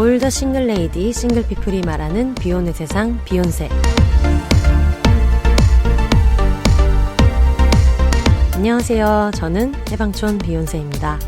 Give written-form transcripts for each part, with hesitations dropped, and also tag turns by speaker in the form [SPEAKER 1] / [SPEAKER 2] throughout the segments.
[SPEAKER 1] 올더 싱글 레이디, 싱글 피플이 말하는 비혼의 세상, 비혼세. 안녕하세요. 저는 해방촌 비혼세입니다.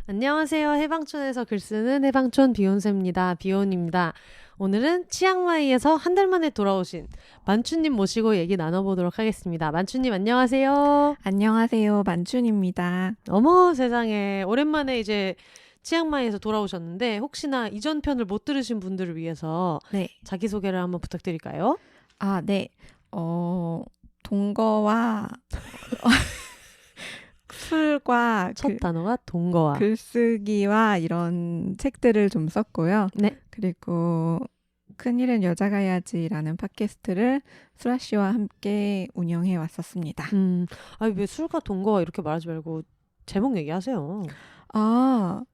[SPEAKER 1] 안녕하세요. 해방촌에서 글쓰는 해방촌 비혼세입니다. 비혼입니다. 오늘은 치앙마이에서 한 달 만에 돌아오신 만추님 모시고 얘기 나눠보도록 하겠습니다. 만추님 안녕하세요.
[SPEAKER 2] 안녕하세요. 만춘입니다.
[SPEAKER 1] 어머 세상에 오랜만에 이제 치앙마이에서 돌아오셨는데 혹시나 이전 편을 못 들으신 분들을 위해서
[SPEAKER 2] 네.
[SPEAKER 1] 자기소개를 한번 부탁드릴까요?
[SPEAKER 2] 네. 동거와 술과
[SPEAKER 1] 첫 단어가 동거와
[SPEAKER 2] 글쓰기와 이런 책들을 좀 썼고요.
[SPEAKER 1] 네.
[SPEAKER 2] 그리고 큰일은 여자가 해야지라는 팟캐스트를 수라 씨와 함께 운영해 왔었습니다.
[SPEAKER 1] 왜 술과 동거와 이렇게 말하지 말고 제목 얘기하세요.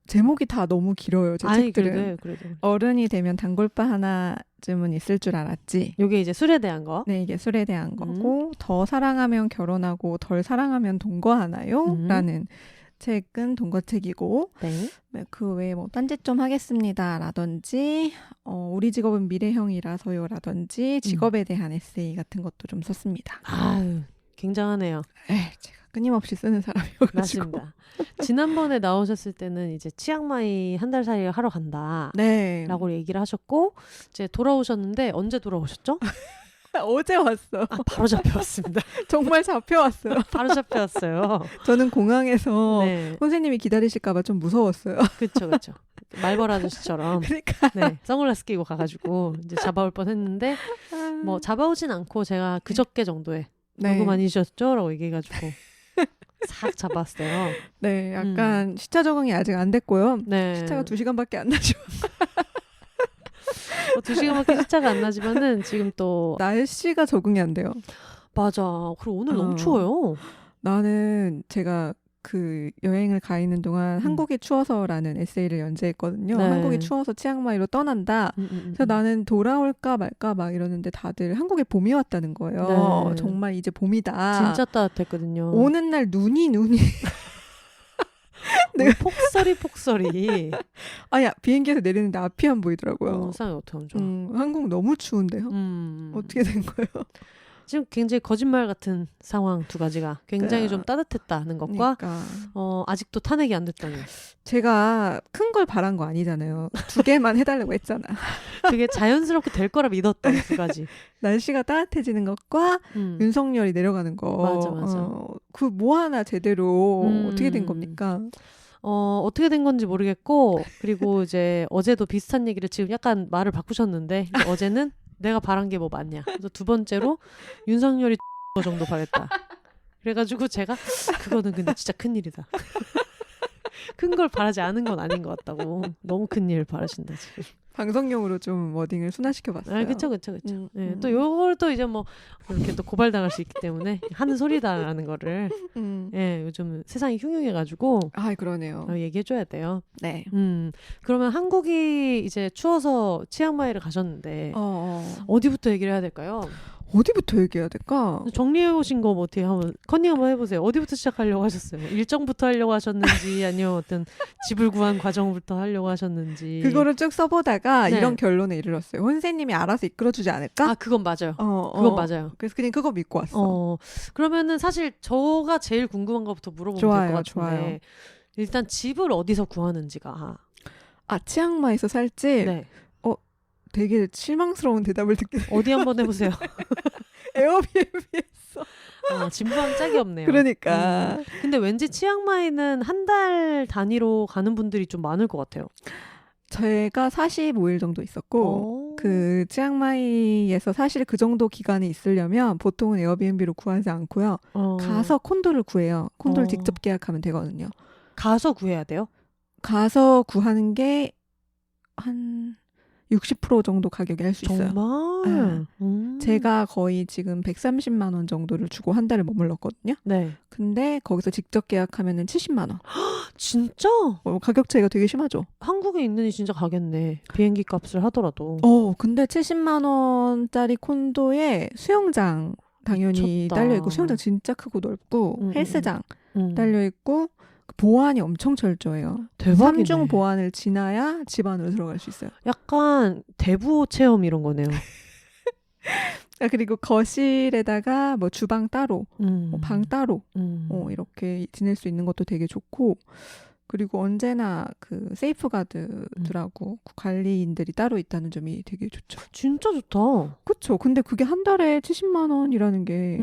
[SPEAKER 2] 제목이 다 너무 길어요. 제 책들은.
[SPEAKER 1] 그래도.
[SPEAKER 2] 어른이 되면 단골바 하나쯤은 있을 줄 알았지.
[SPEAKER 1] 이게 이제 술에 대한 거.
[SPEAKER 2] 네, 이게 술에 대한 거고 더 사랑하면 결혼하고 덜 사랑하면 동거하나요? 라는 책은 동거책이고
[SPEAKER 1] 네.
[SPEAKER 2] 그 외에 뭐 딴짓 좀 하겠습니다 라든지 우리 직업은 미래형이라서요 라든지 직업에 대한 에세이 같은 것도 좀 썼습니다.
[SPEAKER 1] 아유, 굉장하네요.
[SPEAKER 2] 제가 끊임없이 쓰는 사람이어가지고.
[SPEAKER 1] 맞습니다. 지난번에 나오셨을 때는 이제 치앙마이 한 달 살이 하러 간다.
[SPEAKER 2] 네.
[SPEAKER 1] 라고 얘기를 하셨고 이제 돌아오셨는데 언제 돌아오셨죠?
[SPEAKER 2] 어제 왔어.
[SPEAKER 1] 바로 잡혀왔습니다.
[SPEAKER 2] 정말 잡혀왔어요.
[SPEAKER 1] 바로 잡혀왔어요.
[SPEAKER 2] 저는 공항에서
[SPEAKER 1] 네.
[SPEAKER 2] 선생님이 기다리실까봐 좀 무서웠어요.
[SPEAKER 1] 그쵸. 말벌 아저씨처럼.
[SPEAKER 2] 그러니까.
[SPEAKER 1] 네, 선글라스 끼고 가가지고 이제 잡아올 뻔했는데 뭐 잡아오진 않고 제가 그저께 정도에 누구 많이셨죠? 라고 얘기해가지고 싹 잡았어요.
[SPEAKER 2] 네, 약간 시차 적응이 아직 안 됐고요.
[SPEAKER 1] 네.
[SPEAKER 2] 시차가 2시간밖에 안 나죠.
[SPEAKER 1] 2시간밖에 시차가 안 나지만은 지금 또
[SPEAKER 2] 날씨가 적응이 안 돼요.
[SPEAKER 1] 맞아. 그리고 오늘 너무 추워요.
[SPEAKER 2] 나는 제가 그 여행을 가 있는 동안 한국이 추워서라는 에세이를 연재했거든요.
[SPEAKER 1] 네.
[SPEAKER 2] 한국이 추워서 치앙마이로 떠난다. 그래서 나는 돌아올까 말까 막 이러는데 다들 한국에 봄이 왔다는 거예요.
[SPEAKER 1] 네.
[SPEAKER 2] 정말 이제 봄이다.
[SPEAKER 1] 진짜 따뜻했거든요.
[SPEAKER 2] 오는 날 눈이
[SPEAKER 1] 폭설이.
[SPEAKER 2] 야 비행기에서 내리는데 앞이 안 보이더라고요.
[SPEAKER 1] 세상에 어떻게 하면 좋아.
[SPEAKER 2] 한국 너무 추운데요. 어떻게 된 거예요?
[SPEAKER 1] 지금 굉장히 거짓말 같은 상황 두 가지가 굉장히 좀 따뜻했다는 것과
[SPEAKER 2] 그러니까.
[SPEAKER 1] 아직도 탄핵이 안 됐다는.
[SPEAKER 2] 제가 큰 걸 바란 거 아니잖아요. 2개만 해달라고 했잖아.
[SPEAKER 1] 그게 자연스럽게 될 거라 믿었던 두 가지.
[SPEAKER 2] 날씨가 따뜻해지는 것과 윤석열이 내려가는 거.
[SPEAKER 1] 맞아.
[SPEAKER 2] 그 뭐 하나 제대로 어떻게 된 겁니까?
[SPEAKER 1] 어떻게 된 건지 모르겠고 그리고 이제 어제도 비슷한 얘기를 지금 약간 말을 바꾸셨는데 어제는 내가 바란 게 뭐 맞냐. 그래서 두 번째로 윤석열이 정도 바랬다. 그래가지고 제가 그거는 근데 진짜 큰일이다. 큰 걸 바라지 않은 건 아닌 것 같다고. 너무 큰 일을 바라신다 지금.
[SPEAKER 2] 방송용으로 좀 워딩을 순화시켜봤어요.
[SPEAKER 1] 그쵸. 네, 또 요걸 또 이제 뭐 이렇게 또 고발당할 수 있기 때문에 하는 소리다라는 거를 요즘 세상이 흉흉해가지고
[SPEAKER 2] 그러네요.
[SPEAKER 1] 얘기해줘야 돼요.
[SPEAKER 2] 네.
[SPEAKER 1] 그러면 한국이 이제 추워서 치앙마이를 가셨는데 어디부터 얘기를 해야 될까요?
[SPEAKER 2] 어디부터 얘기해야 될까?
[SPEAKER 1] 정리해 오신 거 뭐 어떻게 한번 컨닝 한번 해보세요. 어디부터 시작하려고 하셨어요? 일정부터 하려고 하셨는지 아니면 어떤 집을 구한 과정부터 하려고 하셨는지.
[SPEAKER 2] 그거를 쭉 써보다가 이런 결론에 이르렀어요. 선생님이 알아서 이끌어주지 않을까?
[SPEAKER 1] 그건 맞아요. 그건 맞아요.
[SPEAKER 2] 그래서 그냥 그거 믿고 왔어.
[SPEAKER 1] 그러면은 사실 저가 제일 궁금한 것부터 물어보면 될 것 같은데
[SPEAKER 2] 좋아요.
[SPEAKER 1] 일단 집을 어디서 구하는지가.
[SPEAKER 2] 치앙마이에서 살지?
[SPEAKER 1] 네.
[SPEAKER 2] 되게 실망스러운 대답을 듣게 돼요.
[SPEAKER 1] 어디 한번 해보세요.
[SPEAKER 2] 에어비앤비에서.
[SPEAKER 1] 진부한 짝이 없네요.
[SPEAKER 2] 그러니까.
[SPEAKER 1] 근데 왠지 치앙마이는 한 달 단위로 가는 분들이 좀 많을 것 같아요.
[SPEAKER 2] 제가 45일 정도 있었고 그 치앙마이에서 사실 그 정도 기간에 있으려면 보통은 에어비앤비로 구하지 않고요. 가서 콘도를 구해요. 콘도를 직접 계약하면 되거든요.
[SPEAKER 1] 가서 구해야 돼요?
[SPEAKER 2] 가서 구하는 게 한 60% 정도 가격에 할 수 있어요.
[SPEAKER 1] 정말?
[SPEAKER 2] 제가 거의 지금 130만 원 정도를 주고 한 달을 머물렀거든요.
[SPEAKER 1] 네.
[SPEAKER 2] 근데 거기서 직접 계약하면은 70만 원.
[SPEAKER 1] 진짜?
[SPEAKER 2] 가격 차이가 되게 심하죠.
[SPEAKER 1] 한국에 있느니 진짜 가겠네. 비행기 값을 하더라도.
[SPEAKER 2] 근데 70만 원짜리 콘도에 수영장 당연히
[SPEAKER 1] 미쳤다.
[SPEAKER 2] 딸려있고, 수영장 진짜 크고 넓고, 헬스장
[SPEAKER 1] 음.
[SPEAKER 2] 딸려있고, 보안이 엄청 철저해요.
[SPEAKER 1] 대박이네.
[SPEAKER 2] 3중 보안을 지나야 집 안으로 들어갈 수 있어요.
[SPEAKER 1] 약간 대부호 체험 이런 거네요.
[SPEAKER 2] 그리고 거실에다가 뭐 주방 따로, 뭐 방 따로, 이렇게 지낼 수 있는 것도 되게 좋고, 그리고 언제나 그 세이프가드들하고 관리인들이 따로 있다는 점이 되게 좋죠.
[SPEAKER 1] 진짜 좋다.
[SPEAKER 2] 그쵸. 근데 그게 한 달에 70만 원이라는 게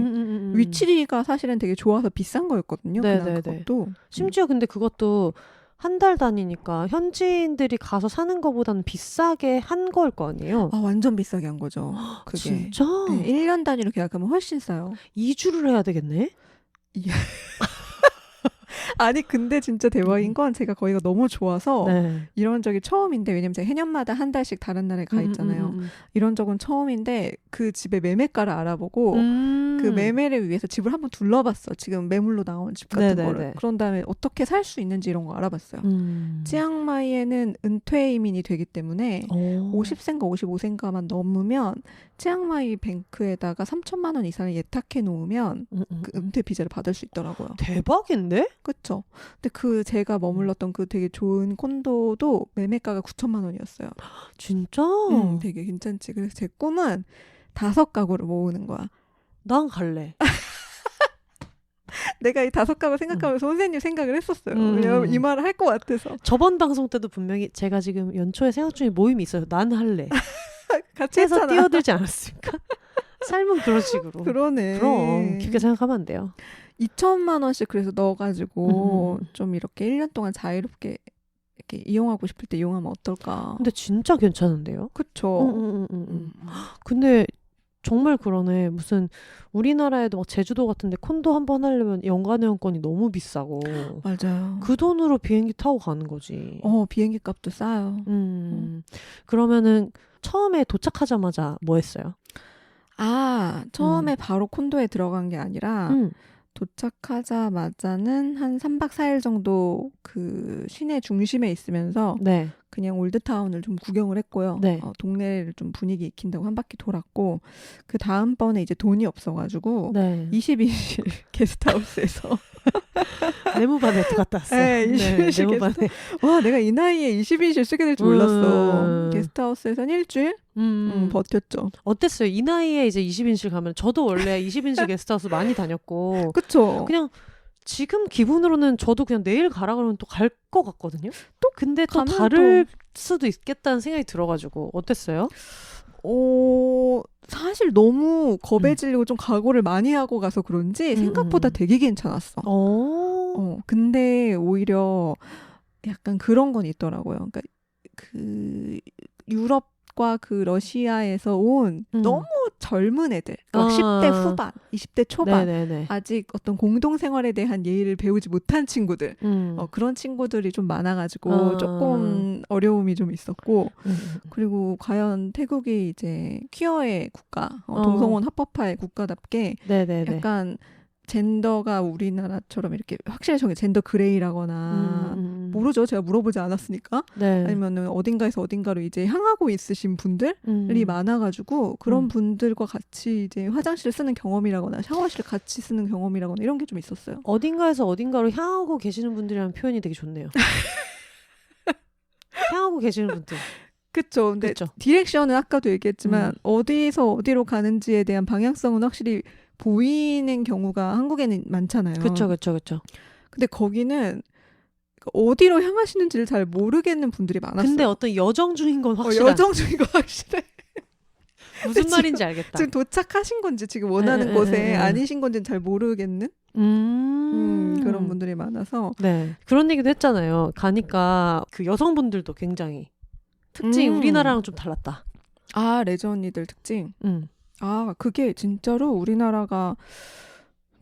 [SPEAKER 2] 위치가 사실은 되게 좋아서 비싼 거였거든요.
[SPEAKER 1] 네네네.
[SPEAKER 2] 그것도.
[SPEAKER 1] 심지어 근데 그것도 한 달 단위니까 현지인들이 가서 사는 것보다는 비싸게 한 걸 거 아니에요?
[SPEAKER 2] 완전 비싸게 한 거죠. 그게.
[SPEAKER 1] 진짜?
[SPEAKER 2] 네, 1년 단위로 계약하면 훨씬 싸요.
[SPEAKER 1] 2주를 해야 되겠네?
[SPEAKER 2] 아니 근데 진짜 대박인 건 제가 거기가 너무 좋아서
[SPEAKER 1] 네.
[SPEAKER 2] 이런 적이 처음인데, 왜냐면 제가 해년마다 한 달씩 다른 나라에 가 있잖아요. 이런 적은 처음인데 그 집의 매매가를 알아보고 그 매매를 위해서 집을 한번 둘러봤어. 지금 매물로 나온 집 같은
[SPEAKER 1] 네네네.
[SPEAKER 2] 거를. 그런 다음에 어떻게 살 수 있는지 이런 거 알아봤어요. 치앙마이에는 은퇴 이민이 되기 때문에 50세인가 55세인가만 넘으면 치앙마이 뱅크에다가 3천만 원 이상을 예탁해 놓으면 그 은퇴 비자를 받을 수 있더라고요.
[SPEAKER 1] 대박인데?
[SPEAKER 2] 그쵸? 근데 그 제가 머물렀던 그 되게 좋은 콘도도 매매가가 9천만 원이었어요.
[SPEAKER 1] 진짜?
[SPEAKER 2] 되게 괜찮지. 그래서 제 꿈은 5가구를 모으는 거야.
[SPEAKER 1] 난 갈래.
[SPEAKER 2] 내가 이 5가구 생각하면서 선생님 생각을 했었어요. 왜냐면 이 말을 할 것 같아서.
[SPEAKER 1] 저번 방송 때도 분명히 제가 지금 연초에 생각 중인 모임이 있어요. 난 할래.
[SPEAKER 2] 같이
[SPEAKER 1] 해서
[SPEAKER 2] 했잖아.
[SPEAKER 1] 뛰어들지 않았습니까? 삶은 그런 식으로.
[SPEAKER 2] 그러네.
[SPEAKER 1] 그럼 깊게 생각하면 안 돼요.
[SPEAKER 2] 2천만 원씩 그래서 넣어가지고 좀 이렇게 1년 동안 자유롭게 이렇게 이용하고 싶을 때 이용하면 어떨까.
[SPEAKER 1] 근데 진짜 괜찮은데요?
[SPEAKER 2] 그쵸.
[SPEAKER 1] 근데 정말 그러네. 무슨 우리나라에도 막 제주도 같은데 콘도 한 번 하려면 연간회원권이 너무 비싸고.
[SPEAKER 2] 맞아요.
[SPEAKER 1] 그 돈으로 비행기 타고 가는 거지.
[SPEAKER 2] 비행기 값도 싸요.
[SPEAKER 1] 그러면은 처음에 도착하자마자 뭐 했어요?
[SPEAKER 2] 처음에 바로 콘도에 들어간 게 아니라 도착하자마자는 한 3박 4일 정도 그 시내 중심에 있으면서
[SPEAKER 1] 네.
[SPEAKER 2] 그냥 올드타운을 좀 구경을 했고요.
[SPEAKER 1] 네.
[SPEAKER 2] 동네를 좀 분위기 익힌다고 한 바퀴 돌았고, 그 다음번에 이제 돈이 없어가지고
[SPEAKER 1] 네.
[SPEAKER 2] 22실 게스트하우스에서
[SPEAKER 1] 네모반에도 갔다 왔어요.
[SPEAKER 2] 네, 22실
[SPEAKER 1] 네모반에.
[SPEAKER 2] 와, 내가 이 나이에 22실 쓰게 될 줄 몰랐어. 게스트하우스에서는 일주일 버텼죠.
[SPEAKER 1] 어땠어요? 이 나이에 이제 20인실 가면, 저도 원래 20인실 게스트하우스 많이 다녔고
[SPEAKER 2] 그쵸?
[SPEAKER 1] 그냥 지금 기분으로는 저도 그냥 내일 가라 그러면 또 갈 것 같거든요. 근데 또 다를 수도 있겠다는 생각이 들어가지고 어땠어요?
[SPEAKER 2] 사실 너무 겁에 질리고 좀 각오를 많이 하고 가서 그런지 생각보다 되게 괜찮았어. 근데 오히려 약간 그런 건 있더라고요. 그러니까 그 유럽과 그 러시아에서 온 너무 젊은 애들, 그러니까 10대 후반, 20대 초반,
[SPEAKER 1] 네네네.
[SPEAKER 2] 아직 어떤 공동생활에 대한 예의를 배우지 못한 친구들, 그런 친구들이 좀 많아가지고 조금 어려움이 좀 있었고, 그리고 과연 태국이 이제 퀴어의 국가, 동성혼 합법화의 국가답게
[SPEAKER 1] 네네네.
[SPEAKER 2] 약간 젠더가 우리나라처럼 이렇게 확실히 정해 젠더 그레이라거나 모르죠. 제가 물어보지 않았으니까.
[SPEAKER 1] 네.
[SPEAKER 2] 아니면은 어딘가에서 어딘가로 이제 향하고 있으신 분들이 많아가지고 그런 분들과 같이 이제 화장실을 쓰는 경험이라거나 샤워실을 같이 쓰는 경험이라거나 이런 게 좀 있었어요.
[SPEAKER 1] 어딘가에서 어딘가로 향하고 계시는 분들이라는 표현이 되게 좋네요. 향하고 계시는 분들.
[SPEAKER 2] 그쵸. 근데
[SPEAKER 1] 그쵸?
[SPEAKER 2] 디렉션은 아까도 얘기했지만 어디서 어디로 가는지에 대한 방향성은 확실히 보이는 경우가 한국에는 많잖아요.
[SPEAKER 1] 그쵸.
[SPEAKER 2] 근데 거기는 어디로 향하시는지를 잘 모르겠는 분들이 많았어요.
[SPEAKER 1] 근데 어떤 여정 중인 건 확실한.
[SPEAKER 2] 여정 중인 거 확실해.
[SPEAKER 1] 무슨 말인지 알겠다.
[SPEAKER 2] 지금 도착하신 건지 지금 원하는 곳에 아니신 건지는 잘 모르겠는 그런 분들이 많아서.
[SPEAKER 1] 네. 그런 얘기도 했잖아요. 가니까 그 여성분들도 굉장히 특징이 우리나라랑 좀 달랐다.
[SPEAKER 2] 레저 언니들 특징. 그게 진짜로 우리나라가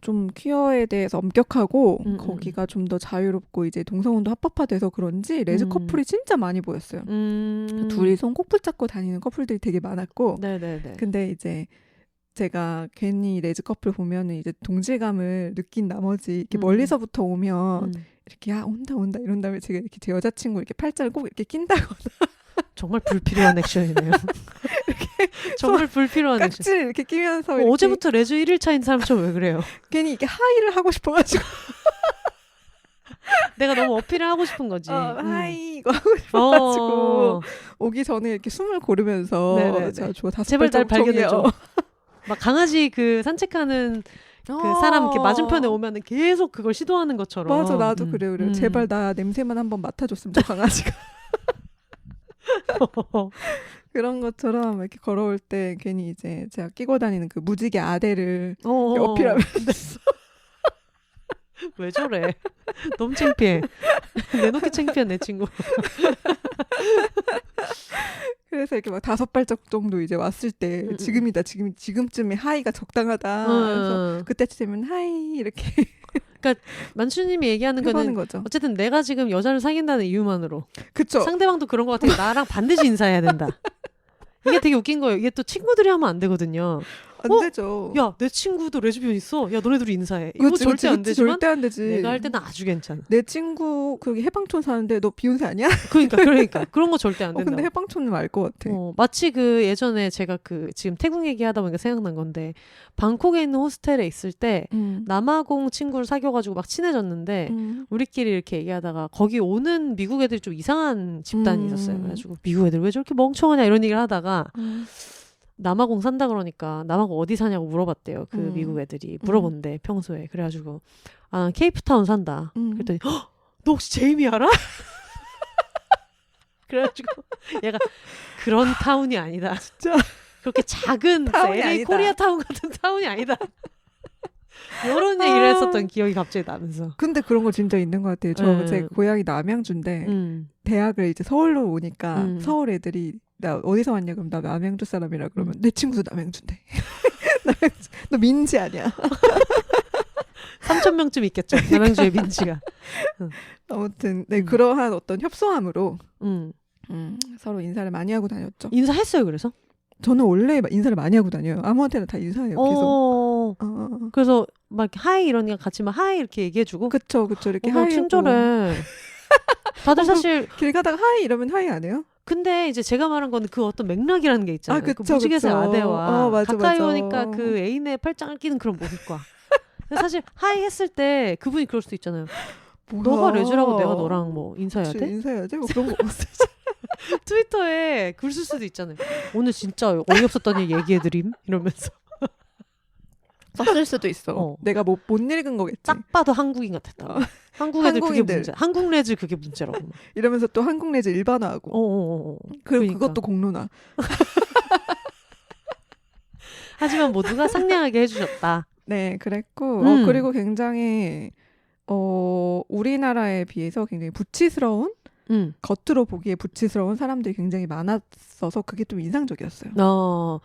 [SPEAKER 2] 좀 퀴어에 대해서 엄격하고 거기가
[SPEAKER 1] 음.
[SPEAKER 2] 좀 더 자유롭고 이제 동성혼도 합법화돼서 그런지 레즈 커플이 진짜 많이 보였어요. 둘이 손 꼭 붙잡고 다니는 커플들이 되게 많았고
[SPEAKER 1] 네네네.
[SPEAKER 2] 근데 이제 제가 괜히 레즈 커플 보면은 이제 동질감을 느낀 나머지 이렇게 멀리서부터 오면 이렇게 온다 이런 다음에 제가 이렇게 제 여자친구 이렇게 팔짱을 꼭 이렇게 낀다거나
[SPEAKER 1] 정말 불필요한 액션이네요. 정말 불필요한 액션.
[SPEAKER 2] 깍지를 이렇게 끼면서 이렇게
[SPEAKER 1] 어제부터 레즈 1일차인 사람처럼 왜 그래요?
[SPEAKER 2] 괜히 이렇게 하이를 하고 싶어가지고
[SPEAKER 1] 내가 너무 어필을 하고 싶은 거지.
[SPEAKER 2] 하이 이거 하고 싶어가지고
[SPEAKER 1] 어.
[SPEAKER 2] 오기 전에 이렇게 숨을 고르면서
[SPEAKER 1] 네네네.
[SPEAKER 2] 자, 저 다섯
[SPEAKER 1] 제발 날
[SPEAKER 2] 발자국
[SPEAKER 1] 발견해줘.
[SPEAKER 2] 종이요.
[SPEAKER 1] 막 강아지 그 산책하는 그 사람 이렇게 맞은편에 오면은 계속 그걸 시도하는 것처럼.
[SPEAKER 2] 맞아 나도 그래. 제발 나 냄새만 한번 맡아줬으면 저 강아지가. 그런 것처럼 이렇게 걸어올 때 괜히 이제 제가 끼고 다니는 그 무지개 아대를 이렇게 어필하면서
[SPEAKER 1] 왜 저래? 너무 창피해. 내놓기 창피한 내 친구.
[SPEAKER 2] 그래서 이렇게 막 다섯 발자국 정도 이제 왔을 때 지금이다 지금쯤에 하이가 적당하다. 그래서 그때쯤이면 하이 이렇게
[SPEAKER 1] 그러니까 만추님이 얘기하는 거는
[SPEAKER 2] 거죠.
[SPEAKER 1] 어쨌든 내가 지금 여자를 사귄다는 이유만으로
[SPEAKER 2] 그쵸.
[SPEAKER 1] 상대방도 그런 것 같아요. 나랑 반드시 인사해야 된다. 이게 되게 웃긴 거예요. 이게 또 친구들이 하면 안 되거든요.
[SPEAKER 2] 안 되죠.
[SPEAKER 1] 야, 내 친구도 레즈비언 있어. 야, 너네 둘이 인사해. 이거 절대 안 되지만
[SPEAKER 2] 절대 안 되지.
[SPEAKER 1] 내가 할 때는 아주 괜찮아.
[SPEAKER 2] 내 친구 거기 해방촌 사는데 너 비욘세 아니야?
[SPEAKER 1] 그러니까 그런 거 절대 안 된다.
[SPEAKER 2] 근데 해방촌은 알 것 같아.
[SPEAKER 1] 마치 그 예전에 제가 그 지금 태국 얘기하다 보니까 생각난 건데 방콕에 있는 호스텔에 있을 때 남아공 친구를 사귀어가지고 막 친해졌는데 우리끼리 이렇게 얘기하다가 거기 오는 미국 애들이 좀 이상한 집단이 있었어요. 그래가지고 미국 애들 왜 저렇게 멍청하냐 이런 얘기를 하다가 남아공 산다 그러니까 남아공 어디 사냐고 물어봤대요. 그 미국 애들이 물어본대 평소에. 그래가지고 난 케이프타운 산다. 그랬더니 너 혹시 제이미 알아? 그래가지고 얘가 그런 타운이 아니다.
[SPEAKER 2] 진짜
[SPEAKER 1] 그렇게 작은
[SPEAKER 2] 타운이
[SPEAKER 1] LA
[SPEAKER 2] 아니다.
[SPEAKER 1] 코리아타운 같은 타운이 아니다. 이런 얘기를 했었던 기억이 갑자기 나면서.
[SPEAKER 2] 근데 그런 거 진짜 있는 것 같아요. 제 고향이 남양주인데 대학을 이제 서울로 오니까 서울 애들이 나 어디서 왔냐 그럼 나 남양주 사람이라 그러면 내 친구도 남양주인데 너 민지 아니야?
[SPEAKER 1] 3,000명쯤 있겠죠. 남양주의 민지가.
[SPEAKER 2] 아무튼 그러한 어떤 협소함으로 서로 인사를 많이 하고 다녔죠.
[SPEAKER 1] 인사했어요. 그래서?
[SPEAKER 2] 저는 원래 인사를 많이 하고 다녀요. 아무한테나 다 인사해요. 계속.
[SPEAKER 1] 그래서 막 하이 이러니까 같이 막 하이 이렇게 얘기해주고.
[SPEAKER 2] 그쵸. 이렇게 하이
[SPEAKER 1] 친절해. 다들 사실
[SPEAKER 2] 길 가다가 하이 이러면 하이 안 해요?
[SPEAKER 1] 근데 이제 제가 말한 건 그 어떤 맥락이라는 게 있잖아요.
[SPEAKER 2] 그쵸,
[SPEAKER 1] 그 무지개색
[SPEAKER 2] 그쵸.
[SPEAKER 1] 아대와
[SPEAKER 2] 맞아,
[SPEAKER 1] 가까이
[SPEAKER 2] 맞아.
[SPEAKER 1] 오니까 그 애인의 팔짱을 끼는 그런 모습과. 근데 사실 하이 했을 때 그분이 그럴 수도 있잖아요.
[SPEAKER 2] 뭐야?
[SPEAKER 1] 너가 레즈라고 내가 너랑 뭐 인사해야 돼?
[SPEAKER 2] 인사해야지? 뭐 그런 거 없어요.
[SPEAKER 1] 트위터에 글 쓸 수도 있잖아요. 오늘 진짜 어이없었던 일 얘기해드림? 이러면서.
[SPEAKER 2] 썼을 수도 있어. 내가 못 읽은 거겠지.
[SPEAKER 1] 딱 봐도 한국인 같았다. 한국 애들 그게
[SPEAKER 2] 한국인들.
[SPEAKER 1] 문제. 한국 레즈 그게 문제라고.
[SPEAKER 2] 이러면서 또 한국 레즈 일반화하고.
[SPEAKER 1] 그러니까.
[SPEAKER 2] 그것도 공론화.
[SPEAKER 1] 하지만 모두가 상냥하게 해주셨다.
[SPEAKER 2] 네, 그랬고 그리고 굉장히 우리나라에 비해서 굉장히 부치스러운 겉으로 보기에 부치스러운 사람들이 굉장히 많았어서 그게 좀 인상적이었어요.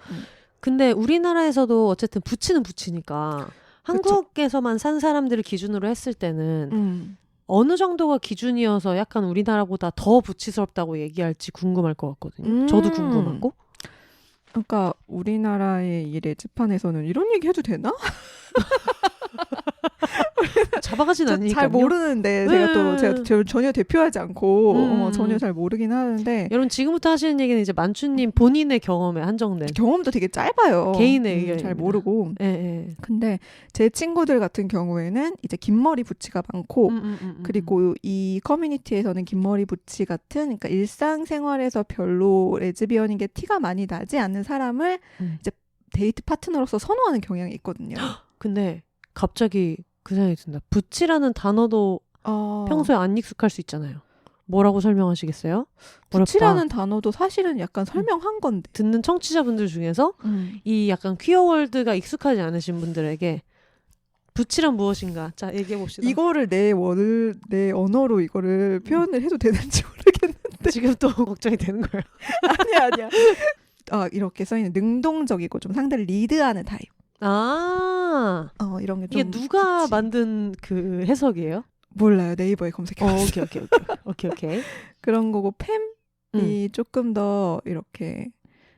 [SPEAKER 1] 근데 우리나라에서도 어쨌든 부치는 부치니까 한국에서만 산 사람들을 기준으로 했을 때는 어느 정도가 기준이어서 약간 우리나라보다 더 부치스럽다고 얘기할지 궁금할 것 같거든요. 저도 궁금하고.
[SPEAKER 2] 그러니까 우리나라의 이 레즈판에서는 이런 얘기 해도 되나?
[SPEAKER 1] 잡아가진 않으니까요.
[SPEAKER 2] 잘 모르는데 제가 전혀 대표하지 않고 전혀 잘 모르긴 하는데
[SPEAKER 1] 여러분 지금부터 하시는 얘기는 이제 만추님 본인의 경험에 한정된
[SPEAKER 2] 경험도 되게 짧아요.
[SPEAKER 1] 개인의 의견
[SPEAKER 2] 잘 모르고.
[SPEAKER 1] 네.
[SPEAKER 2] 근데 제 친구들 같은 경우에는 이제 긴 머리 부치가 많고 그리고 이 커뮤니티에서는 긴 머리 부치 같은 그러니까 일상생활에서 별로 레즈비언인 게 티가 많이 나지 않는 사람을 이제 데이트 파트너로서 선호하는 경향이 있거든요.
[SPEAKER 1] 근데 갑자기 그 생각이 든다. 부치라는 단어도 평소에 안 익숙할 수 있잖아요. 뭐라고 설명하시겠어요?
[SPEAKER 2] 부치라는 단어도 사실은 약간 설명한 건데.
[SPEAKER 1] 듣는 청취자분들 중에서 이 약간 퀴어월드가 익숙하지 않으신 분들에게 부치란 무엇인가? 자, 얘기해봅시다.
[SPEAKER 2] 이거를 내 언어로 이거를 표현을 해도 되는지 모르겠는데.
[SPEAKER 1] 지금 또 걱정이 되는 거예요.
[SPEAKER 2] 아니야. 이렇게 써있는 능동적이고 좀 상대를 리드하는 타입.
[SPEAKER 1] 아,
[SPEAKER 2] 이런 게 좀
[SPEAKER 1] 이게 누가
[SPEAKER 2] 좋지.
[SPEAKER 1] 만든 그 해석이에요?
[SPEAKER 2] 몰라요. 네이버에 검색해봤어요.
[SPEAKER 1] 오케이.
[SPEAKER 2] 그런 거고 팸이 조금 더 이렇게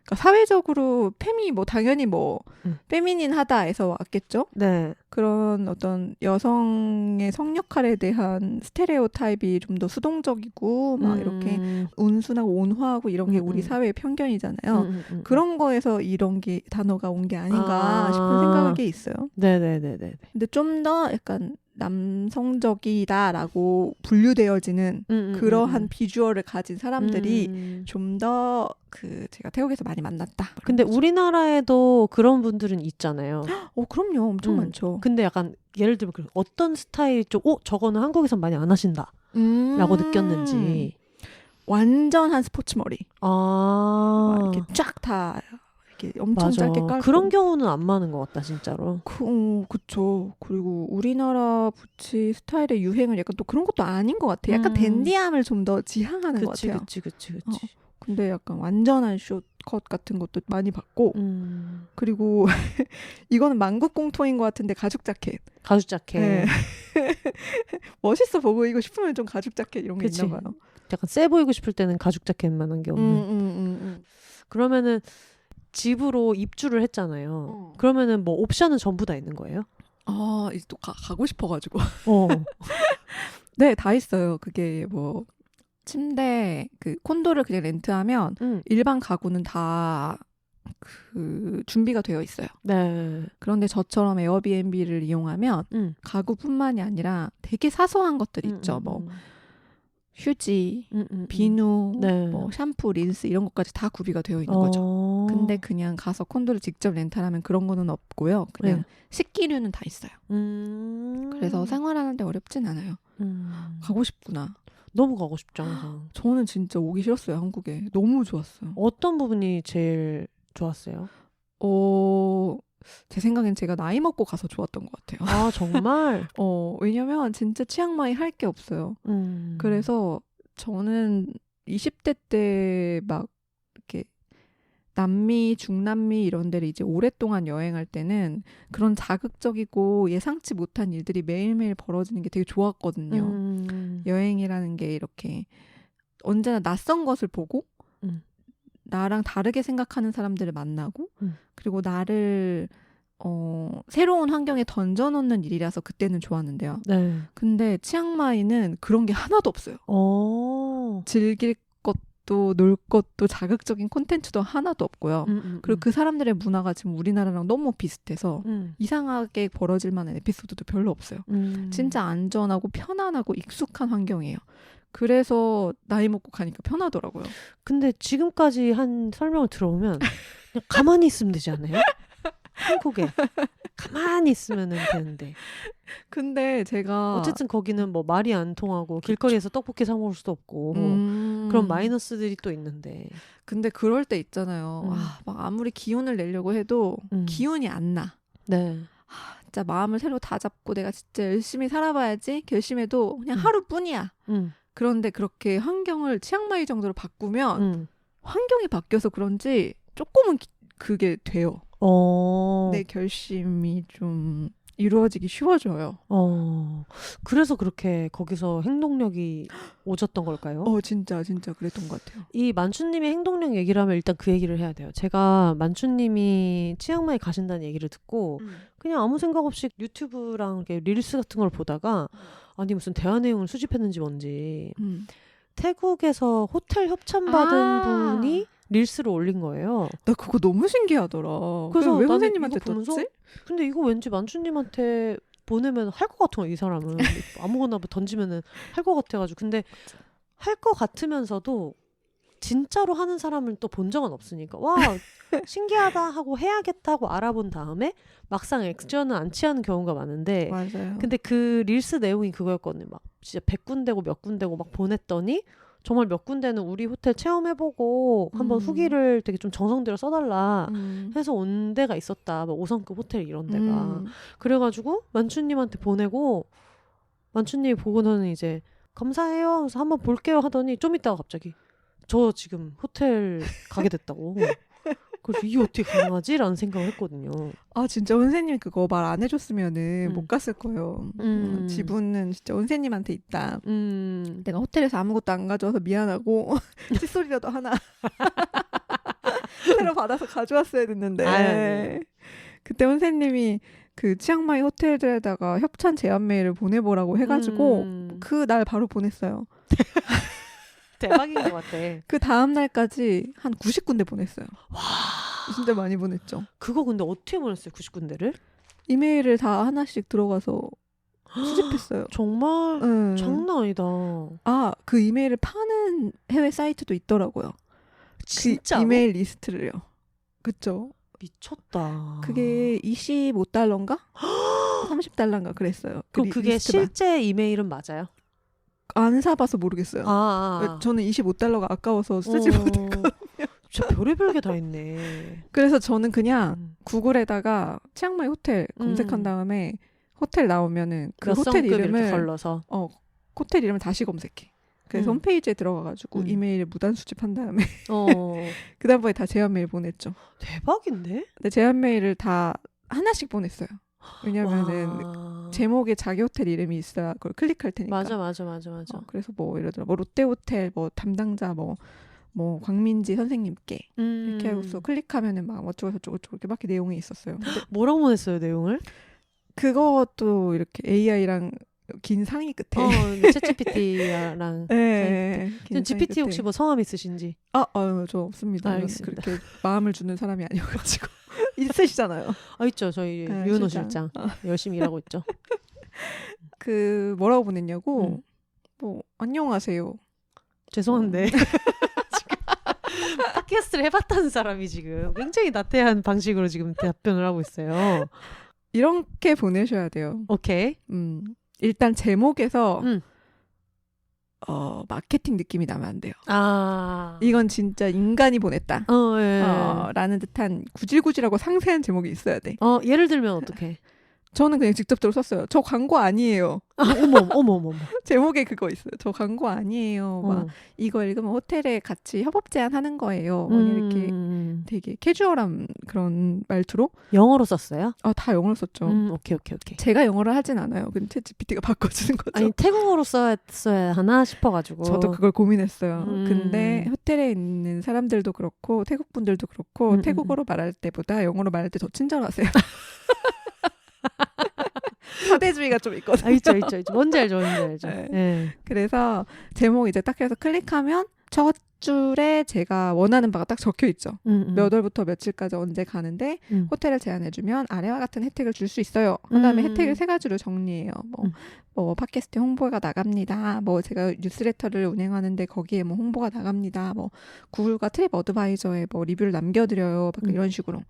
[SPEAKER 2] 그러니까 사회적으로 팸이 뭐 당연히 뭐 페미닌하다에서 왔겠죠.
[SPEAKER 1] 네.
[SPEAKER 2] 그런 어떤 여성의 성 역할에 대한 스테레오 타입이 좀 더 수동적이고 막 이렇게 온순하고 온화하고 이런 게 우리 사회의 편견이잖아요. 그런 거에서 이런 게 단어가 온 게 아닌가 싶은 생각이 있어요.
[SPEAKER 1] 네네네네.
[SPEAKER 2] 근데 좀 더 약간 남성적이다라고 분류되어지는 그러한 비주얼을 가진 사람들이 좀 더 그 제가 태국에서 많이 만났다.
[SPEAKER 1] 근데 우리나라에도 그런 분들은 있잖아요.
[SPEAKER 2] 그럼요. 엄청 많죠.
[SPEAKER 1] 근데 약간 예를 들면 어떤 스타일 좀 저거는 한국에선 많이 안 하신다 라고 느꼈는지.
[SPEAKER 2] 완전한 스포츠 머리.
[SPEAKER 1] 아,
[SPEAKER 2] 이렇게 쫙 다 이렇게 엄청
[SPEAKER 1] 맞아.
[SPEAKER 2] 짧게 깔고.
[SPEAKER 1] 그런 경우는 안 많은 것 같다 진짜로.
[SPEAKER 2] 그쵸. 그리고 우리나라 부치 스타일의 유행은 약간 또 그런 것도 아닌 것 같아. 약간 댄디함을 좀 더 지향하는 것 같아요.
[SPEAKER 1] 그치.
[SPEAKER 2] 근데 약간 완전한 숏컷 같은 것도 많이 봤고. 그리고 이거는 만국 공통인 것 같은데 가죽 자켓.
[SPEAKER 1] 네.
[SPEAKER 2] 멋있어 보고 이거 싶으면 좀 가죽 자켓 이런 게 있나 봐요.
[SPEAKER 1] 약간 세 보이고 싶을 때는 가죽 자켓만 한 게 없는. 그러면은 집으로 입주를 했잖아요. 그러면은 뭐 옵션은 전부 다 있는 거예요?
[SPEAKER 2] 이제 또 가고 싶어가지고.
[SPEAKER 1] 어.
[SPEAKER 2] 네, 다 있어요. 그게 뭐 침대 그 콘도를 그냥 렌트하면 일반 가구는 다 그 준비가 되어 있어요.
[SPEAKER 1] 네.
[SPEAKER 2] 그런데 저처럼 에어비앤비를 이용하면 가구뿐만이 아니라 되게 사소한 것들 있죠. 뭐 휴지, 비누,
[SPEAKER 1] 네.
[SPEAKER 2] 뭐 샴푸, 린스 이런 것까지 다 구비가 되어 있는 거죠. 근데 그냥 가서 콘도를 직접 렌탈하면 그런 거는 없고요. 그냥 식기류는 다 있어요. 그래서 생활하는데 어렵진 않아요. 가고 싶구나.
[SPEAKER 1] 너무 가고 싶죠. 항상.
[SPEAKER 2] 저는 진짜 오기 싫었어요. 한국에. 너무 좋았어요.
[SPEAKER 1] 어떤 부분이 제일 좋았어요?
[SPEAKER 2] 제 생각엔 제가 나이 먹고 가서 좋았던 것 같아요.
[SPEAKER 1] 아, 정말?
[SPEAKER 2] 왜냐면 진짜 치앙마이 할 게 없어요. 그래서 저는 20대 때 막 이렇게 남미, 중남미 이런 데를 이제 오랫동안 여행할 때는 그런 자극적이고 예상치 못한 일들이 매일매일 벌어지는 게 되게 좋았거든요. 여행이라는 게 이렇게 언제나 낯선 것을 보고 나랑 다르게 생각하는 사람들을 만나고 그리고 나를 새로운 환경에 던져놓는 일이라서 그때는 좋았는데요.
[SPEAKER 1] 네. 근데
[SPEAKER 2] 치앙마이는 그런 게 하나도 없어요. 즐길 것도 놀 것도 자극적인 콘텐츠도 하나도 없고요. 그리고 그 사람들의 문화가 지금 우리나라랑 너무 비슷해서 이상하게 벌어질 만한 에피소드도 별로 없어요. 진짜 안전하고 편안하고 익숙한 환경이에요. 그래서 나이 먹고 가니까 편하더라고요.
[SPEAKER 1] 근데 지금까지 한 설명을 들어보면 그냥 가만히 있으면 되지 않아요? 한국에 가만히 있으면 되는데.
[SPEAKER 2] 근데 제가
[SPEAKER 1] 어쨌든 거기는 뭐 말이 안 통하고 길거리에서 떡볶이 사 먹을 수도 없고 그런 마이너스들이 또 있는데.
[SPEAKER 2] 근데 그럴 때 있잖아요. 막 아무리 기운을 내려고 해도 기운이 안 나.
[SPEAKER 1] 네.
[SPEAKER 2] 진짜 마음을 새로 다잡고 내가 진짜 열심히 살아봐야지 결심해도 그냥 하루뿐이야. 그런데 그렇게 환경을 치앙마이 정도로 바꾸면 환경이 바뀌어서 그런지 조금은 그게 돼요. 내 결심이 좀 이루어지기 쉬워져요.
[SPEAKER 1] 그래서 그렇게 거기서 행동력이 오졌던 걸까요?
[SPEAKER 2] 진짜 그랬던 것 같아요.
[SPEAKER 1] 이 만추님의 행동력 얘기를 하면 일단 그 얘기를 해야 돼요. 제가 만추님이 치앙마이 가신다는 얘기를 듣고 그냥 아무 생각 없이 유튜브랑 릴스 같은 걸 보다가 아니 무슨 대화 내용을 수집했는지 뭔지 태국에서 호텔 협찬받은 분이 릴스를 올린 거예요.
[SPEAKER 2] 나 그거 너무 신기하더라.
[SPEAKER 1] 그래서
[SPEAKER 2] 왜 선생님한테
[SPEAKER 1] 보면서
[SPEAKER 2] 떴지?
[SPEAKER 1] 근데 이거 왠지 만추님한테 보내면 할 것 같은 거야, 이 사람은. 아무거나 던지면은 할 것 같아가지고. 근데 할 것 같으면서도 진짜로 하는 사람을 또 본 적은 없으니까 와 신기하다 하고 해야겠다 하고 알아본 다음에 막상 액션은 안 취하는 경우가 많은데
[SPEAKER 2] 맞아요.
[SPEAKER 1] 근데 그 릴스 내용이 그거였거든요. 막 진짜 100군데고 몇 군데고 막 보냈더니 정말 몇 군데는 우리 호텔 체험해보고 한번 후기를 되게 좀 정성 들여 써달라 해서 온 데가 있었다. 막 5성급 호텔 이런 데가. 그래가지고 만추님한테 보내고 만추님이 보고는 이제 감사해요. 그래서 한번 볼게요 하더니 좀 있다가 갑자기 저 지금 호텔 가게 됐다고. 그래서 이게 어떻게 가능하지라는 생각을 했거든요.
[SPEAKER 2] 아 진짜 은세님 그거 말 안 해줬으면은
[SPEAKER 1] 음.
[SPEAKER 2] 못 갔을 거예요. 지분은 진짜 은세님한테 있다. 내가 호텔에서 아무것도 안 가져와서 미안하고 칫솔이라도 하나 새로 받아서 가져왔어야 됐는데
[SPEAKER 1] 아유.
[SPEAKER 2] 그때 은세님이 그 치앙마이 호텔들에다가 협찬 제안 메일을 보내보라고 해가지고 그 날 바로 보냈어요.
[SPEAKER 1] 대박인 것 같아.
[SPEAKER 2] 그 다음 날까지 한 90군데 보냈어요.
[SPEAKER 1] 와,
[SPEAKER 2] 진짜 많이 보냈죠.
[SPEAKER 1] 그거 근데 어떻게 보냈어요? 99군데를?
[SPEAKER 2] 이메일을 다 하나씩 들어가서 수집했어요.
[SPEAKER 1] 정말
[SPEAKER 2] 네.
[SPEAKER 1] 장난 아니다.
[SPEAKER 2] 아, 그 이메일을 파는 해외 사이트도 있더라고요.
[SPEAKER 1] 진짜
[SPEAKER 2] 그 이메일 리스트를요. 그쵸?
[SPEAKER 1] 미쳤다.
[SPEAKER 2] 그게 25달러인가? 30달러인가 그랬어요.
[SPEAKER 1] 그럼 그게
[SPEAKER 2] 리스트만.
[SPEAKER 1] 실제 이메일은 맞아요?
[SPEAKER 2] 안 사봐서 모르겠어요. 저는 25달러가 아까워서 쓰지 못했거든요.
[SPEAKER 1] 진짜 별의별 게 다 있네.
[SPEAKER 2] 그래서 저는 그냥 구글에다가 치앙마이 호텔 검색한 다음에 호텔 나오면은 그 호텔 이름을
[SPEAKER 1] 걸러서
[SPEAKER 2] 호텔 이름을 다시 검색해. 그래서 홈페이지에 들어가가지고 이메일을 무단 수집한 다음에 그 다음번에 다 제안 메일 보냈죠.
[SPEAKER 1] 대박인데?
[SPEAKER 2] 근데 제안 메일을 다 하나씩 보냈어요. 왜냐면은 제목에 자기 호텔 이름이 있어야 그걸 클릭할 테니까.
[SPEAKER 1] 맞아.
[SPEAKER 2] 그래서 뭐 예를 들어 뭐 롯데 호텔 뭐 담당자 뭐 광민지 선생님께 이렇게 하고서 클릭하면은 막 어쩌고 저쩌고 이렇게 막 내용이 있었어요.
[SPEAKER 1] 뭐라고 보냈어요 내용을?
[SPEAKER 2] 그것도 이렇게 AI랑 긴 상의 끝에.
[SPEAKER 1] 챗GPT랑.
[SPEAKER 2] 네.
[SPEAKER 1] GPT 혹시 뭐 성함 있으신지?
[SPEAKER 2] 저 없습니다.
[SPEAKER 1] 알겠습니다.
[SPEAKER 2] 그렇게 마음을 주는 사람이 아니어가지고. 있으시잖아요.
[SPEAKER 1] 있죠. 저희 류은호 실장. 열심히 일하고 있죠.
[SPEAKER 2] 그 뭐라고 보냈냐고. 뭐 안녕하세요.
[SPEAKER 1] 죄송한데 지금 팟캐스트를 해봤다는 사람이 지금 굉장히 나태한 방식으로 지금 답변을 하고 있어요.
[SPEAKER 2] 이렇게 보내셔야 돼요.
[SPEAKER 1] 오케이.
[SPEAKER 2] 일단 제목에서 마케팅 느낌이 나면 안 돼요. 이건 진짜 인간이 보냈다. 라는 듯한 구질구질하고 상세한 제목이 있어야 돼.
[SPEAKER 1] 예를 들면 어떻게?
[SPEAKER 2] 저는 그냥 직접적으로 썼어요. 저 광고 아니에요.
[SPEAKER 1] 어머.
[SPEAKER 2] 제목에 그거 있어요. 저 광고 아니에요. 막 이거 읽으면 호텔에 같이 협업 제안하는 거예요. 이렇게 되게 캐주얼한 그런 말투로.
[SPEAKER 1] 영어로 썼어요?
[SPEAKER 2] 다 영어로 썼죠.
[SPEAKER 1] 오케이.
[SPEAKER 2] 제가 영어를 하진 않아요. 근데 챗GPT가 바꿔주는 거죠.
[SPEAKER 1] 아니 태국어로 써야 하나 싶어가지고.
[SPEAKER 2] 저도 그걸 고민했어요. 근데 호텔에 있는 사람들도 그렇고 태국 분들도 그렇고 태국어로 말할 때보다 영어로 말할 때 더 친절하세요. 사대주의가 좀 있거든요.
[SPEAKER 1] 있죠. 뭔지 알죠.
[SPEAKER 2] 네. 그래서 제목 이제 딱 해서 클릭하면 첫 줄에 제가 원하는 바가 딱 적혀 있죠. 몇 월부터 며칠까지 언제 가는데 호텔을 제안해주면 아래와 같은 혜택을 줄 수 있어요. 그다음에 혜택을 3가지로 정리해요. 뭐 팟캐스트 홍보가 나갑니다. 뭐 제가 뉴스레터를 운행하는데 거기에 뭐 홍보가 나갑니다. 뭐 구글과 트립 어드바이저에 뭐 리뷰를 남겨드려요. 막 이런 식으로.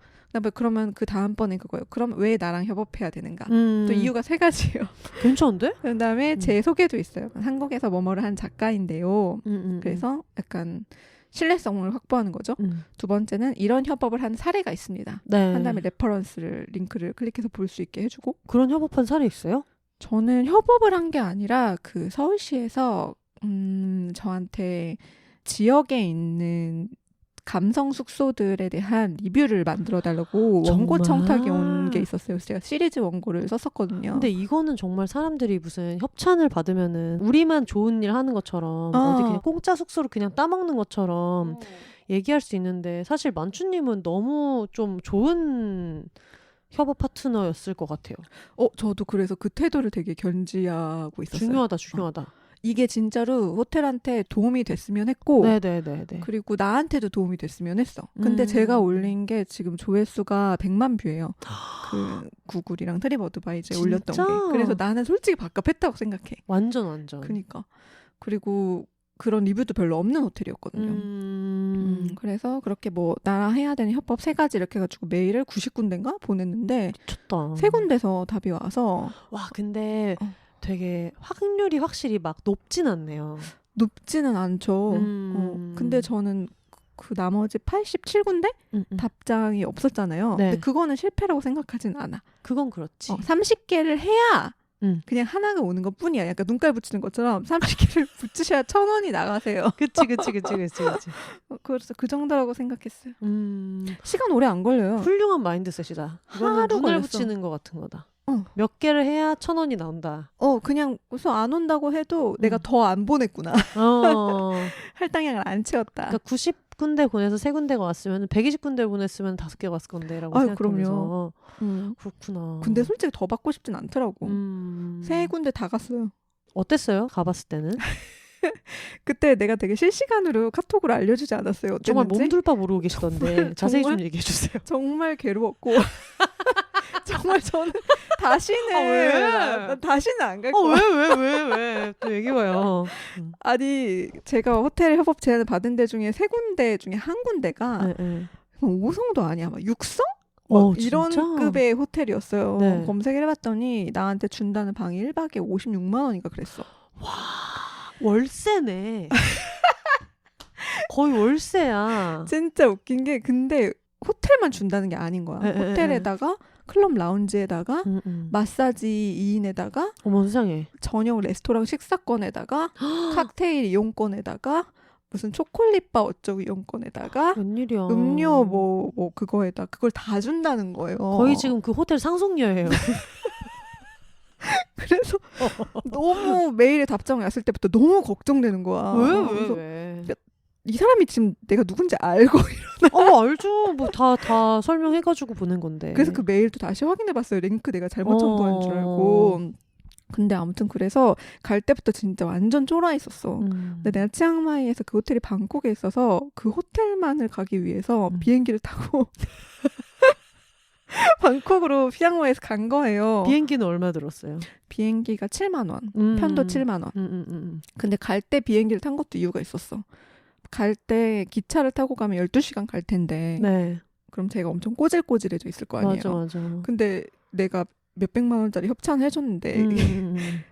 [SPEAKER 2] 그러면 그 다음번에 그거예요. 그럼 왜 나랑 협업해야 되는가? 또 이유가 3가지예요.
[SPEAKER 1] 괜찮은데?
[SPEAKER 2] 그다음에 제 소개도 있어요. 한국에서 뭐뭐를 한 작가인데요. 그래서 약간 신뢰성을 확보하는 거죠. 두 번째는 이런 협업을 한 사례가 있습니다.
[SPEAKER 1] 네.
[SPEAKER 2] 한 다음에 레퍼런스를 링크를 클릭해서 볼 수 있게 해주고.
[SPEAKER 1] 그런 협업한 사례 있어요?
[SPEAKER 2] 저는 협업을 한 게 아니라 그 서울시에서 저한테 지역에 있는 감성 숙소들에 대한 리뷰를 만들어달라고 원고 청탁이 온 게 있었어요. 그래서 제가 시리즈 원고를 썼었거든요.
[SPEAKER 1] 근데 이거는 정말 사람들이 무슨 협찬을 받으면은 우리만 좋은 일 하는 것처럼 어디 그냥 공짜 숙소를 그냥 따먹는 것처럼 얘기할 수 있는데 사실 만추님은 너무 좀 좋은 협업 파트너였을 것 같아요.
[SPEAKER 2] 저도 그래서 그 태도를 되게 견지하고 있었어요.
[SPEAKER 1] 중요하다.
[SPEAKER 2] 이게 진짜로 호텔한테 도움이 됐으면 했고
[SPEAKER 1] 네네네.
[SPEAKER 2] 그리고 나한테도 도움이 됐으면 했어. 근데 제가 올린 게 지금 조회수가 100만 뷰예요. 그 구글이랑 트립 어드바이저에 올렸던 게. 그래서 나는 솔직히 밥값했다고 생각해.
[SPEAKER 1] 완전.
[SPEAKER 2] 그러니까. 그리고 그런 리뷰도 별로 없는 호텔이었거든요. 그래서 그렇게 뭐 나랑 해야 되는 협업 3가지 이렇게 해가지고 메일을 90군데인가 보냈는데
[SPEAKER 1] 미쳤다.
[SPEAKER 2] 3군데서 답이 와서
[SPEAKER 1] 와 근데 되게 확률이 확실히 막 높진 않네요.
[SPEAKER 2] 높지는 않죠. 근데 저는 그 나머지 87군데 답장이 없었잖아요.
[SPEAKER 1] 네.
[SPEAKER 2] 근데 그거는 실패라고 생각하진 않아.
[SPEAKER 1] 그건 그렇지.
[SPEAKER 2] 30개를 해야 그냥 하나가 오는 것 뿐이야. 약간 눈깔 붙이는 것처럼 30개를 붙이셔야 1,000원이 나가세요.
[SPEAKER 1] 그치.
[SPEAKER 2] 그래서 그 정도라고 생각했어요. 시간 오래 안 걸려요.
[SPEAKER 1] 훌륭한 마인드셋이다. 이거는
[SPEAKER 2] 하루
[SPEAKER 1] 눈을
[SPEAKER 2] 걸렸어.
[SPEAKER 1] 붙이는 것 같은 거다.
[SPEAKER 2] 어.
[SPEAKER 1] 몇 개를 해야 1,000원이 나온다.
[SPEAKER 2] 그냥 우선 안 온다고 해도 내가 더 안 보냈구나. 할당량을 안 채웠다.
[SPEAKER 1] 그러니까 90군데 보내서 3군데가 왔으면 120군데를 보냈으면 5개가 왔을 건데라고
[SPEAKER 2] 아유,
[SPEAKER 1] 생각하면서
[SPEAKER 2] 그럼요.
[SPEAKER 1] 그렇구나.
[SPEAKER 2] 근데 솔직히 더 받고 싶진 않더라고. 3군데 다 갔어요.
[SPEAKER 1] 어땠어요? 가봤을 때는?
[SPEAKER 2] 그때 내가 되게 실시간으로 카톡으로 알려주지 않았어요. 어땠는지?
[SPEAKER 1] 정말 몸둘 바 모르고 계시던데 자세히 좀
[SPEAKER 2] 정말?
[SPEAKER 1] 얘기해 주세요.
[SPEAKER 2] 정말 괴로웠고 정말 저는 다시는
[SPEAKER 1] 왜?
[SPEAKER 2] 난 다시는 안 갈 거야.
[SPEAKER 1] 왜? 또 얘기해봐요.
[SPEAKER 2] 아니 제가 호텔 협업 제안을 받은 데 중에 3군데 중에 한 군데가
[SPEAKER 1] 네.
[SPEAKER 2] 5성도 아니야. 막 6성? 막 이런
[SPEAKER 1] 진짜?
[SPEAKER 2] 급의 호텔이었어요.
[SPEAKER 1] 네.
[SPEAKER 2] 검색을 해봤더니 나한테 준다는 방이 1박에 56만 원인가 그랬어.
[SPEAKER 1] 와 월세네. 거의 월세야.
[SPEAKER 2] 진짜 웃긴 게 근데 호텔만 준다는 게 아닌 거야. 호텔에다가 클럽 라운지에다가 마사지 2인에다가
[SPEAKER 1] 어머 세상에.
[SPEAKER 2] 저녁 레스토랑 식사권에다가 칵테일 이용권에다가 무슨 초콜릿바 어쩌고 이용권에다가
[SPEAKER 1] 웬일이야.
[SPEAKER 2] 음료 뭐 그거에다 그걸 다 준다는 거예요.
[SPEAKER 1] 거의 지금 그 호텔 상속녀예요.
[SPEAKER 2] 그래서 너무 메일에 답장이 왔을 때부터 너무 걱정되는 거야. 그래서
[SPEAKER 1] 왜?
[SPEAKER 2] 이 사람이 지금 내가 누군지 알고
[SPEAKER 1] 알죠. 뭐 다 설명해가지고 보낸 건데.
[SPEAKER 2] 그래서 그 메일도 다시 확인해봤어요. 링크 내가 잘못 첨부한 줄 알고. 근데 아무튼 그래서 갈 때부터 진짜 완전 쫄아 있었어. 근데 내가 치앙마이에서 그 호텔이 방콕에 있어서 그 호텔만을 가기 위해서 비행기를 타고 방콕으로 치앙마이에서 간 거예요.
[SPEAKER 1] 비행기는 얼마 들었어요?
[SPEAKER 2] 비행기가 7만 원. 편도 7만 원. 근데 갈 때 비행기를 탄 것도 이유가 있었어. 갈 때 기차를 타고 가면 12시간 갈 텐데
[SPEAKER 1] 네.
[SPEAKER 2] 그럼 제가 엄청 꼬질꼬질해져 있을 거 아니에요.
[SPEAKER 1] 맞아.
[SPEAKER 2] 근데 내가 몇백만 원짜리 협찬을 해줬는데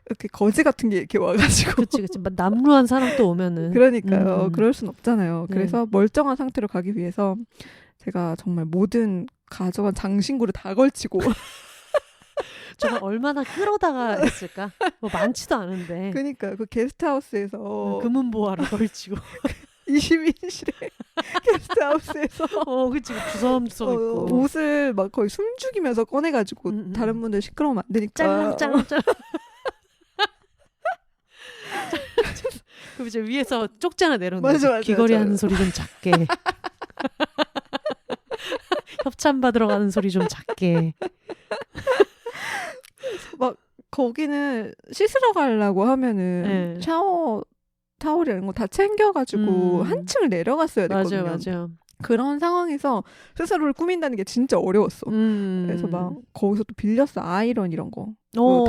[SPEAKER 2] 이렇게 거지 같은 게 이렇게 와가지고
[SPEAKER 1] 그치. 남루한 사람 또 오면은
[SPEAKER 2] 그러니까요. 그럴 순 없잖아요.
[SPEAKER 1] 네.
[SPEAKER 2] 그래서 멀쩡한 상태로 가기 위해서 제가 정말 모든 가져간 장신구를 다 걸치고
[SPEAKER 1] 정말 얼마나 끌어다가 했을까? 뭐 많지도 않은데.
[SPEAKER 2] 그러니까 그 게스트하우스에서
[SPEAKER 1] 금은보화를 걸치고
[SPEAKER 2] 22인실에 게스트하우스에서
[SPEAKER 1] 그치. 주섬주섬 있고
[SPEAKER 2] 옷을 막 거의 숨죽이면서 꺼내가지고 다른 분들 시끄러우면 안 되니까
[SPEAKER 1] 짤랑 그럼 이제 위에서 쪽지 하나 내려놓는
[SPEAKER 2] 맞아,
[SPEAKER 1] 귀걸이
[SPEAKER 2] 맞아.
[SPEAKER 1] 하는 소리 좀 작게 협찬 받으러 가는 소리 좀 작게.
[SPEAKER 2] 막 거기는 씻으러 가려고 하면은
[SPEAKER 1] 네.
[SPEAKER 2] 샤워 타올 이런 거 다 챙겨가지고 한 층을 내려갔어야 됐거든요.
[SPEAKER 1] 맞아요.
[SPEAKER 2] 그런 상황에서 스스로를 꾸민다는 게 진짜 어려웠어. 그래서 막 거기서 또 빌렸어. 아이런 이런 거.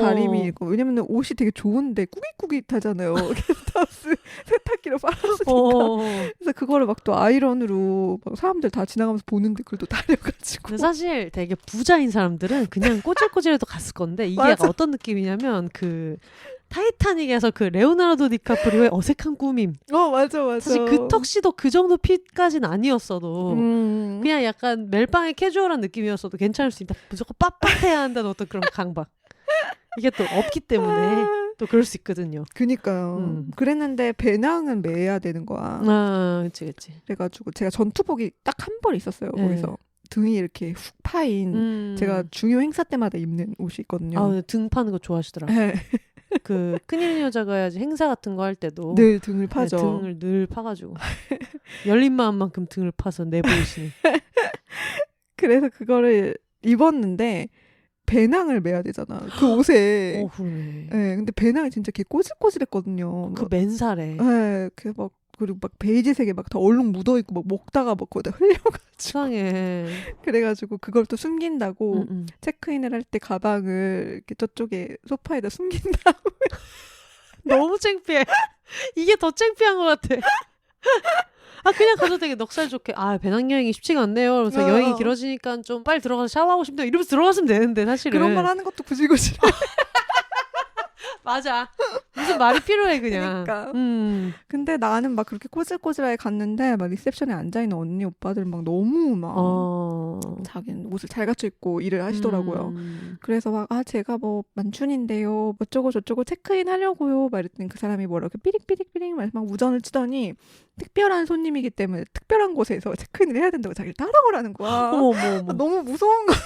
[SPEAKER 2] 다리미 이거. 왜냐면 옷이 되게 좋은데 꾸깃꾸깃하잖아요. 게스트하우스 세탁기로 빨았으니까. 그래서 그거를 막 또 아이런으로 막 사람들 다 지나가면서 보는데 그걸 또 다려가지고.
[SPEAKER 1] 근데 사실 되게 부자인 사람들은 그냥 꼬질꼬질해도 갔을 건데 이게
[SPEAKER 2] 맞아.
[SPEAKER 1] 약간 어떤 느낌이냐면 그 타이타닉에서 그 레오나르도 디카프리오의 어색한 꾸밈.
[SPEAKER 2] 맞아.
[SPEAKER 1] 사실 그 턱시도 그 정도 핏까지는 아니었어도 그냥 약간 멜빵의 캐주얼한 느낌이었어도 괜찮을 수 있다. 무조건 빳빳해야 한다는 어떤 그런 강박. 이게 또 없기 때문에 또 그럴 수 있거든요.
[SPEAKER 2] 그니까요. 그랬는데 배낭은 매야 되는 거야.
[SPEAKER 1] 그치.
[SPEAKER 2] 그래가지고 제가 전투복이 딱 한 벌 있었어요.
[SPEAKER 1] 네.
[SPEAKER 2] 거기서. 등이 이렇게 훅 파인 제가 중요 행사 때마다 입는 옷이 있거든요.
[SPEAKER 1] 등 파는 거 좋아하시더라.
[SPEAKER 2] 네.
[SPEAKER 1] 그 큰일 여자가 해야지 행사 같은 거 할 때도
[SPEAKER 2] 늘 등을 파죠.
[SPEAKER 1] 네, 등을 늘 파가지고 열린 마음만큼 등을 파서 내보이시니.
[SPEAKER 2] 그래서 그거를 입었는데 배낭을 매야 되잖아. 그 옷에.
[SPEAKER 1] 그러네.
[SPEAKER 2] 네, 근데 배낭이 진짜 개 꼬질꼬질했거든요.
[SPEAKER 1] 그 맨살에.
[SPEAKER 2] 네, 막 그리고 막 베이지색에 막 다 얼룩 묻어 있고 막 먹다가 막 거기다 흘려가지고.
[SPEAKER 1] 이상해.
[SPEAKER 2] 그래가지고 그걸 또 숨긴다고 체크인을 할 때 가방을 이렇게 저쪽에 소파에다 숨긴 다음에
[SPEAKER 1] 너무 창피해. 이게 더 창피한 것 같아. 그냥 가서 되게 넉살 좋게 배낭여행이 쉽지가 않네요. 그래서 여행이 길어지니까 좀 빨리 들어가서 샤워하고 싶다 이러면서 들어갔으면 되는데 사실은
[SPEAKER 2] 그런 말 하는 것도 구질구질해.
[SPEAKER 1] 맞아. 무슨 말이 필요해 그냥.
[SPEAKER 2] 그러니까. 근데 나는 막 그렇게 꼬질꼬질하게 갔는데 막 리셉션에 앉아있는 언니 오빠들 막 너무 막 자기는 옷을 잘 갖춰 입고 일을 하시더라고요. 그래서 막 제가 뭐 만춘인데요. 어쩌고 저쩌고 체크인 하려고요. 막 이랬더니 그 사람이 뭐라 이렇게 삐릭삐릭삐릭 막 우전을 치더니 특별한 손님이기 때문에 특별한 곳에서 체크인을 해야 된다고 자기를 따라오라는 거야.
[SPEAKER 1] 어머.
[SPEAKER 2] 너무 무서운 거야.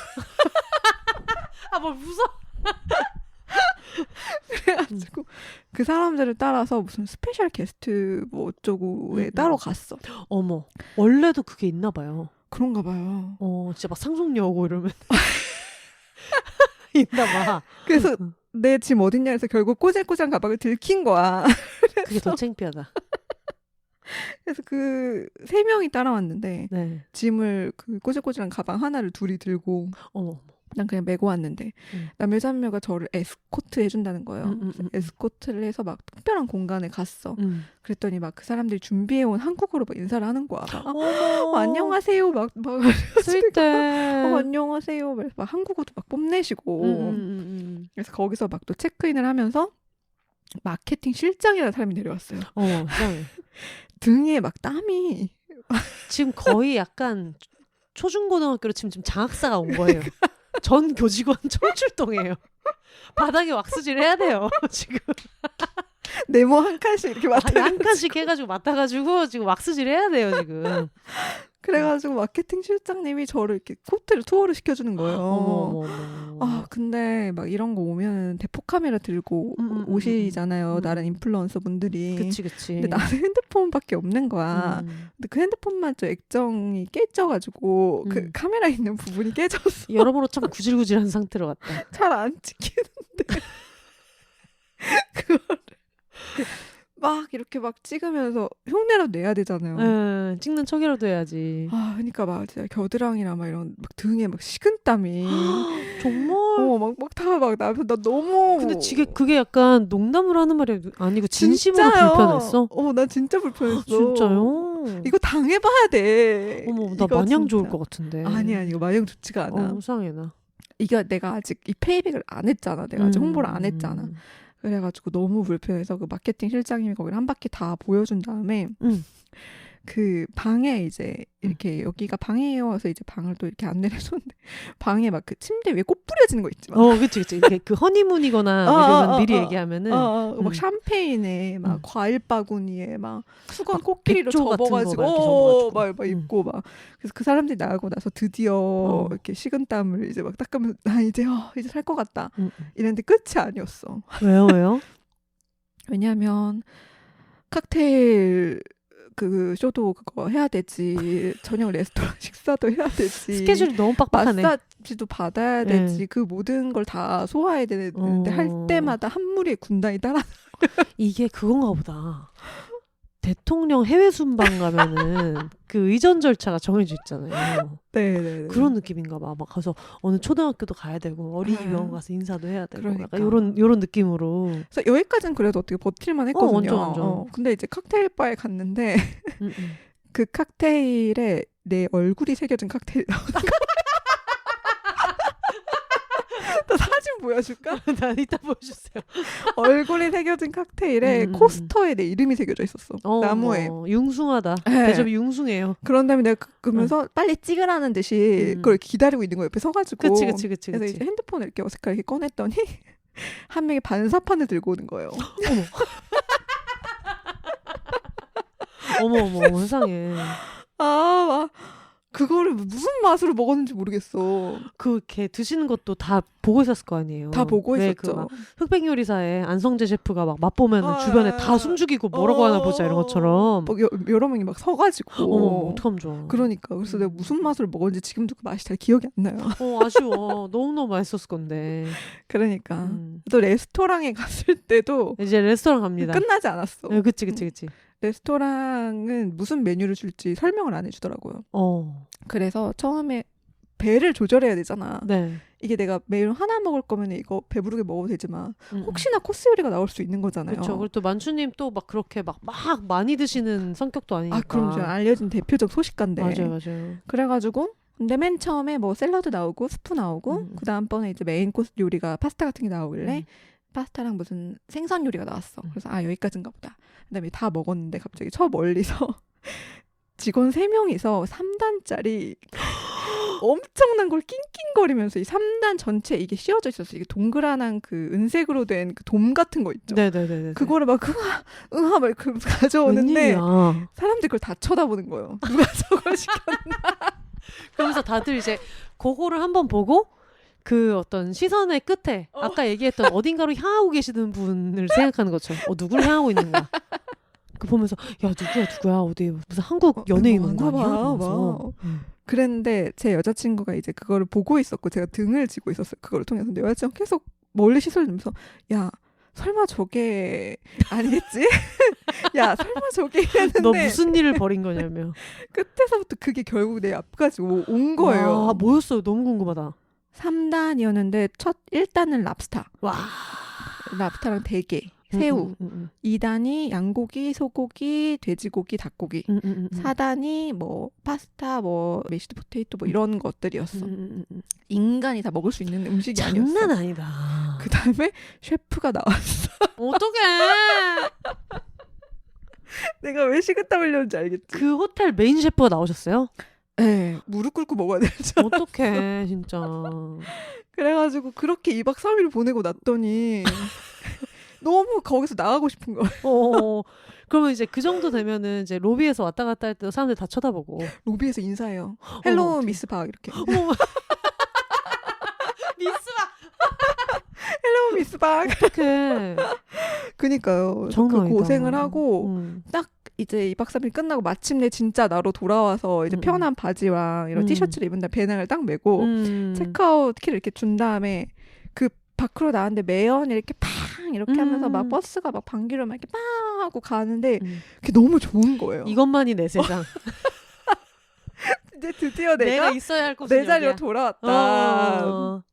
[SPEAKER 1] 뭘 무서워.
[SPEAKER 2] 그래가지고 그 사람들을 따라서 무슨 스페셜 게스트 뭐 어쩌고에 따로 갔어.
[SPEAKER 1] 어머. 원래도 그게 있나 봐요.
[SPEAKER 2] 그런가 봐요.
[SPEAKER 1] 진짜 막 상속녀 오고 이러면 있나 봐.
[SPEAKER 2] 그래서 내 짐 어딨냐 해서 결국 꼬질꼬질한 가방을 들킨 거야.
[SPEAKER 1] 그게 더 창피하다.
[SPEAKER 2] 그래서 그 3명이 따라왔는데
[SPEAKER 1] 네.
[SPEAKER 2] 짐을 그 꼬질꼬질한 가방 하나를 둘이 들고
[SPEAKER 1] 어머.
[SPEAKER 2] 난 그냥 메고 왔는데 남자친구가 저를 에스코트 해준다는 거예요. 에스코트를 해서 막 특별한 공간에 갔어. 그랬더니 막 그 사람들이 준비해온 한국어로 막 인사를 하는 거야. 안녕하세요 막
[SPEAKER 1] 쓸 때
[SPEAKER 2] 안녕하세요 막 한국어도 막 뽐내시고 그래서 거기서 막 또 체크인을 하면서 마케팅 실장이라는 사람이 내려왔어요. 등에 막 땀이
[SPEAKER 1] 지금 거의 약간 초중고등학교로 치면 지금 장학사가 온 거예요. 전 교직원 총출동이에요. 바닥에 왁스질 해야 돼요. 지금
[SPEAKER 2] 네모 한 칸씩 이렇게
[SPEAKER 1] 한 칸씩 해가지고 맡아가지고 지금 왁스질 해야 돼요 지금.
[SPEAKER 2] 그래가지고 마케팅 실장님이 저를 이렇게 호텔 투어를 시켜주는 거예요.
[SPEAKER 1] 어머.
[SPEAKER 2] 근데 막 이런 거 오면 대포 카메라 들고 오시잖아요. 다른 인플루언서 분들이.
[SPEAKER 1] 그치.
[SPEAKER 2] 근데 나는 핸드폰밖에 없는 거야. 근데 그 핸드폰만 저 액정이 깨져가지고 그 카메라 있는 부분이 깨졌어.
[SPEAKER 1] 여러모로 참 구질구질한 상태로 갔다.
[SPEAKER 2] 잘 안 찍히는데 그거를 막 이렇게 막 찍으면서 흉내라도 내야 되잖아요.
[SPEAKER 1] 찍는 척이라도 해야지.
[SPEAKER 2] 그러니까 막 진짜 겨드랑이나 막 이런 막 등에 막 식은땀이
[SPEAKER 1] 정말
[SPEAKER 2] 막 다 막 나면서 나 너무.
[SPEAKER 1] 근데 그게 약간 농담으로 하는 말이 아니고 진심으로
[SPEAKER 2] 진짜요?
[SPEAKER 1] 불편했어?
[SPEAKER 2] 나 진짜 불편했어.
[SPEAKER 1] 진짜요?
[SPEAKER 2] 이거 당해봐야 돼.
[SPEAKER 1] 어머, 나 마냥 좋을 것 같은데.
[SPEAKER 2] 아니 이거 마냥 좋지가 않아.
[SPEAKER 1] 상해나.
[SPEAKER 2] 이거 내가 아직 이 페이백을 안 했잖아. 내가 아직 홍보를 안 했잖아. 그래가지고 너무 불편해서 그 마케팅 실장님이 거기를 한 바퀴 다 보여준 다음에 그 방에 이제 이렇게 여기가 방이에요. 그래서 이제 방을 또 이렇게 안내를 해줬는데 방에 막 그 침대 위에 꽃 뿌려지는 거 있지.
[SPEAKER 1] 그치. 이게 그 허니문이거나 이러면 미리 얘기하면은
[SPEAKER 2] 막 샴페인에 막 과일 바구니에 막 수건 코끼리로
[SPEAKER 1] 액조 같은
[SPEAKER 2] 접어가지고
[SPEAKER 1] 거
[SPEAKER 2] 막 입고 막 그래서 그 사람들이 나가고 나서 드디어 이렇게 식은땀을 이제 막 닦으면서 나 이제 살 것 같다 이랬는데 끝이 아니었어.
[SPEAKER 1] 왜요?
[SPEAKER 2] 왜냐하면 칵테일 그 쇼도 그거 해야 되지. 저녁 레스토랑 식사도 해야 되지.
[SPEAKER 1] 스케줄이 너무 빡빡하네.
[SPEAKER 2] 마사지도 받아야 되지. 그 모든 걸 다 소화해야 되는데 할 때마다 한 무리의 군단이 따라.
[SPEAKER 1] 이게 그건가 보다. 대통령 해외 순방 가면은 그 의전 절차가 정해져 있잖아요.
[SPEAKER 2] 네.
[SPEAKER 1] 그런 느낌인가 봐. 막 가서 어느 초등학교도 가야 되고 어린이병원 가서 인사도 해야 되고
[SPEAKER 2] 그러니까.
[SPEAKER 1] 약간 요런 느낌으로.
[SPEAKER 2] 그래서 여기까지는 그래도 어떻게 버틸만 했거든요.
[SPEAKER 1] 완전.
[SPEAKER 2] 근데 이제 칵테일 바에 갔는데 그 칵테일에 내 얼굴이 새겨진 칵테일이 나오는 거야. 나 사진 보여줄까?
[SPEAKER 1] 나 이따 보여주세요.
[SPEAKER 2] 얼굴이 새겨진 칵테일에 코스터에 내 이름이 새겨져 있었어. 나무에.
[SPEAKER 1] 융숭하다.
[SPEAKER 2] 네.
[SPEAKER 1] 대접이 융숭해요.
[SPEAKER 2] 그런 다음에 내가 그러면서 빨리 찍으라는 듯이 그걸 기다리고 있는 거야. 옆에 서가지고.
[SPEAKER 1] 그치.
[SPEAKER 2] 그래서 이제 핸드폰을 이렇게 어색하게 꺼냈더니 한 명이 반사판을 들고 오는 거예요.
[SPEAKER 1] 어머 세상에.
[SPEAKER 2] 막 그거를 무슨 맛으로 먹었는지 모르겠어.
[SPEAKER 1] 그렇게 드시는 것도 다 보고 있었을 거 아니에요.
[SPEAKER 2] 다 보고 있었죠.
[SPEAKER 1] 그 흑백 요리사에 안성재 셰프가 막 맛보면 주변에 다 숨죽이고 뭐라고 하나 보자 이런 것처럼.
[SPEAKER 2] 여러 명이 막 서가지고.
[SPEAKER 1] 어머 어떡하면 좋아.
[SPEAKER 2] 그러니까 그래서 내가 무슨 맛으로 먹었는지 지금도 그 맛이 잘 기억이 안 나요.
[SPEAKER 1] 아쉬워. 너무너무 맛있었을 건데.
[SPEAKER 2] 그러니까 또 레스토랑에 갔을 때도
[SPEAKER 1] 이제 레스토랑 갑니다.
[SPEAKER 2] 끝나지 않았어.
[SPEAKER 1] 네, 그치.
[SPEAKER 2] 레스토랑은 무슨 메뉴를 줄지 설명을 안 해주더라고요. 그래서 처음에 배를 조절해야 되잖아.
[SPEAKER 1] 네.
[SPEAKER 2] 이게 내가 매일 하나 먹을 거면 이거 배부르게 먹어도 되지만 혹시나 코스 요리가 나올 수 있는 거잖아요.
[SPEAKER 1] 그렇죠. 그리고 또 만추님 또 막 그렇게 막 많이 드시는 성격도 아니니까.
[SPEAKER 2] 그럼 알려진 대표적 소식가인데.
[SPEAKER 1] 맞아요.
[SPEAKER 2] 그래가지고 근데 맨 처음에 뭐 샐러드 나오고 스프 나오고 그 다음번에 이제 메인 코스 요리가 파스타 같은 게 나오길래 파스타랑 무슨 생선 요리가 나왔어. 그래서 여기까지인가 보다. 그다음에 다 먹었는데 갑자기 저 멀리서 직원 3명이서 3단짜리 엄청난 걸 낑낑거리면서 이 3단 전체 이게 씌워져 있었어요. 이게 동그란한 그 은색으로 된 그 돔 같은 거 있죠.
[SPEAKER 1] 네네네.
[SPEAKER 2] 그거를 막 응아 막 가져오는데
[SPEAKER 1] 웬일이야.
[SPEAKER 2] 사람들 그걸 다 쳐다보는 거예요. 누가 저걸 시켰나?
[SPEAKER 1] 그러면서 다들 이제 그거를 한번 보고 그 어떤 시선의 끝에 아까 얘기했던 어딘가로 향하고 계시는 분을 생각하는 것처럼 누구를 향하고 있는 거야. 그 보면서 야 누구야 어디 무슨 한국 연예인 온 거 아니야? 그러면서.
[SPEAKER 2] 그랬는데 제 여자친구가 이제 그거를 보고 있었고 제가 등을 지고 있었어요. 그거를 통해서. 근데 여자친구가 계속 멀리 시선을 주면서 야 설마 저게 아니겠지? 야 설마 저게 이랬는데
[SPEAKER 1] 너 무슨 일을 벌인 거냐며.
[SPEAKER 2] 끝에서부터 그게 결국 내 앞까지 온 거예요.
[SPEAKER 1] 와 뭐였어요? 너무 궁금하다.
[SPEAKER 2] 3단이었는데 첫 1단은 랍스타.
[SPEAKER 1] 와.
[SPEAKER 2] 랍스타랑 대게, 새우. 2단이 양고기, 소고기, 돼지고기, 닭고기. 4단이 뭐 파스타, 뭐 메시드 포테이토 뭐 이런 것들이었어. 인간이 다 먹을 수 있는 음식이 아니었어.
[SPEAKER 1] 장난 아니다.
[SPEAKER 2] 그 다음에 셰프가 나왔어.
[SPEAKER 1] 어떡해.
[SPEAKER 2] 내가 왜 식은땀 흘렸는지 알겠지?
[SPEAKER 1] 그 호텔 메인 셰프가 나오셨어요?
[SPEAKER 2] 네, 무릎 꿇고 먹어야 되죠.
[SPEAKER 1] 어떡해 진짜.
[SPEAKER 2] 그래가지고 그렇게 2박 3일 보내고 났더니 너무 거기서 나가고 싶은 거예요.
[SPEAKER 1] 그러면 이제 그 정도 되면은 이제 로비에서 왔다 갔다 할 때 사람들 다 쳐다보고
[SPEAKER 2] 로비에서 인사해요. 헬로 미스 박 이렇게.
[SPEAKER 1] 미스박.
[SPEAKER 2] 헬로 미스 박.
[SPEAKER 1] 어떡해.
[SPEAKER 2] 그니까요.
[SPEAKER 1] 장난
[SPEAKER 2] 그
[SPEAKER 1] 아니다.
[SPEAKER 2] 고생을 하고 딱 이제 2박 3일 끝나고 마침내 진짜 나로 돌아와서 이제 편한 바지랑 이런 티셔츠를 입은 다음에 배낭을 딱 메고 체크아웃 키를 이렇게 준 다음에 그 밖으로 나왔는데 매연 이렇게 팡 이렇게 하면서 막 버스가 막 방귀를 막 이렇게 팡 하고 가는데 그게 너무 좋은 거예요.
[SPEAKER 1] 이것만이 내 세상.
[SPEAKER 2] 이제 드디어
[SPEAKER 1] 내가 있어야 할 곳은
[SPEAKER 2] 내 자리로
[SPEAKER 1] 여기야.
[SPEAKER 2] 돌아왔다.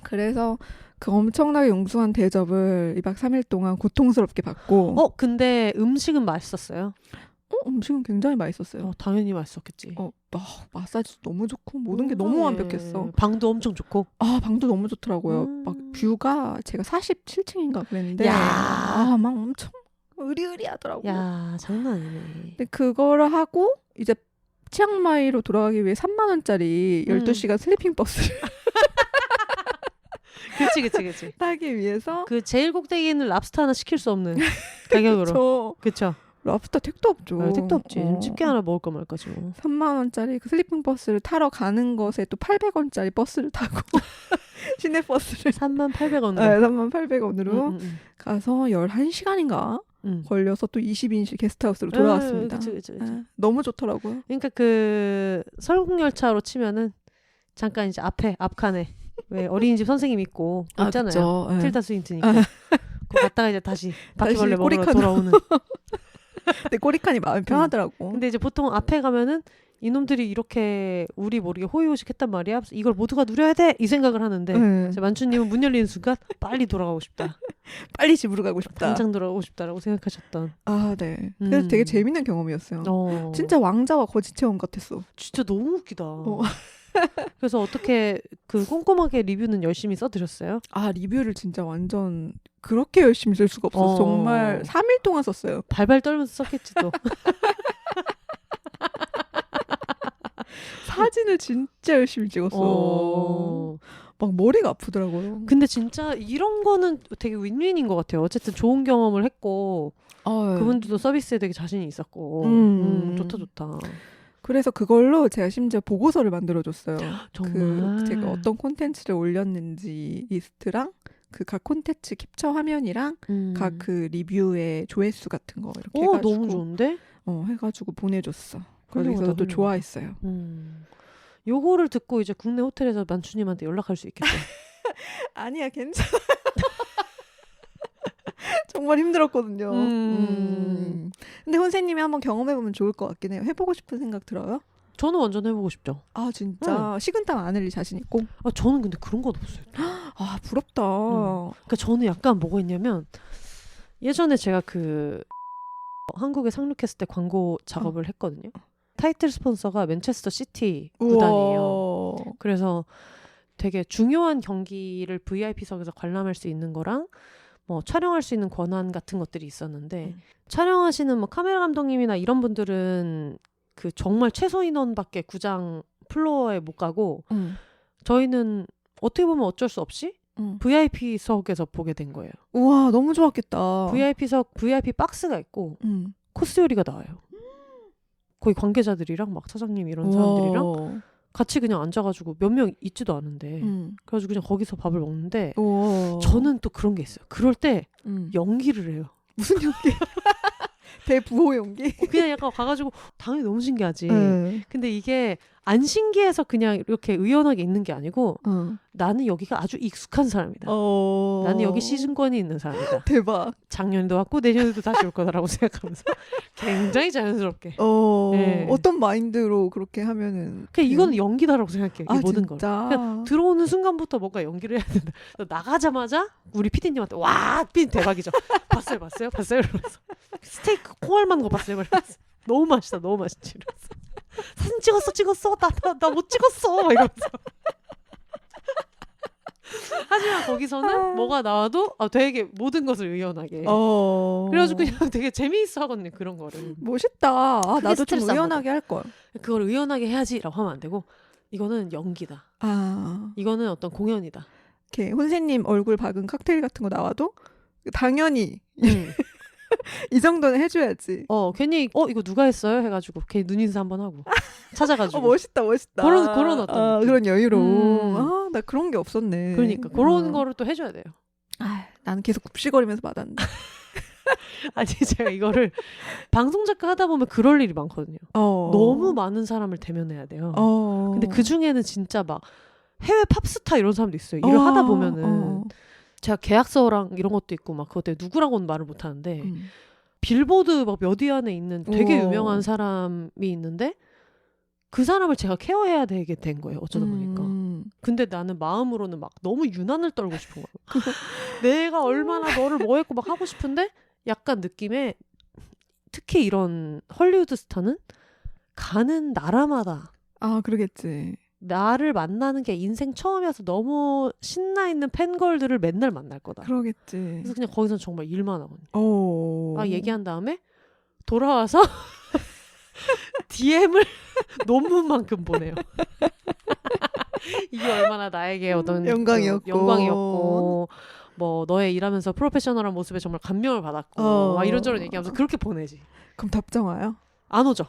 [SPEAKER 2] 그래서 그 엄청나게 웅숭한 대접을 2박 3일 동안 고통스럽게 받고
[SPEAKER 1] 근데 음식은 맛있었어요?
[SPEAKER 2] 음식은 굉장히 맛있었어요.
[SPEAKER 1] 당연히 맛있었겠지.
[SPEAKER 2] 마사지도 너무 좋고 모든 게 너무 완벽했어.
[SPEAKER 1] 방도 엄청 좋고.
[SPEAKER 2] 방도 너무 좋더라고요. 막 뷰가 제가 47층인가 그랬는데
[SPEAKER 1] 야.
[SPEAKER 2] 막 엄청 으리으리하더라고요.
[SPEAKER 1] 야 장난 아니네.
[SPEAKER 2] 근데 그거를 하고 이제 치앙마이로 돌아가기 위해 3만 원짜리 12시간 슬리핑 버스를
[SPEAKER 1] 그치.
[SPEAKER 2] 타기 위해서
[SPEAKER 1] 그 제일 꼭대기에는 랍스터 하나 시킬 수 없는 가격으로. 그쵸.
[SPEAKER 2] 랍스터 택도 없죠.
[SPEAKER 1] 택도 없지. 집게 하나 먹을까 말까지 뭐.
[SPEAKER 2] 3만 원짜리 그 슬리핑 버스를 타러 가는 것에 또 800원짜리 버스를 타고 시내 버스를
[SPEAKER 1] 38,000원으로.
[SPEAKER 2] 네, 38,800원으로 가서 11시간인가 걸려서 또 20인실 게스트하우스로 돌아왔습니다.
[SPEAKER 1] 그치.
[SPEAKER 2] 너무 좋더라고요.
[SPEAKER 1] 그러니까 그 설국열차로 치면은 잠깐 이제 앞칸에 왜 어린이집 선생님 있고 있잖아요.
[SPEAKER 2] 그쵸.
[SPEAKER 1] 틸다 스윈트니까. 그거 갔다가 이제 다시 바퀴벌레 먹으러
[SPEAKER 2] 꼬리칸으로.
[SPEAKER 1] 돌아오는.
[SPEAKER 2] 근데 꼬리칸이 마음이 편하더라고.
[SPEAKER 1] 근데 이제 보통 앞에 가면은 이놈들이 이렇게 우리 모르게 호의호식 했단 말이야. 이걸 모두가 누려야 돼! 이 생각을 하는데 제 만추님은 문 열리는 순간 빨리 돌아가고 싶다.
[SPEAKER 2] 빨리 집으로 가고 싶다.
[SPEAKER 1] 당장 돌아가고 싶다라고 생각하셨던.
[SPEAKER 2] 네. 그래서 되게 재밌는 경험이었어요. 진짜 왕자와 거지 체험 같았어.
[SPEAKER 1] 진짜 너무 웃기다. 그래서 어떻게 그 꼼꼼하게 리뷰는 열심히 써드렸어요?
[SPEAKER 2] 리뷰를 진짜 완전 그렇게 열심히 쓸 수가 없어서 정말 3일 동안 썼어요.
[SPEAKER 1] 발발 떨면서 썼겠지 또.
[SPEAKER 2] 사진을 진짜 열심히 찍었어. 막 머리가 아프더라고요.
[SPEAKER 1] 근데 진짜 이런 거는 되게 윈윈인 것 같아요. 어쨌든 좋은 경험을 했고 그분들도 서비스에 되게 자신이 있었고 좋다.
[SPEAKER 2] 그래서 그걸로 제가 심지어 보고서를 만들어줬어요.
[SPEAKER 1] 정말?
[SPEAKER 2] 제가 어떤 콘텐츠를 올렸는지 리스트랑 그 각 콘텐츠 캡처 화면이랑 각 그 리뷰의 조회수 같은 거 이렇게 해가지고
[SPEAKER 1] 너무 좋은데?
[SPEAKER 2] 해가지고 보내줬어. 그래서 또 좋아했어요.
[SPEAKER 1] 요거를 듣고 이제 국내 호텔에서 만추님한테 연락할 수 있겠죠.
[SPEAKER 2] 아니야 괜찮아. 정말 힘들었거든요. 근데 혼세님이 한번 경험해보면 좋을 것 같긴 해요. 해보고 싶은 생각 들어요?
[SPEAKER 1] 저는 완전 해보고 싶죠.
[SPEAKER 2] 진짜? 식은땀 안 흘릴 자신 있고?
[SPEAKER 1] 저는 근데 그런 건 없어요.
[SPEAKER 2] 부럽다.
[SPEAKER 1] 그러니까 저는 약간 뭐가 있냐면 예전에 제가 그 한국에 상륙했을 때 광고 작업을 했거든요. 타이틀 스폰서가 맨체스터 시티 구단이에요. 그래서 되게 중요한 경기를 VIP석에서 관람할 수 있는 거랑 뭐 촬영할 수 있는 권한 같은 것들이 있었는데 촬영하시는 뭐 카메라 감독님이나 이런 분들은 그 정말 최소 인원밖에 구장 플로어에 못 가고 저희는 어떻게 보면 어쩔 수 없이 VIP석에서 보게 된 거예요.
[SPEAKER 2] 우와 너무 좋았겠다.
[SPEAKER 1] VIP석 VIP 박스가 있고 코스 요리가 나와요. 거의 관계자들이랑 막 사장님 이런 사람들이랑 같이 그냥 앉아가지고 몇 명 있지도 않은데 그래가지고 그냥 거기서 밥을 먹는데 저는 또 그런 게 있어요. 그럴 때 연기를 해요.
[SPEAKER 2] 무슨 연기? 대부호 연기?
[SPEAKER 1] 그냥 약간 가가지고 당연히 너무 신기하지. 근데 이게 안 신기해서 그냥 이렇게 의연하게 있는 게 아니고 나는 여기가 아주 익숙한 사람이다. 나는 여기 시즌권이 있는 사람이다.
[SPEAKER 2] 대박.
[SPEAKER 1] 작년에도 왔고 내년에도 다시 올 거다라고 생각하면서 굉장히 자연스럽게.
[SPEAKER 2] 네. 어떤 마인드로 그렇게 하면은
[SPEAKER 1] 그냥 이거는 연기다라고 생각해요. 이 모든 걸.
[SPEAKER 2] 진짜?
[SPEAKER 1] 그냥 들어오는 순간부터 뭔가 연기를 해야 된다. 나가자마자 우리 PD님한테 와 PD님 대박이죠. 봤어요 이러면서 스테이크 콩알만 거 봤어요 이러면서 너무 맛있다 너무 맛있지 이러면서 사진 찍었어 나 못 찍었어 막 이러면서 하지만 거기서는 뭐가 나와도 되게 모든 것을 의연하게 그래가지고 그냥 되게 재미있어 하거든요 그런 거를.
[SPEAKER 2] 멋있다. 나도 좀 의연하게 할걸.
[SPEAKER 1] 그걸 의연하게 해야지 라고 하면 안 되고 이거는 연기다. 이거는 어떤 공연이다.
[SPEAKER 2] 이렇게 혼세님 얼굴 박은 칵테일 같은 거 나와도 당연히 이 정도는 해줘야지.
[SPEAKER 1] 괜히 이거 누가 했어요? 해가지고 괜히 눈인사 한번 하고 찾아가지고.
[SPEAKER 2] 멋있다.
[SPEAKER 1] 그런 어떤
[SPEAKER 2] 그런 여유로. 나 그런 게 없었네.
[SPEAKER 1] 그러니까 그런 거를 또 해줘야 돼요.
[SPEAKER 2] 나는 계속 굽시거리면서 받았는데.
[SPEAKER 1] 아니 제가 이거를 방송 작가 하다 보면 그럴 일이 많거든요. 너무 많은 사람을 대면해야 돼요. 근데 그 중에는 진짜 막 해외 팝스타 이런 사람도 있어요. 일을 하다 보면은 제가 계약서랑 이런 것도 있고 막 그것 때문에 누구라고는 말을 못 하는데 빌보드 막 몇 위 안에 있는 되게 유명한 사람이 있는데 그 사람을 제가 케어해야 되게 된 거예요. 어쩌다 보니까. 근데 나는 마음으로는 막 너무 유난을 떨고 싶은 거예요. 내가 얼마나 너를 뭐 했고 막 하고 싶은데 약간 느낌에 특히 이런 헐리우드 스타는 가는 나라마다
[SPEAKER 2] 그러겠지.
[SPEAKER 1] 나를 만나는 게 인생 처음이어서 너무 신나 있는 팬걸들을 맨날 만날 거다.
[SPEAKER 2] 그러겠지.
[SPEAKER 1] 그래서 그냥 거기서 정말 일만 하거든요. 막 얘기한 다음에 돌아와서 DM을 논문만큼 보내요. 이게 얼마나 나에게 어떤 영광이었고 뭐 너의 일하면서 프로페셔널한 모습에 정말 감명을 받았고 막 이런저런 얘기하면서 그렇게 보내지.
[SPEAKER 2] 그럼 답장 와요?
[SPEAKER 1] 안 오죠.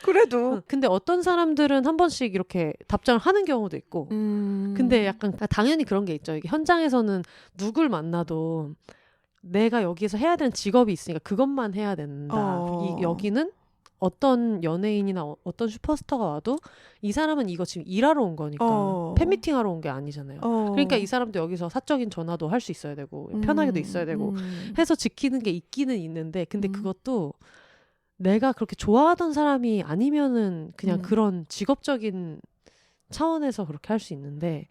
[SPEAKER 2] 그래도
[SPEAKER 1] 근데 어떤 사람들은 한 번씩 이렇게 답장을 하는 경우도 있고 근데 약간 당연히 그런 게 있죠. 이게 현장에서는 누굴 만나도 내가 여기에서 해야 되는 직업이 있으니까 그것만 해야 된다. 여기는 어떤 연예인이나 어떤 슈퍼스타가 와도 이 사람은 이거 지금 일하러 온 거니까 팬미팅 하러 온 게 아니잖아요. 그러니까 이 사람도 여기서 사적인 전화도 할 수 있어야 되고 편하게도 있어야 되고 해서 지키는 게 있기는 있는데 근데 그것도 내가 그렇게 좋아하던 사람이 아니면은 그냥 그런 직업적인 차원에서 그렇게 할 수 있는데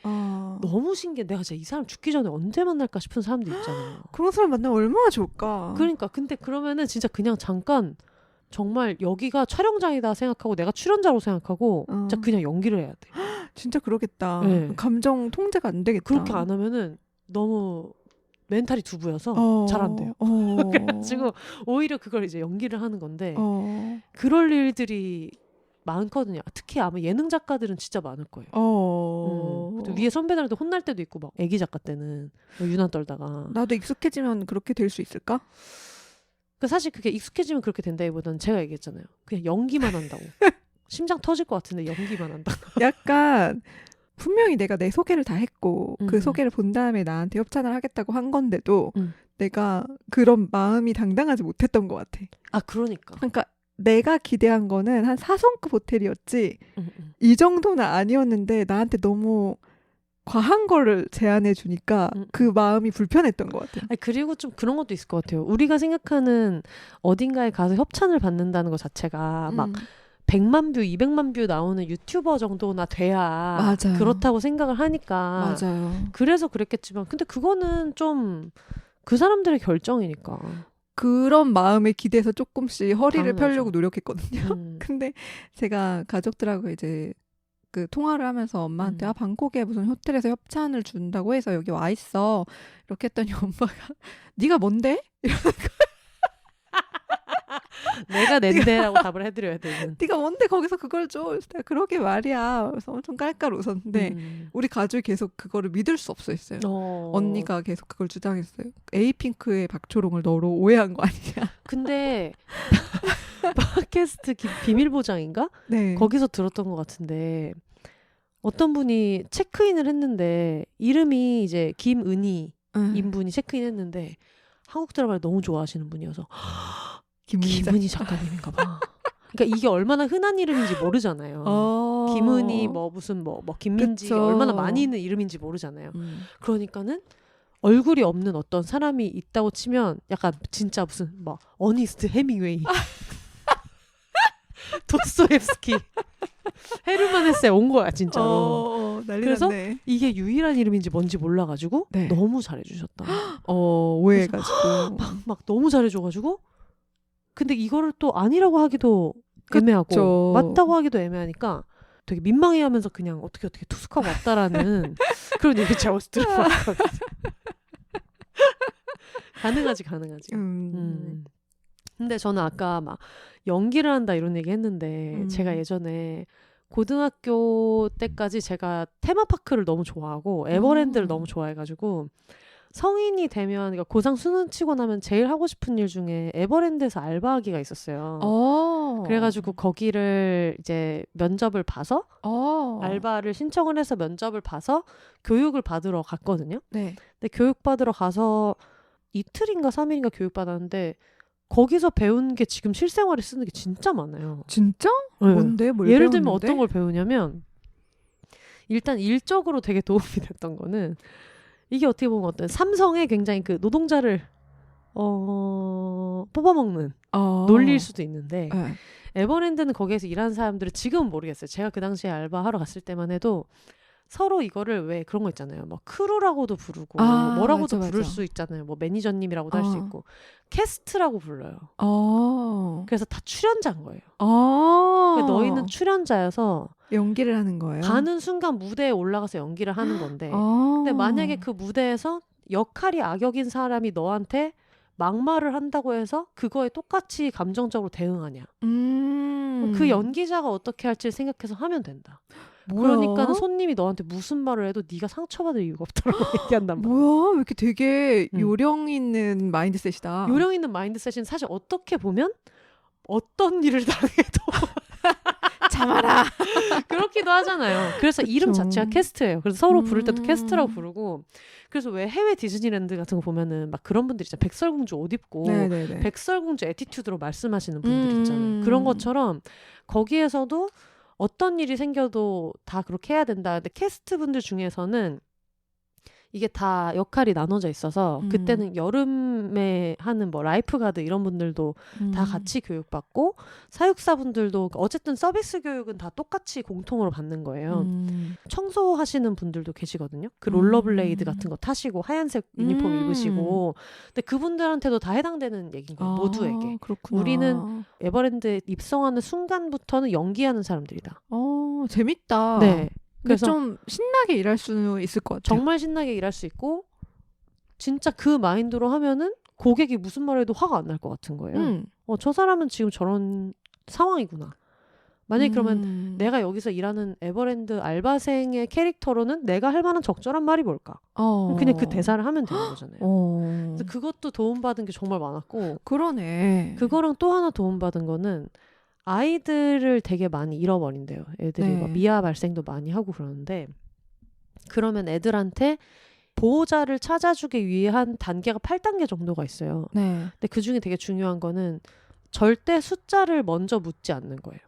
[SPEAKER 1] 너무 신기해. 내가 진짜 이 사람 죽기 전에 언제 만날까 싶은 사람도 있잖아요.
[SPEAKER 2] 그런 사람 만나면 얼마나 좋을까.
[SPEAKER 1] 그러니까 근데 그러면은 진짜 그냥 잠깐 정말 여기가 촬영장이다 생각하고 내가 출연자로 생각하고 진짜 그냥 연기를 해야 돼.
[SPEAKER 2] 진짜 그러겠다.
[SPEAKER 1] 네.
[SPEAKER 2] 감정 통제가 안 되겠다.
[SPEAKER 1] 그렇게 안 하면은 너무 멘탈이 두부여서 잘 안 돼요. 그래가지고 오히려 그걸 이제 연기를 하는 건데 그럴 일들이 많거든요. 특히 아마 예능 작가들은 진짜 많을 거예요. 위에 선배들한테 혼날 때도 있고 막 애기 작가 때는 유난 떨다가
[SPEAKER 2] 나도 익숙해지면 그렇게 될 수 있을까?
[SPEAKER 1] 사실 그게 익숙해지면 그렇게 된다기보다는 제가 얘기했잖아요. 그냥 연기만 한다고. 심장 터질 것 같은데 연기만 한다.
[SPEAKER 2] 약간 분명히 내가 내 소개를 다 했고 그 소개를 본 다음에 나한테 협찬을 하겠다고 한 건데도 내가 그런 마음이 당당하지 못했던 것 같아.
[SPEAKER 1] 그러니까
[SPEAKER 2] 내가 기대한 거는 한 4성급 호텔이었지 이 정도는 아니었는데 나한테 너무 과한 거를 제안해 주니까 그 마음이 불편했던 것 같아요.
[SPEAKER 1] 그리고 좀 그런 것도 있을 것 같아요. 우리가 생각하는 어딘가에 가서 협찬을 받는다는 것 자체가 막 100만 뷰, 200만 뷰 나오는 유튜버 정도나 돼야
[SPEAKER 2] 맞아요.
[SPEAKER 1] 그렇다고 생각을 하니까
[SPEAKER 2] 맞아요.
[SPEAKER 1] 그래서 그랬겠지만 근데 그거는 좀 그 사람들의 결정이니까
[SPEAKER 2] 그런 마음에 기대서 조금씩 허리를
[SPEAKER 1] 당연하죠.
[SPEAKER 2] 펴려고 노력했거든요. 근데 제가 가족들하고 이제 그 통화를 하면서 엄마한테 방콕에 무슨 호텔에서 협찬을 준다고 해서 여기 와 있어 이렇게 했더니 엄마가 네가 뭔데?
[SPEAKER 1] 내가 낸대라고 답을 해드려야 되는.
[SPEAKER 2] 네가 뭔데 거기서 그걸 줘? 그래서 내가 그러게 말이야. 그래서 엄청 깔깔 웃었는데 우리 가족이 계속 그거를 믿을 수 없어했어요. 언니가 계속 그걸 주장했어요. 에이핑크의 박초롱을 너로 오해한 거 아니냐.
[SPEAKER 1] 근데 팟캐스트 비밀 보장인가?
[SPEAKER 2] 네.
[SPEAKER 1] 거기서 들었던 것 같은데 어떤 분이 체크인을 했는데 이름이 이제 김은희 인분이 체크인했는데 한국 드라마를 너무 좋아하시는 분이어서 김은희 작가님인가 봐. 그러니까 이게 얼마나 흔한 이름인지 모르잖아요. 김은희 뭐 무슨 뭐 김민지
[SPEAKER 2] 그쵸.
[SPEAKER 1] 얼마나 많이 있는 이름인지 모르잖아요. 그러니까는 얼굴이 없는 어떤 사람이 있다고 치면 약간 진짜 무슨 막 어니스트 해밍웨이 도스토옙스키 헤르만 헤세 온 거야 진짜로.
[SPEAKER 2] 난리
[SPEAKER 1] 그래서
[SPEAKER 2] 났네.
[SPEAKER 1] 이게 유일한 이름인지 뭔지 몰라가지고
[SPEAKER 2] 네.
[SPEAKER 1] 너무 잘해주셨다.
[SPEAKER 2] 오해해가지고
[SPEAKER 1] 막 너무 잘해줘가지고 근데 이거를 또 아니라고 하기도 애매하고
[SPEAKER 2] 그쵸.
[SPEAKER 1] 맞다고 하기도 애매하니까 되게 민망해하면서 그냥 어떻게 투숙하고 왔다라는 그런 얘기 제가 어디서 들어봤거든요. 가능하지. 근데 저는 아까 막 연기를 한다 이런 얘기 했는데 제가 예전에 고등학교 때까지 제가 테마파크를 너무 좋아하고 에버랜드를 너무 좋아해가지고 성인이 되면 그러니까 고상 수능 치고 나면 제일 하고 싶은 일 중에 에버랜드에서 알바하기가 있었어요. 그래가지고 거기를 이제 면접을 봐서 알바를 신청을 해서 면접을 봐서 교육을 받으러 갔거든요.
[SPEAKER 2] 네.
[SPEAKER 1] 근데 교육 받으러 가서 이틀인가 3일인가 교육 받았는데 거기서 배운 게 지금 실생활에 쓰는 게 진짜 많아요.
[SPEAKER 2] 진짜?
[SPEAKER 1] 네.
[SPEAKER 2] 뭔데? 뭘
[SPEAKER 1] 예를 들면
[SPEAKER 2] 배웠는데?
[SPEAKER 1] 어떤 걸 배우냐면 일단 일적으로 되게 도움이 됐던 거는 이게 어떻게 보면 어떤 삼성의 굉장히 그 노동자를 뽑아먹는 논리일 수도 있는데
[SPEAKER 2] 네.
[SPEAKER 1] 에버랜드는 거기에서 일하는 사람들을 지금은 모르겠어요. 제가 그 당시에 알바하러 갔을 때만 해도 서로 이거를 왜 그런 거 있잖아요. 뭐 크루라고도 부르고 뭐라고도
[SPEAKER 2] 맞아.
[SPEAKER 1] 부를 수 있잖아요. 뭐 매니저님이라고도 할 수 있고 캐스트라고 불러요. 그래서 다 출연자인 거예요. 그러니까 너희는 출연자여서
[SPEAKER 2] 연기를 하는 거예요?
[SPEAKER 1] 가는 순간 무대에 올라가서 연기를 하는 건데 근데 만약에 그 무대에서 역할이 악역인 사람이 너한테 막말을 한다고 해서 그거에 똑같이 감정적으로 대응하냐. 그 연기자가 어떻게 할지 생각해서 하면 된다. 그러니까 손님이 너한테 무슨 말을 해도 네가 상처받을 이유가 없다고 얘기한단 말이야.
[SPEAKER 2] 뭐야? 왜 이렇게 되게 요령 있는 마인드셋이다.
[SPEAKER 1] 요령 있는 마인드셋은 사실 어떻게 보면 어떤 일을 당해도
[SPEAKER 2] 참아라.
[SPEAKER 1] 그렇기도 하잖아요. 그래서 이름 자체가 캐스트예요. 그래서 서로 부를 때도 캐스트라고 부르고 그래서 왜 해외 디즈니랜드 같은 거 보면은 막 그런 분들 있잖아요. 백설공주 옷 입고
[SPEAKER 2] 네네네.
[SPEAKER 1] 백설공주 애티튜드로 말씀하시는 분들 있잖아요. 그런 것처럼 거기에서도 어떤 일이 생겨도 다 그렇게 해야 된다. 근데 캐스트 분들 중에서는 이게 다 역할이 나눠져 있어서 그때는 여름에 하는 뭐 라이프가드 이런 분들도 다 같이 교육받고 사육사분들도 어쨌든 서비스 교육은 다 똑같이 공통으로 받는 거예요. 청소하시는 분들도 계시거든요. 그 롤러블레이드 같은 거 타시고 하얀색 유니폼 입으시고 근데 그분들한테도 다 해당되는 얘기인 거예요. 모두에게.
[SPEAKER 2] 그렇구나.
[SPEAKER 1] 우리는 에버랜드에 입성하는 순간부터는 연기하는 사람들이다.
[SPEAKER 2] 재밌다.
[SPEAKER 1] 네.
[SPEAKER 2] 그래서 좀 신나게 일할 수 있을 것 같아요.
[SPEAKER 1] 정말 신나게 일할 수 있고 진짜 그 마인드로 하면은 고객이 무슨 말 해도 화가 안 날 것 같은 거예요. 저 사람은 지금 저런 상황이구나. 만약에 그러면 내가 여기서 일하는 에버랜드 알바생의 캐릭터로는 내가 할 만한 적절한 말이 뭘까? 그냥 그 대사를 하면 되는 거잖아요. 그래서 그것도 도움받은 게 정말 많았고
[SPEAKER 2] 그러네.
[SPEAKER 1] 그거랑 또 하나 도움받은 거는 아이들을 되게 많이 잃어버린대요. 애들이
[SPEAKER 2] 네.
[SPEAKER 1] 막 미아 발생도 많이 하고 그러는데 그러면 애들한테 보호자를 찾아주기 위한 단계가 8단계 정도가 있어요.
[SPEAKER 2] 네.
[SPEAKER 1] 근데 그중에 되게 중요한 거는 절대 숫자를 먼저 묻지 않는 거예요.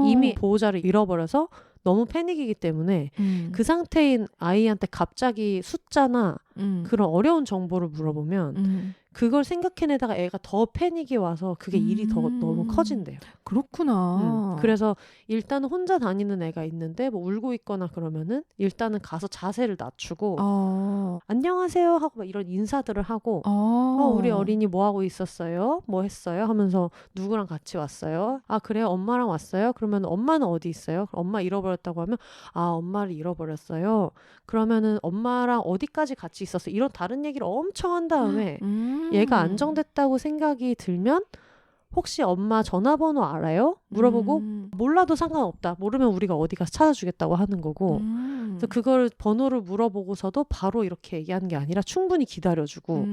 [SPEAKER 1] 이미 보호자를 잃어버려서 너무 패닉이기 때문에 그 상태인 아이한테 갑자기 숫자나 그런 어려운 정보를 물어보면 그걸 생각해내다가 애가 더 패닉이 와서 그게 일이 더 너무 커진대요.
[SPEAKER 2] 그렇구나.
[SPEAKER 1] 그래서 일단은 혼자 다니는 애가 있는데 뭐 울고 있거나 그러면은 일단은 가서 자세를 낮추고 안녕하세요 하고 막 이런 인사들을 하고 우리 어린이 뭐 하고 있었어요? 뭐 했어요? 하면서 누구랑 같이 왔어요? 아 그래요? 엄마랑 왔어요? 그러면 엄마는 어디 있어요? 엄마 잃어버렸다고 하면 엄마를 잃어버렸어요. 그러면은 엄마랑 어디까지 같이 있었어요? 이런 다른 얘기를 엄청 한 다음에 얘가 안정됐다고 생각이 들면 혹시 엄마 전화번호 알아요? 물어보고 몰라도 상관없다. 모르면 우리가 어디 가서 찾아주겠다고 하는 거고 그래서 그걸 번호를 물어보고서도 바로 이렇게 얘기하는 게 아니라 충분히 기다려주고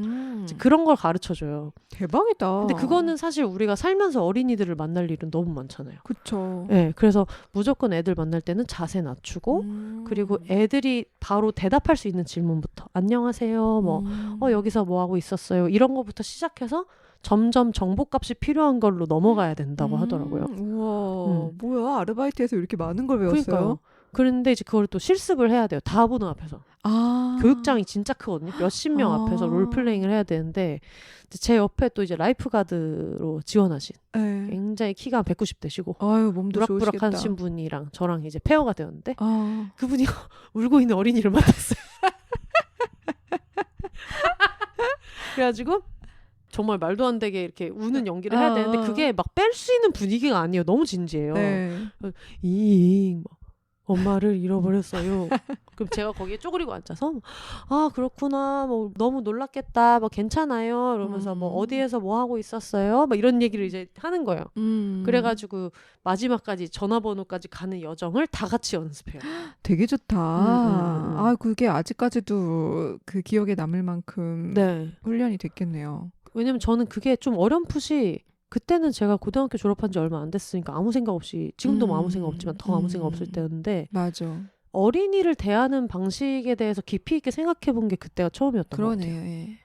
[SPEAKER 1] 이제 그런 걸 가르쳐줘요.
[SPEAKER 2] 대박이다.
[SPEAKER 1] 근데 그거는 사실 우리가 살면서 어린이들을 만날 일은 너무 많잖아요.
[SPEAKER 2] 그쵸.
[SPEAKER 1] 네, 그래서 무조건 애들 만날 때는 자세 낮추고 그리고 애들이 바로 대답할 수 있는 질문부터 안녕하세요. 뭐 여기서 뭐 하고 있었어요. 이런 거부터 시작해서 점점 정보값이 필요한 걸로 넘어가야 된다고 하더라고요.
[SPEAKER 2] 우와, 뭐야 아르바이트에서 이렇게 많은 걸 배웠어요?
[SPEAKER 1] 그러니까요. 그런데 이제 그걸 또 실습을 해야 돼요. 다 보는 앞에서. 교육장이 진짜 크거든요. 몇십 명 앞에서 롤플레잉을 해야 되는데 제 옆에 또 이제 라이프가드로 지원하신
[SPEAKER 2] 네.
[SPEAKER 1] 굉장히 키가 190대시고
[SPEAKER 2] 아유, 몸도 좋으시겠다.
[SPEAKER 1] 무락무락하신 분이랑 저랑 이제 페어가 되었는데 그분이 울고 있는 어린이를 만났어요. 그래가지고 정말 말도 안 되게 이렇게 우는 연기를 해야 되는데 그게 막 뺄 수 있는 분위기가 아니에요. 너무 진지해요.
[SPEAKER 2] 네.
[SPEAKER 1] 엄마를 잃어버렸어요. 그럼 제가 거기에 쪼그리고 앉아서 그렇구나. 뭐 너무 놀랐겠다. 뭐 괜찮아요. 이러면서 뭐 어디에서 뭐 하고 있었어요. 뭐 이런 얘기를 이제 하는 거예요. 그래가지고 마지막까지 전화번호까지 가는 여정을 다 같이 연습해요.
[SPEAKER 2] 되게 좋다. 그게 아직까지도 그 기억에 남을 만큼
[SPEAKER 1] 네.
[SPEAKER 2] 훈련이 됐겠네요.
[SPEAKER 1] 왜냐면 저는 그게 좀 어렴풋이 그때는 제가 고등학교 졸업한 지 얼마 안 됐으니까 아무 생각 없이 지금도 뭐 아무 생각 없지만 더 아무 생각 없을 때였는데
[SPEAKER 2] 맞아.
[SPEAKER 1] 어린이를 대하는 방식에 대해서 깊이 있게 생각해 본 게 그때가 처음이었던 것 같아요.
[SPEAKER 2] 그러네요. 예.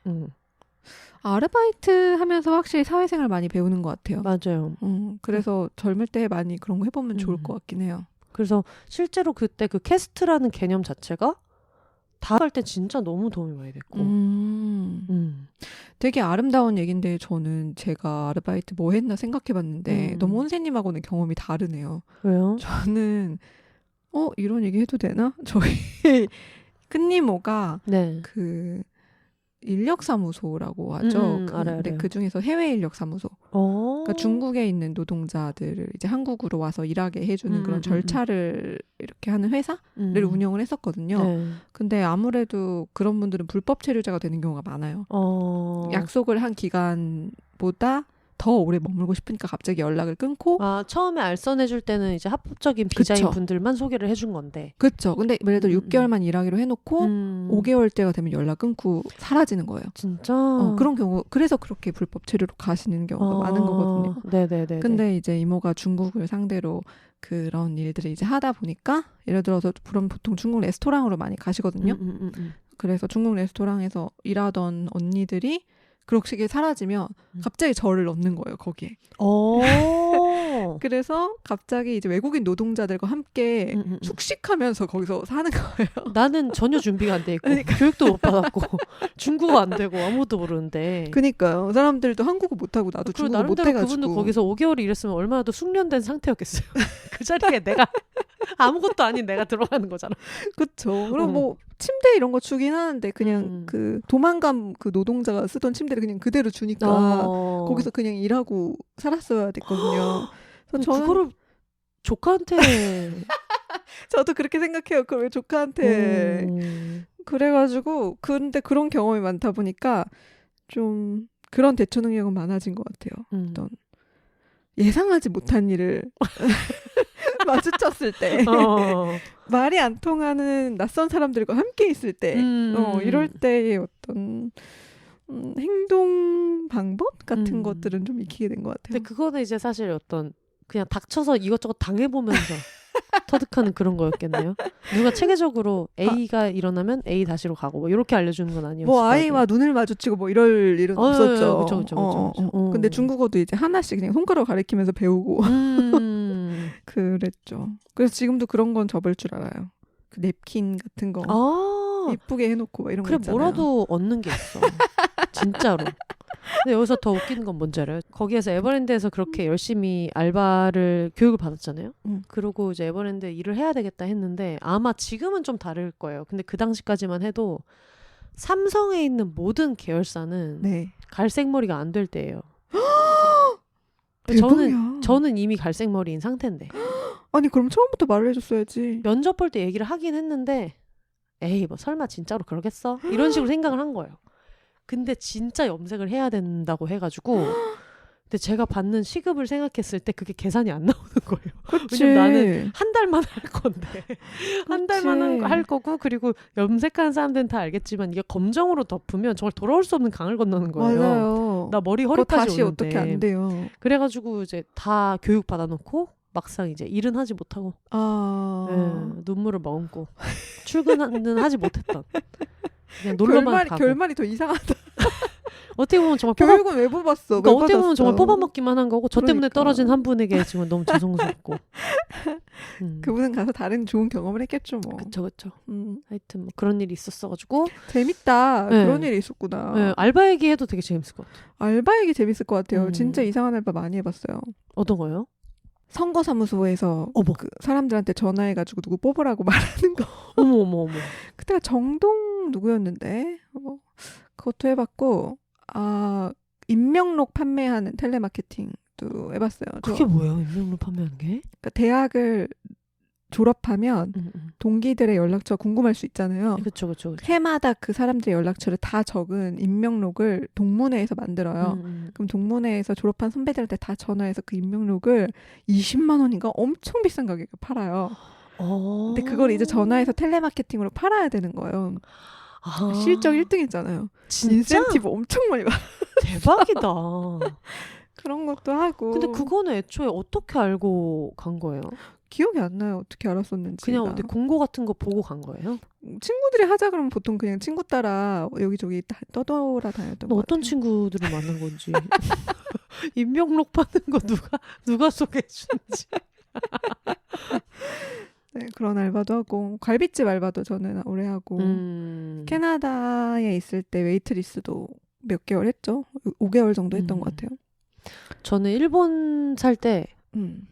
[SPEAKER 2] 아르바이트 하면서 확실히 사회생활 많이 배우는 것 같아요.
[SPEAKER 1] 맞아요.
[SPEAKER 2] 그래서 젊을 때 많이 그런 거 해보면 좋을 것 같긴 해요.
[SPEAKER 1] 그래서 실제로 그때 그 캐스트라는 개념 자체가 다 할 때 진짜 너무 도움이 많이 됐고.
[SPEAKER 2] 되게 아름다운 얘기인데 저는 제가 아르바이트 뭐 했나 생각해봤는데 너무 선생님하고는 경험이 다르네요.
[SPEAKER 1] 왜요?
[SPEAKER 2] 저는 이런 얘기 해도 되나? 저희 큰이모가
[SPEAKER 1] 네.
[SPEAKER 2] 그 인력사무소라고 하죠.
[SPEAKER 1] 알아요.
[SPEAKER 2] 그 중에서 해외 인력사무소. 그러니까 중국에 있는 노동자들을 이제 한국으로 와서 일하게 해주는 그런 절차를 이렇게 하는 회사를 운영을 했었거든요.
[SPEAKER 1] 네.
[SPEAKER 2] 근데 아무래도 그런 분들은 불법 체류자가 되는 경우가 많아요. 약속을 한 기간보다 더 오래 머물고 싶으니까 갑자기 연락을 끊고
[SPEAKER 1] 처음에 알선해줄 때는 이제 합법적인 비자인
[SPEAKER 2] 그쵸.
[SPEAKER 1] 분들만 소개를 해준 건데
[SPEAKER 2] 그렇죠. 근데 예를 들어 6개월만 일하기로 해놓고 5개월 때가 되면 연락 끊고 사라지는 거예요.
[SPEAKER 1] 진짜?
[SPEAKER 2] 그런 경우 그래서 그렇게 불법 체류로 가시는 경우가 많은 거거든요.
[SPEAKER 1] 네네네.
[SPEAKER 2] 근데 이제 이모가 중국을 상대로 그런 일들을 이제 하다 보니까 예를 들어서 그럼 보통 중국 레스토랑으로 많이 가시거든요. 그래서 중국 레스토랑에서 일하던 언니들이 그렇게 사라지면 갑자기 저를 넣는 거예요, 거기에. 그래서 갑자기 이제 외국인 노동자들과 함께 숙식하면서 거기서 사는 거예요.
[SPEAKER 1] 나는 전혀 준비가 안 돼 있고 그러니까. 교육도 못 받았고 중국어 안 되고 아무것도 모르는데.
[SPEAKER 2] 그니까요. 사람들도 한국어 못하고 나도 중국어 못해가지고.
[SPEAKER 1] 그분도 거기서 5개월 일했으면 얼마나 더 숙련된 상태였겠어요. 그 자리에 내가 아무것도 아닌 내가 들어가는 거잖아.
[SPEAKER 2] 그쵸. 그럼 뭐 침대 이런 거 주긴 하는데 그냥 그 도망감 그 노동자가 쓰던 침대를 그냥 그대로 주니까 거기서 그냥 일하고 살았어야 됐거든요. 그래서 저는
[SPEAKER 1] 그거를 조카한테
[SPEAKER 2] 저도 그렇게 생각해요. 그걸 왜 조카한테 그래가지고 근데 그런 경험이 많다 보니까 좀 그런 대처 능력은 많아진 것 같아요. 어떤 예상하지 못한 일을 마주쳤을 때 말이 안 통하는 낯선 사람들과 함께 있을 때 이럴 때의 어떤 행동 방법 같은 것들은 좀 익히게 된 것 같아요.
[SPEAKER 1] 근데 그거는 이제 사실 어떤 그냥 닥쳐서 이것저것 당해보면서 터득하는 그런 거였겠네요. 누가 체계적으로 A가 일어나면 A 다시로 가고 뭐 이렇게 알려주는 건 아니었어요.
[SPEAKER 2] 뭐 아이와 눈을 마주치고 뭐 이럴 일은 없었죠.
[SPEAKER 1] 그렇죠.
[SPEAKER 2] 근데 중국어도 이제 하나씩 그냥 손가락 가리키면서 배우고 그랬죠. 그래서 지금도 그런 건 접을 줄 알아요. 그 냅킨 같은 거 예쁘게 해놓고 막 이런 거 있잖아요.
[SPEAKER 1] 뭐라도 얻는 게 있어. 진짜로. 근데 여기서 더 웃기는 건 뭔지 알아요? 거기에서 에버랜드에서 그렇게 열심히 알바를 교육을 받았잖아요. 그러고 이제 에버랜드에 일을 해야 되겠다 했는데 아마 지금은 좀 다를 거예요. 근데 그 당시까지만 해도 삼성에 있는 모든 계열사는 갈색 머리가 안 될 때예요. 저는 이미 갈색 머리인 상태인데.
[SPEAKER 2] 아니 그럼 처음부터 말을 해줬어야지.
[SPEAKER 1] 면접 볼 때 얘기를 하긴 했는데 에이 뭐 설마 진짜로 그러겠어? 이런 식으로 생각을 한 거예요. 근데 진짜 염색을 해야 된다고 해가지고 근데 제가 받는 시급을 생각했을 때 그게 계산이 안 나오는 거예요.
[SPEAKER 2] 그치.
[SPEAKER 1] 왜냐면 나는 한 달만 할 건데 한 달만
[SPEAKER 2] 그치.
[SPEAKER 1] 할 거고 그리고 염색하는 사람들은 다 알겠지만 이게 검정으로 덮으면 정말 돌아올 수 없는 강을 건너는 거예요.
[SPEAKER 2] 맞아요.
[SPEAKER 1] 나 머리
[SPEAKER 2] 그거
[SPEAKER 1] 허리까지
[SPEAKER 2] 다시
[SPEAKER 1] 오는데.
[SPEAKER 2] 어떻게 안 돼요.
[SPEAKER 1] 그래가지고 이제 다 교육 받아놓고 막상 이제 일은 하지 못하고 눈물을 머금고 출근은 하지 못했던 그냥 놀러만 가고
[SPEAKER 2] 결말이 더 이상하다.
[SPEAKER 1] 어떻게 보면 정말
[SPEAKER 2] 교육은 왜 뽑았어?
[SPEAKER 1] 그러니까
[SPEAKER 2] 왜
[SPEAKER 1] 어떻게 보면
[SPEAKER 2] 받았어?
[SPEAKER 1] 정말 뽑아먹기만 한 거고 저 때문에
[SPEAKER 2] 그러니까.
[SPEAKER 1] 떨어진 한 분에게 지금 너무 죄송스럽고
[SPEAKER 2] 그분은 가서 다른 좋은 경험을 했겠죠 뭐.
[SPEAKER 1] 그쵸 하여튼 뭐 그런 일이 있었어가지고
[SPEAKER 2] 재밌다.
[SPEAKER 1] 네.
[SPEAKER 2] 그런 일이 있었구나.
[SPEAKER 1] 네, 알바 얘기해도 되게 재밌을 것 같아요.
[SPEAKER 2] 알바 얘기 재밌을 것 같아요. 진짜 이상한 알바 많이 해봤어요.
[SPEAKER 1] 어떤 거요?
[SPEAKER 2] 선거사무소에서
[SPEAKER 1] 어머.
[SPEAKER 2] 그 사람들한테 전화해가지고 누구 뽑으라고 말하는 거.
[SPEAKER 1] 어머
[SPEAKER 2] 그때가 정동 누구였는데 그것도 해봤고 임명록 판매하는 텔레마케팅도 해봤어요.
[SPEAKER 1] 그게 뭐예요? 임명록 판매하는 게?
[SPEAKER 2] 그러니까 대학을 졸업하면 동기들의 연락처 궁금할 수 있잖아요.
[SPEAKER 1] 그쵸.
[SPEAKER 2] 해마다 그 사람들의 연락처를 다 적은 임명록을 동문회에서 만들어요. 그럼 동문회에서 졸업한 선배들한테 다 전화해서 그 임명록을 20만 원인가 엄청 비싼 가격에 팔아요. 근데 그걸 이제 전화해서 텔레마케팅으로 팔아야 되는 거예요. 실적 1등 했잖아요.
[SPEAKER 1] 진짜?
[SPEAKER 2] 인센티브 엄청 많이 받아.
[SPEAKER 1] 대박이다.
[SPEAKER 2] 그런 것도 하고.
[SPEAKER 1] 근데 그거는 애초에 어떻게 알고 간 거예요?
[SPEAKER 2] 기억이 안 나요. 어떻게 알았었는지.
[SPEAKER 1] 그냥 어디 공고 같은 거 보고 간 거예요?
[SPEAKER 2] 친구들이 하자 그러면 보통 그냥 친구 따라 여기저기 떠돌아다녔던 것
[SPEAKER 1] 어떤
[SPEAKER 2] 같아요.
[SPEAKER 1] 친구들을 만난 건지. 임명록 파는 거 누가 소개해 주는지.
[SPEAKER 2] 네, 그런 알바도 하고 갈비집 알바도 저는 오래 하고 캐나다에 있을 때 웨이트리스도 몇 개월 했죠. 5개월 정도 했던 것 같아요.
[SPEAKER 1] 저는 일본 살 때
[SPEAKER 2] 음.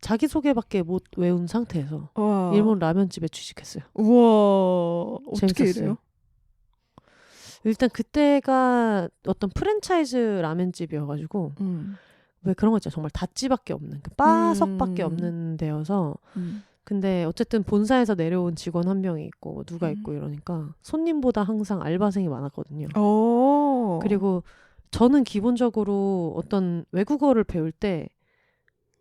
[SPEAKER 1] 자기소개밖에 못 외운 상태에서
[SPEAKER 2] 와.
[SPEAKER 1] 일본 라면집에 취직했어요.
[SPEAKER 2] 우와. 어떻게
[SPEAKER 1] 재밌었어요.
[SPEAKER 2] 이래요?
[SPEAKER 1] 일단 그때가 어떤 프랜차이즈 라면집이어가지고 왜 그런 거 있잖아요. 정말 닷지밖에 없는 바석밖에 없는 데여서 근데 어쨌든 본사에서 내려온 직원 한 명이 있고 뭐 누가 있고 이러니까 손님보다 항상 알바생이 많았거든요. 그리고 저는 기본적으로 어떤 외국어를 배울 때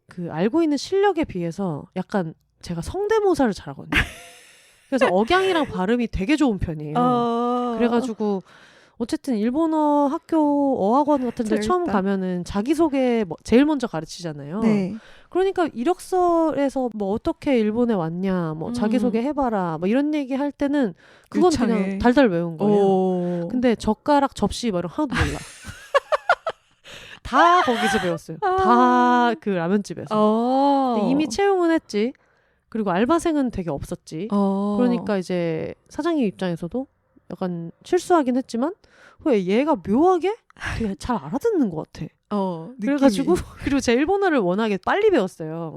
[SPEAKER 1] 그 알고 있는 실력에 비해서 약간 제가 성대모사를 잘하거든요. 그래서 억양이랑 발음이 되게 좋은 편이에요. 그래가지고 어쨌든 일본어 학교 어학원 같은 데 처음 가면은 자기소개 제일 먼저 가르치잖아요.
[SPEAKER 2] 네.
[SPEAKER 1] 그러니까 이력서에서 뭐 어떻게 일본에 왔냐, 뭐 자기소개 해봐라, 뭐 이런 얘기 할 때는 그건
[SPEAKER 2] 유창해.
[SPEAKER 1] 그냥 달달 외운 거예요. 근데 젓가락, 접시 뭐 이런 거 하나도 몰라. 다 거기서 배웠어요. 다 그 라면집에서. 근데 이미 채용은 했지. 그리고 알바생은 되게 없었지. 그러니까 이제 사장님 입장에서도 약간 실수하긴 했지만 왜 얘가 묘하게 되게 잘 알아듣는 것 같아. 그래가지고 그리고 제 일본어를 워낙에 빨리 배웠어요.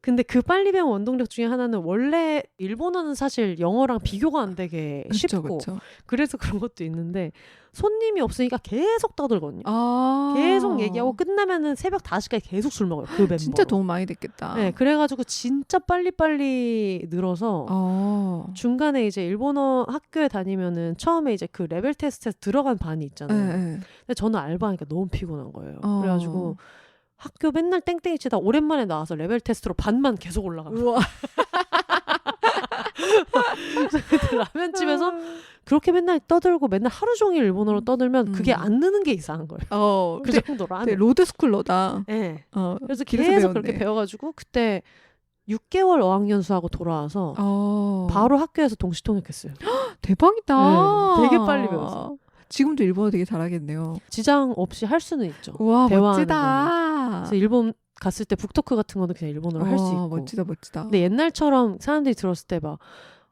[SPEAKER 1] 근데 그 빨리 배운 원동력 중에 하나는 원래 일본어는 사실 영어랑 비교가 안 되게 쉽고
[SPEAKER 2] 그쵸.
[SPEAKER 1] 그래서 그런 것도 있는데 손님이 없으니까 계속 떠들거든요. 계속 얘기하고 끝나면은 새벽 5시까지 계속 술 먹어요. 그 멤버.
[SPEAKER 2] 진짜 도움 많이 됐겠다.
[SPEAKER 1] 네, 그래가지고 진짜 빨리빨리 늘어서 중간에 이제 일본어 학교에 다니면은 처음에 이제 그 레벨 테스트에서 들어간 반이 있잖아요. 근데 저는 알바하니까 너무 피곤한 거예요. 그래가지고 학교 맨날 땡땡이 치다 오랜만에 나와서 레벨 테스트로 반만 계속 올라가요.
[SPEAKER 2] 우와.
[SPEAKER 1] 라면집에서 그렇게 맨날 떠들고 맨날 하루 종일 일본어로 떠들면 그게 안 느는 게 이상한 거예요. 그 정도로 하는.
[SPEAKER 2] 로드스쿨러다.
[SPEAKER 1] 네. 그래서
[SPEAKER 2] 길에서
[SPEAKER 1] 계속
[SPEAKER 2] 배웠네.
[SPEAKER 1] 그렇게 배워가지고 그때 6개월 어학연수하고 돌아와서 바로 학교에서 동시통역했어요.
[SPEAKER 2] 대박이다.
[SPEAKER 1] 네, 되게 빨리 배웠어.
[SPEAKER 2] 지금도 일본어 되게 잘하겠네요.
[SPEAKER 1] 지장 없이 할 수는 있죠.
[SPEAKER 2] 우와,
[SPEAKER 1] 대화하는
[SPEAKER 2] 멋지다.
[SPEAKER 1] 거는. 그래서 일본 갔을 때 북토크 같은 거는 그냥 일본어로 할 수 있고.
[SPEAKER 2] 멋지다.
[SPEAKER 1] 근데 옛날처럼 사람들이 들었을 때 막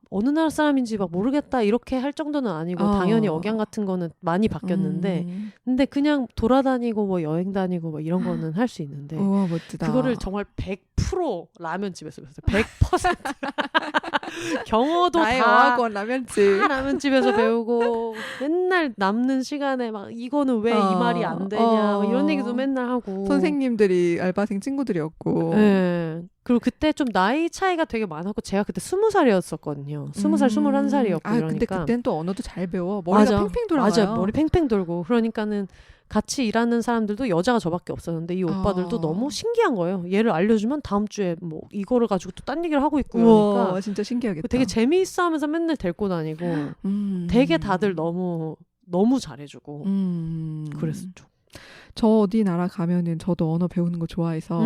[SPEAKER 1] 어느 나라 사람인지 막 모르겠다 이렇게 할 정도는 아니고 당연히 억양 같은 거는 많이 바뀌었는데 근데 그냥 돌아다니고 뭐 여행 다니고 뭐 이런 거는 할 수 있는데
[SPEAKER 2] 우와, 멋지다.
[SPEAKER 1] 그거를 정말 100% 라면집에서 배웠어요. 100% 경어도
[SPEAKER 2] 나의
[SPEAKER 1] 다
[SPEAKER 2] 어학원 라면집.
[SPEAKER 1] 다 라면집에서 배우고 맨날 남는 시간에 막 이거는 왜 이 말이 안 되냐 막 이런 얘기도 맨날 하고
[SPEAKER 2] 선생님들이 알바생 친구들이었고.
[SPEAKER 1] 네. 그리고 그때 좀 나이 차이가 되게 많았고 제가 그때 20살이었었거든요. 20살, 21살이었고
[SPEAKER 2] 아,
[SPEAKER 1] 이러니까.
[SPEAKER 2] 근데 그땐 또 언어도 잘 배워. 머리가
[SPEAKER 1] 맞아.
[SPEAKER 2] 팽팽 돌아가요.
[SPEAKER 1] 맞아. 머리 팽팽 돌고. 그러니까는 같이 일하는 사람들도 여자가 저밖에 없었는데 이 오빠들도 너무 신기한 거예요. 얘를 알려주면 다음 주에 뭐 이거를 가지고 또 딴 얘기를 하고 있고
[SPEAKER 2] 우와,
[SPEAKER 1] 이러니까
[SPEAKER 2] 진짜 신기하겠다.
[SPEAKER 1] 되게 재미있어 하면서 맨날 데리고 다니고 되게 다들 너무 잘해주고 그랬었죠.
[SPEAKER 2] 저 어디 나라 가면은 저도 언어 배우는 거 좋아해서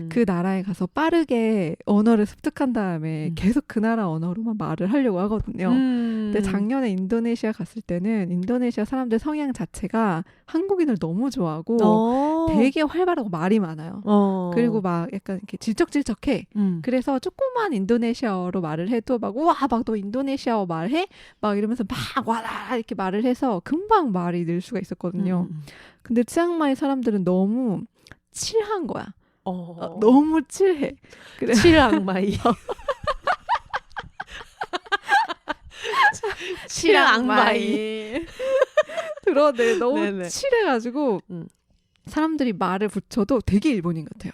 [SPEAKER 2] 그 나라에 가서 빠르게 언어를 습득한 다음에 계속 그 나라 언어로만 말을 하려고 하거든요. 근데 작년에 인도네시아 갔을 때는 인도네시아 사람들 성향 자체가 한국인을 너무 좋아하고 되게 활발하고 말이 많아요. 그리고 막 약간 이렇게 질척질척해. 그래서 조그만 인도네시아어로 말을 해도 막 우와 막 너 인도네시아어 말해? 막 이러면서 막 와라 이렇게 말을 해서 금방 말이 늘 수가 있었거든요. 근데 치앙마이 사람들은 너무 칠한 거야. 너무 칠해. 그래.
[SPEAKER 1] 칠악마이. 칠악마이.
[SPEAKER 2] 그러네. 너무
[SPEAKER 1] 네네.
[SPEAKER 2] 칠해가지고 사람들이 말을 붙여도 되게 일본인 같아요.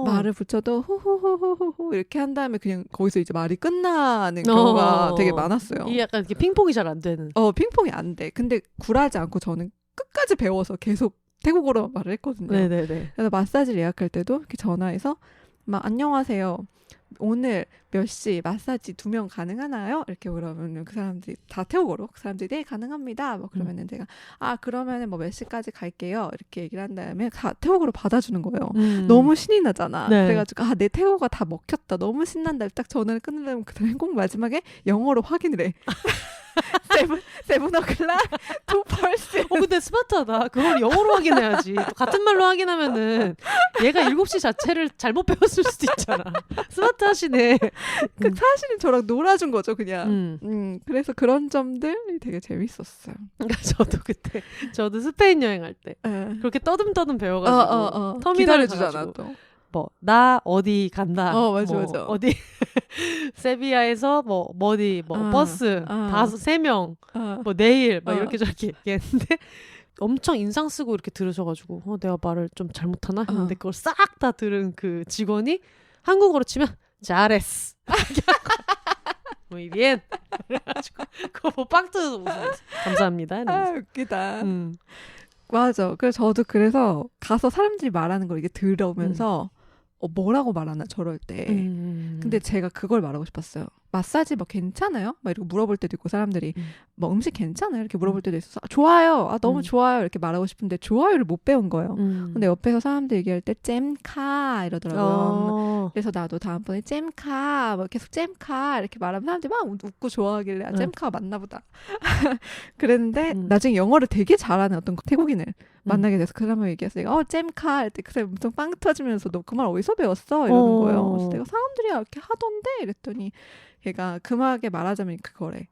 [SPEAKER 2] 말을 붙여도 호호호호호 이렇게 한 다음에 그냥 거기서 이제 말이 끝나는 경우가 되게 많았어요.
[SPEAKER 1] 이게 약간 이렇게 핑퐁이 잘 안 되는.
[SPEAKER 2] 핑퐁이 안 돼. 근데 굴하지 않고 저는 끝까지 배워서 계속 태국어로 말을 했거든요.
[SPEAKER 1] 네네네.
[SPEAKER 2] 그래서 마사지를 예약할 때도 이렇게 전화해서 막 안녕하세요. 오늘 몇 시 마사지 2명 가능하나요? 이렇게 그러면 그 사람들이 다 태국어로 그 사람들이 네 가능합니다. 뭐 그러면은 제가 그러면은 뭐 몇 시까지 갈게요. 이렇게 얘기를 한 다음에 다 태국어로 받아주는 거예요. 너무 신이 나잖아.
[SPEAKER 1] 네.
[SPEAKER 2] 그래가지고 내 태국어가 다 먹혔다. 너무 신난다. 딱 전화를 끊으려면 그다음에 꼭 마지막에 영어로 확인을 해. 세븐 어클락 투 펄스.
[SPEAKER 1] 근데 스마트하다. 그걸 영어로 확인해야지. 또 같은 말로 확인하면은 얘가 7시 자체를 잘못 배웠을 수도 있잖아. 스마트하시네.
[SPEAKER 2] 사실은 저랑 놀아준 거죠, 그냥. 그래서 그런 점들이 되게 재밌었어요.
[SPEAKER 1] 그러니까 저도 스페인 여행할 때 그렇게 떠듬떠듬 배워가지고 터미널
[SPEAKER 2] 기다려주잖아 또.
[SPEAKER 1] 뭐 나 어디 간다.
[SPEAKER 2] 맞아.
[SPEAKER 1] 어디 세비야에서 버스 3명 뭐 내일 막 이렇게 저렇게 얘기했는데 엄청 인상 쓰고 이렇게 들으셔가지고 내가 말을 좀 잘못하나 했는데 그걸 싹 다 들은 그 직원이 한국어로 치면 잘했어. Muy bien. 그래가지고 그거 보고 빵 터져서 웃었어. 감사합니다.
[SPEAKER 2] 웃기다. 맞아. 그래서 저도 가서 사람들이 말하는 걸 이게 들으면서 뭐라고 말하나 저럴 때. 근데 제가 그걸 말하고 싶었어요. 마사지 뭐 괜찮아요? 막 이렇게 물어볼 때도 있고 사람들이 뭐 음식 괜찮아요? 이렇게 물어볼 때도 있어서 좋아요. 너무 좋아요. 이렇게 말하고 싶은데 좋아요를 못 배운 거예요. 근데 옆에서 사람들 얘기할 때 잼카 이러더라고요. 그래서 나도 다음번에 잼카 뭐 계속 잼카 이렇게 말하면 사람들이 막 웃고 좋아하길래 잼카가 맞나 보다. 그랬는데 나중에 영어를 되게 잘하는 어떤 태국인을 만나게 돼서 그 사람을 얘기해서 내가 잼카 할 때 그 사람이 엄청 빵 터지면서 너 그 말 어디서 배웠어? 이러는 거예요. 그래서 내가 사람들이 이렇게 하던데 이랬더니 걔가 금하게 말하자면 그거래.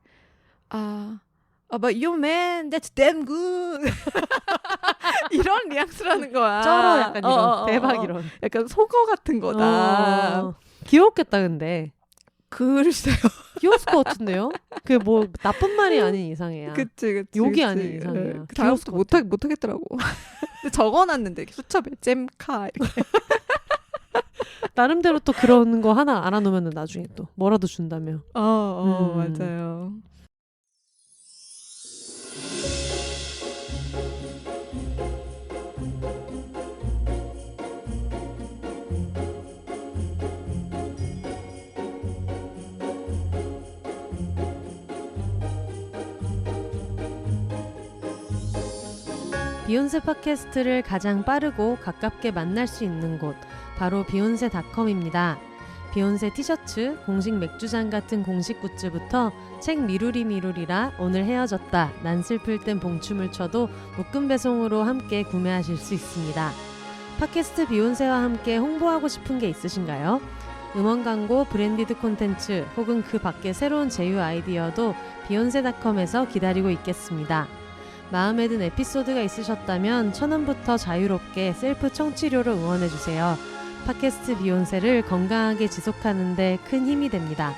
[SPEAKER 2] But you man, that's damn good. 이런 뉘앙스라는 거야.
[SPEAKER 1] 쩔어 약간 이런 대박 이런.
[SPEAKER 2] 약간 속어 같은 거다.
[SPEAKER 1] 귀엽겠다 근데.
[SPEAKER 2] 글쎄요.
[SPEAKER 1] 귀여웠을 것 같은데요? 그게 뭐 나쁜 말이 아닌 이상이야.
[SPEAKER 2] 그치.
[SPEAKER 1] 욕이 아닌 이상이야.
[SPEAKER 2] 다음부터 못하겠더라고. 근데 적어놨는데 이렇게 수첩에 잼카 이렇게.
[SPEAKER 1] 나름대로 또 그런 거 하나 알아놓으면 나중에 또 뭐라도 준다며.
[SPEAKER 2] 맞아요.
[SPEAKER 1] 비욘세 팟캐스트를 가장 빠르고 가깝게 만날 수 있는 곳 바로 비욘세.com입니다. 비욘세 티셔츠, 공식 맥주잔 같은 공식 굿즈부터 책 미루리라 오늘 헤어졌다 난 슬플 땐 봉춤을 춰도 묶음 배송으로 함께 구매하실 수 있습니다. 팟캐스트 비욘세와 함께 홍보하고 싶은 게 있으신가요? 음원 광고, 브랜디드 콘텐츠 혹은 그 밖의 새로운 제휴 아이디어도 비욘세.com에서 기다리고 있겠습니다. 마음에 든 에피소드가 있으셨다면 1,000원부터 자유롭게 셀프 청취료로 응원해주세요. 팟캐스트 비욘세를 건강하게 지속하는 데 큰 힘이 됩니다.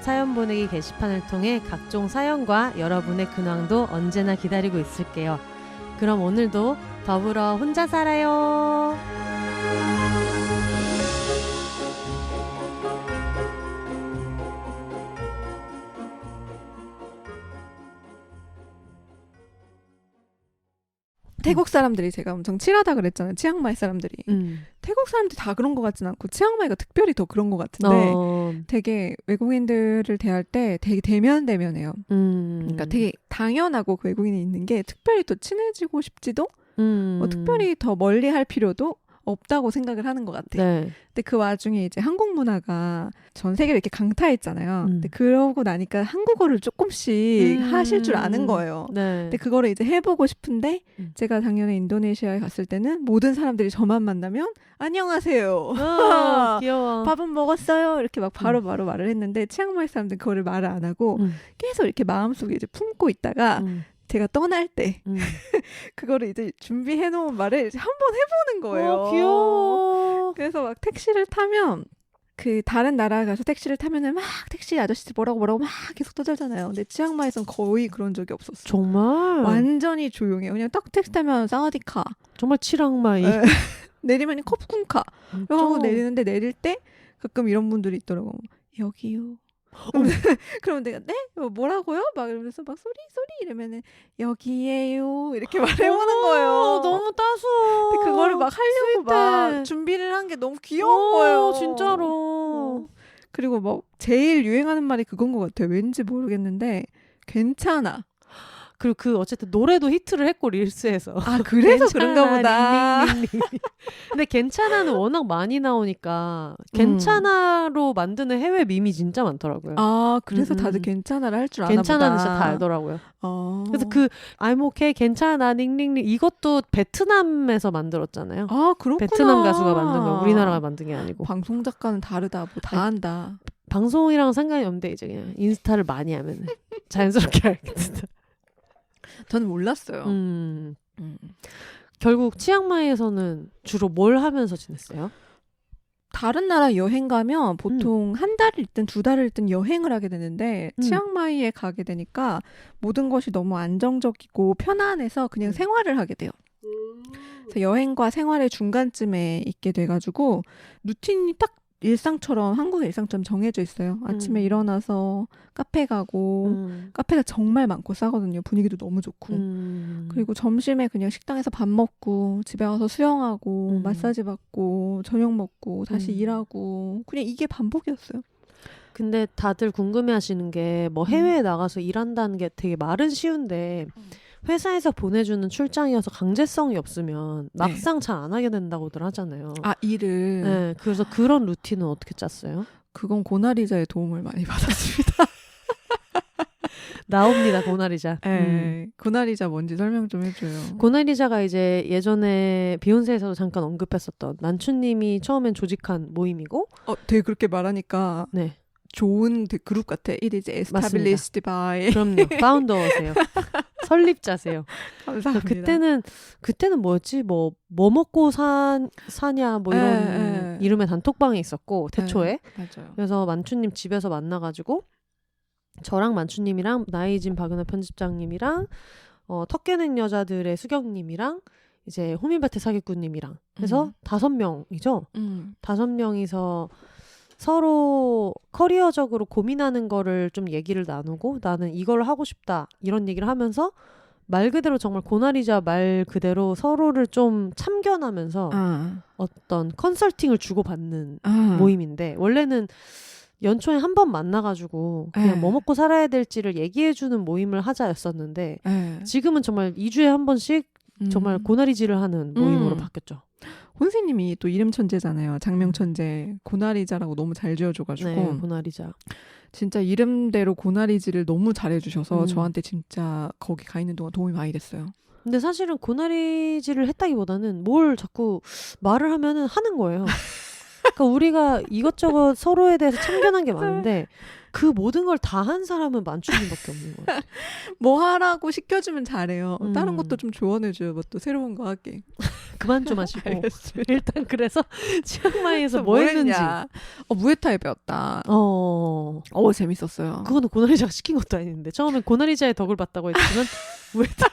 [SPEAKER 1] 사연 보내기 게시판을 통해 각종 사연과 여러분의 근황도 언제나 기다리고 있을게요. 그럼 오늘도 더불어 혼자 살아요.
[SPEAKER 2] 태국 사람들이 제가 엄청 칠하다 그랬잖아요. 치앙마이 사람들이. 태국 사람들이 다 그런 것 같진 않고 치앙마이가 특별히 더 그런 것 같은데 되게 외국인들을 대할 때 되게 대면대면해요. 그러니까 되게 당연하고 그 외국인이 있는 게 특별히 더 친해지고 싶지도 뭐 특별히 더 멀리 할 필요도 없다고 생각을 하는 것 같아요.
[SPEAKER 1] 네.
[SPEAKER 2] 근데 그 와중에 이제 한국 문화가 전 세계를 이렇게 강타했잖아요. 근데 그러고 나니까 한국어를 조금씩 하실 줄 아는 거예요.
[SPEAKER 1] 네.
[SPEAKER 2] 근데 그거를 이제 해보고 싶은데 제가 작년에 인도네시아에 갔을 때는 모든 사람들이 저만 만나면 안녕하세요.
[SPEAKER 1] 귀여워.
[SPEAKER 2] 밥은 먹었어요. 이렇게 막 바로바로 말을 했는데 치앙마이 사람들은 그거를 말을 안 하고 계속 이렇게 마음속에 이제 품고 있다가 제가 떠날 때 그거를 이제 준비해 놓은 말을 한번 해보는 거예요.
[SPEAKER 1] 귀여워.
[SPEAKER 2] 그래서 막 택시를 타면 그 다른 나라에 가서 택시를 타면은 막 택시 아저씨들 뭐라고 막 계속 떠들잖아요. 근데 치앙마이에선 거의 그런 적이 없었어요.
[SPEAKER 1] 정말?
[SPEAKER 2] 완전히 조용해요. 그냥 딱 택시 타면 사와디카.
[SPEAKER 1] 정말 치앙마이.
[SPEAKER 2] 내리면 컵쿵카. 하고 내리는데 내릴 때 가끔 이런 분들이 있더라고. 여기요. 그러면 내가 네? 뭐라고요? 막 이러면서 막 소리 이러면은 여기에요 이렇게 말해보는 거예요.
[SPEAKER 1] 너무 따스워.
[SPEAKER 2] 근데 그거를 막 하려고 막 준비를 한 게 너무 귀여운 거예요.
[SPEAKER 1] 진짜로.
[SPEAKER 2] 그리고 뭐 제일 유행하는 말이 그건 것 같아요. 왠지 모르겠는데 괜찮아.
[SPEAKER 1] 그리고 그 어쨌든 노래도 히트를 했고 릴스에서.
[SPEAKER 2] 아 그래서 그런가 보다.
[SPEAKER 1] 근데 괜찮아는 워낙 많이 나오니까 괜찮아로 만드는 해외 밈이 진짜 많더라고요.
[SPEAKER 2] 아 그래서 다들 괜찮아를 할 줄 아나 보다.
[SPEAKER 1] 괜찮아는 진짜 다 알더라고요. 그래서 그 I'm okay 괜찮아 닝닝닝 이것도 베트남에서 만들었잖아요.
[SPEAKER 2] 아 그렇구나.
[SPEAKER 1] 베트남 가수가 만든 거 우리나라가 만든 게 아니고.
[SPEAKER 2] 방송 작가는 다르다. 뭐 다 한다.
[SPEAKER 1] 방송이랑 상관이 없는데 이제 그냥 인스타를 많이 하면 자연스럽게 알겠다.
[SPEAKER 2] 저는 몰랐어요.
[SPEAKER 1] 결국 치앙마이에서는 주로 뭘 하면서 지냈어요?
[SPEAKER 2] 다른 나라 여행 가면 보통 한 달을 있든 두 달을 있든 여행을 하게 되는데 치앙마이에 가게 되니까 모든 것이 너무 안정적이고 편안해서 그냥 생활을 하게 돼요. 그래서 여행과 생활의 중간쯤에 있게 돼가지고 루틴이 딱 일상처럼 한국의 일상처럼 정해져 있어요. 아침에 일어나서 카페 가고 카페가 정말 많고 싸거든요. 분위기도 너무 좋고. 그리고 점심에 그냥 식당에서 밥 먹고 집에 와서 수영하고 마사지 받고 저녁 먹고 다시 일하고 그냥 이게 반복이었어요.
[SPEAKER 1] 근데 다들 궁금해하시는 게 뭐 해외에 나가서 일한다는 게 되게 말은 쉬운데 회사에서 보내주는 출장이어서 강제성이 없으면 막상 잘 안 하게 된다고들 하잖아요.
[SPEAKER 2] 아, 일을.
[SPEAKER 1] 네, 그래서 그런 루틴은 어떻게 짰어요?
[SPEAKER 2] 그건 고나리자의 도움을 많이 받았습니다.
[SPEAKER 1] 나옵니다, 고나리자.
[SPEAKER 2] 네, 고나리자 뭔지 설명 좀 해줘요.
[SPEAKER 1] 고나리자가 이제 예전에 비욘세에서도 잠깐 언급했었던 난추님이 처음엔 조직한 모임이고.
[SPEAKER 2] 되게 그렇게 말하니까.
[SPEAKER 1] 네.
[SPEAKER 2] 좋은 그룹 같아. It is established by.
[SPEAKER 1] 그럼요. 파운더세요. 설립자세요.
[SPEAKER 2] 감사합니다.
[SPEAKER 1] 그때는 뭐였지? 뭐 먹고 사냐 뭐 이런 이름의 단톡방이 있었고 태초에.
[SPEAKER 2] 맞아요.
[SPEAKER 1] 그래서 만추님 집에서 만나가지고 저랑 만추님이랑 나이진 박은하 편집장님이랑 턱깨는 여자들의 수경님이랑 이제 호민밭의 사기꾼님이랑 해서 5명이죠. 5명이서 서로 커리어적으로 고민하는 거를 좀 얘기를 나누고 나는 이걸 하고 싶다 이런 얘기를 하면서 말 그대로 정말 고나리자 말 그대로 서로를 좀 참견하면서 어떤 컨설팅을 주고받는 모임인데 원래는 연초에 한 번 만나가지고 그냥 뭐 먹고 살아야 될지를 얘기해주는 모임을 하자였었는데 지금은 정말 2주에 한 번씩 정말 고나리질을 하는 모임으로 바뀌었죠.
[SPEAKER 2] 혼세님이 또 이름 천재잖아요. 장명 천재. 고나리자라고 너무 잘 지어줘가지고.
[SPEAKER 1] 네, 고나리자.
[SPEAKER 2] 진짜 이름대로 고나리질을 너무 잘해주셔서 저한테 진짜 거기 가 있는 동안 도움이 많이 됐어요.
[SPEAKER 1] 근데 사실은 고나리질을 했다기보다는 뭘 자꾸 말을 하면은 하는 거예요. 그러니까 우리가 이것저것 서로에 대해서 참견한 게 많은데 그 모든 걸 다 한 사람은 만추님밖에 없는 거예요.
[SPEAKER 2] 뭐 하라고 시켜주면 잘해요. 다른 것도 좀 조언해줘요. 뭐 또 새로운 거 하게.
[SPEAKER 1] 그만 좀 하시고. 일단 그래서 치앙마이에서 뭐 했는지.
[SPEAKER 2] 무에타이 배웠다. 재밌었어요.
[SPEAKER 1] 그거는 고나리자가 시킨 것도 아닌데 처음엔 고나리자의 덕을 봤다고 했지만 무에타이.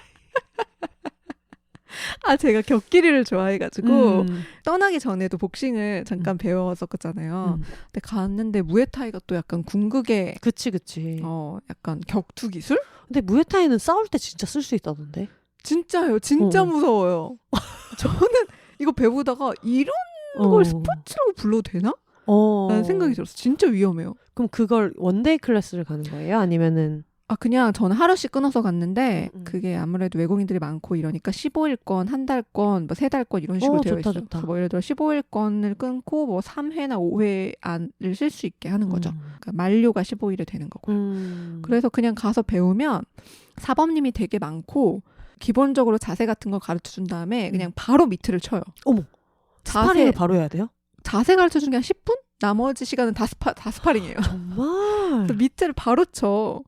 [SPEAKER 2] 제가 격기리를 좋아해가지고 떠나기 전에도 복싱을 잠깐 배웠었잖아요. 근데 갔는데 무에타이가 또 약간 궁극의
[SPEAKER 1] 그치
[SPEAKER 2] 약간 격투 기술?
[SPEAKER 1] 근데 무에타이는 싸울 때 진짜 쓸 수 있다던데.
[SPEAKER 2] 진짜요. 진짜
[SPEAKER 1] 어.
[SPEAKER 2] 무서워요. 저는 이거 배우다가 이런
[SPEAKER 1] 어.
[SPEAKER 2] 걸 스포츠라고 불러도 되나? 라는 생각이 들었어. 진짜 위험해요.
[SPEAKER 1] 그럼 그걸 원데이 클래스를 가는 거예요? 아니면은
[SPEAKER 2] 그냥 저는 하루씩 끊어서 갔는데 그게
[SPEAKER 1] 음.
[SPEAKER 2] 아무래도 외국인들이 많고 이러니까 15일권, 한 달권, 뭐 3달권 이런 식으로 되어
[SPEAKER 1] 좋다,
[SPEAKER 2] 있어요.
[SPEAKER 1] 좋다.
[SPEAKER 2] 그래서 뭐 예를 들어 15일권을 끊고 뭐 3회나 5회 안을 쓸 수 있게 하는 거죠. 그러니까 만료가 15일에 되는 거고요. 그래서 그냥 가서 배우면 사범님이 되게 많고 기본적으로 자세 같은 걸 가르쳐 준 다음에 그냥 바로 미트를 쳐요.
[SPEAKER 1] 어머. 스파링을 바로 해야 돼요?
[SPEAKER 2] 자세 가르쳐 주는 게 한 10분? 나머지 시간은 다 스파링이에요.
[SPEAKER 1] 정말?
[SPEAKER 2] 그래서 미트를 바로 쳐.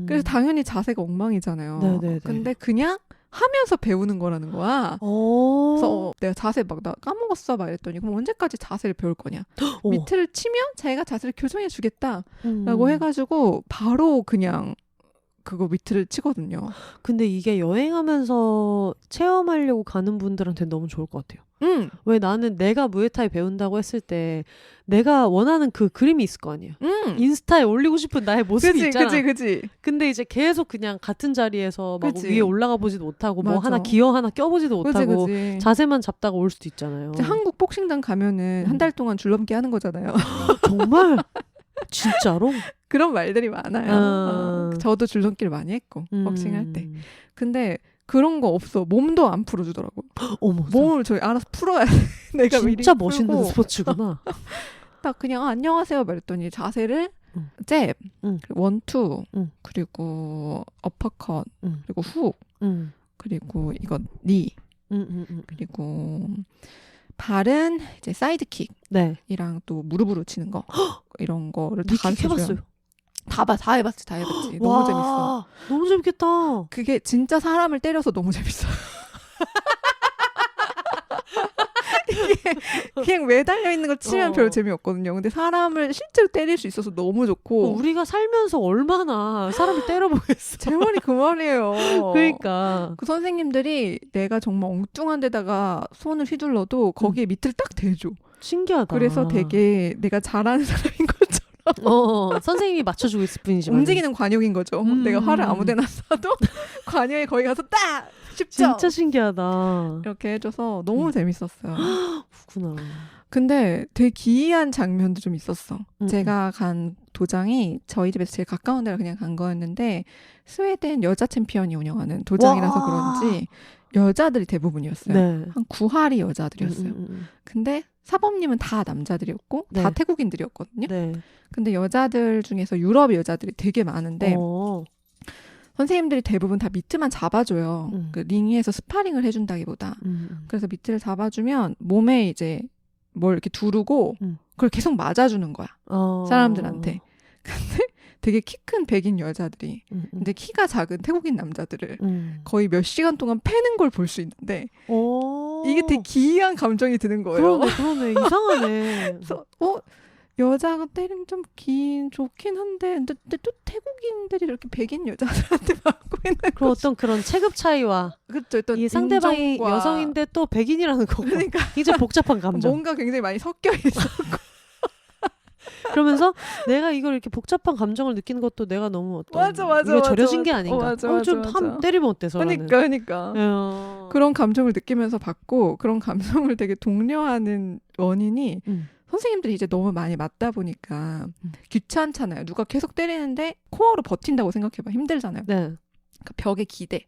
[SPEAKER 2] 그래서
[SPEAKER 1] 음.
[SPEAKER 2] 당연히 자세가 엉망이잖아요.
[SPEAKER 1] 네네네.
[SPEAKER 2] 근데 그냥 하면서 배우는 거라는 거야.
[SPEAKER 1] 오.
[SPEAKER 2] 그래서 내가 자세 막 나 까먹었어 막 이랬더니 그럼 언제까지 자세를 배울 거냐.
[SPEAKER 1] 어.
[SPEAKER 2] 미트를 치면 자기가 자세를 교정해 주겠다
[SPEAKER 1] 음.
[SPEAKER 2] 라고 해가지고 바로 그냥 그거 미트를 치거든요.
[SPEAKER 1] 근데 이게 여행하면서 체험하려고 가는 분들한테 너무 좋을 것 같아요. 왜 나는 내가 무에타이 배운다고 했을 때 내가 원하는 그 그림이 있을 거 아니에요. 인스타에 올리고 싶은 나의 모습이
[SPEAKER 2] 그치,
[SPEAKER 1] 있잖아.
[SPEAKER 2] 그치.
[SPEAKER 1] 근데 이제 계속 그냥 같은 자리에서 막
[SPEAKER 2] 그치.
[SPEAKER 1] 위에 올라가 보지도 못하고 뭐
[SPEAKER 2] 맞아.
[SPEAKER 1] 하나 기어 하나 껴보지도 못하고
[SPEAKER 2] 그치.
[SPEAKER 1] 자세만 잡다가 올 수도 있잖아요.
[SPEAKER 2] 이제 한국 복싱장 가면은 한 달 동안 줄넘기 하는 거잖아요.
[SPEAKER 1] 정말? 진짜로?
[SPEAKER 2] 그런 말들이 많아요. 저도 줄넘기를 많이 했고 복싱할 때. 근데 그런 거 없어. 몸도 안 풀어주더라고.
[SPEAKER 1] 어머.
[SPEAKER 2] 몸을 저희 알아서 풀어야 돼. 내가 미리
[SPEAKER 1] 진짜 멋있는
[SPEAKER 2] 풀고.
[SPEAKER 1] 스포츠구나.
[SPEAKER 2] 딱 그냥 안녕하세요 말했더니 자세를 잽, 원투, 그리고 어퍼컷, 그리고 훅, 그리고 이거 니, 그리고 발은 이제 사이드킥이랑 또 무릎으로 치는 거 이런 거를 다
[SPEAKER 1] 니킥 해봤어요.
[SPEAKER 2] 다 해봤지. 너무 재밌어.
[SPEAKER 1] 너무 재밌겠다.
[SPEAKER 2] 그게 진짜 사람을 때려서 너무 재밌어요. 이게 그냥 매달려 있는 거 치면 별 재미없거든요. 근데 사람을 실제로 때릴 수 있어서 너무 좋고.
[SPEAKER 1] 우리가 살면서 얼마나 사람을 때려보겠어.
[SPEAKER 2] 제 말이 그 말이에요.
[SPEAKER 1] 그러니까.
[SPEAKER 2] 그 선생님들이 내가 정말 엉뚱한 데다가 손을 휘둘러도 거기에 밑을 딱 대줘.
[SPEAKER 1] 신기하다.
[SPEAKER 2] 그래서 되게 내가 잘하는 사람인 것처럼.
[SPEAKER 1] 선생님이 맞춰주고 있을 뿐이지만
[SPEAKER 2] 움직이는 관역인 거죠. 내가 활을 아무데나 쏴도 관역에 거기 가서 딱 10점.
[SPEAKER 1] 진짜 신기하다.
[SPEAKER 2] 이렇게 해줘서 너무 재밌었어요.
[SPEAKER 1] 그렇구나.
[SPEAKER 2] 근데 되게 기이한 장면도 좀 있었어. 제가 간 도장이 저희 집에서 제일 가까운 데를 그냥 간 거였는데 스웨덴 여자 챔피언이 운영하는 도장이라서 그런지 여자들이 대부분이었어요.
[SPEAKER 1] 네.
[SPEAKER 2] 한 9할이 여자들이었어요. 근데 사범님은 다 남자들이었고 다 태국인들이었거든요.
[SPEAKER 1] 네.
[SPEAKER 2] 근데 여자들 중에서 유럽 여자들이 되게 많은데 선생님들이 대부분 다 미트만 잡아줘요. 그 링 위에서 스파링을 해준다기보다. 그래서 미트를 잡아주면 몸에 이제 뭘 이렇게 두르고 그걸 계속 맞아주는 거야. 사람들한테. 근데 되게 키 큰 백인 여자들이 근데 키가 작은 태국인 남자들을 거의 몇 시간 동안 패는 걸 볼 수 있는데 이게 되게 기이한 감정이 드는 거예요.
[SPEAKER 1] 그러네. 이상하네.
[SPEAKER 2] 그래서 여자가 때리면 좀 좋긴 한데 근데 또 태국인들이 이렇게 백인 여자들한테 맞고 있는
[SPEAKER 1] 그리고 어떤 그런 체급 차이와
[SPEAKER 2] 그렇죠. 또
[SPEAKER 1] 이 상대방이
[SPEAKER 2] 인종과
[SPEAKER 1] 여성인데 또 백인이라는 거고
[SPEAKER 2] 그러니까
[SPEAKER 1] 굉장히 복잡한 감정.
[SPEAKER 2] 뭔가 굉장히 많이 섞여 있어.
[SPEAKER 1] 그러면서 내가 이걸 이렇게 복잡한 감정을 느끼는 것도 내가 너무
[SPEAKER 2] 맞아.
[SPEAKER 1] 우리가 절여진 게 아닌가. 좀
[SPEAKER 2] 맞아.
[SPEAKER 1] 때리면 어때서?
[SPEAKER 2] 그러니까. 그런 감정을 느끼면서 받고 그런 감정을 되게 독려하는 원인이 선생님들이 이제 너무 많이 맞다 보니까 귀찮잖아요. 누가 계속 때리는데 코어로 버틴다고 생각해봐. 힘들잖아요.
[SPEAKER 1] 네.
[SPEAKER 2] 그러니까 벽에 기대.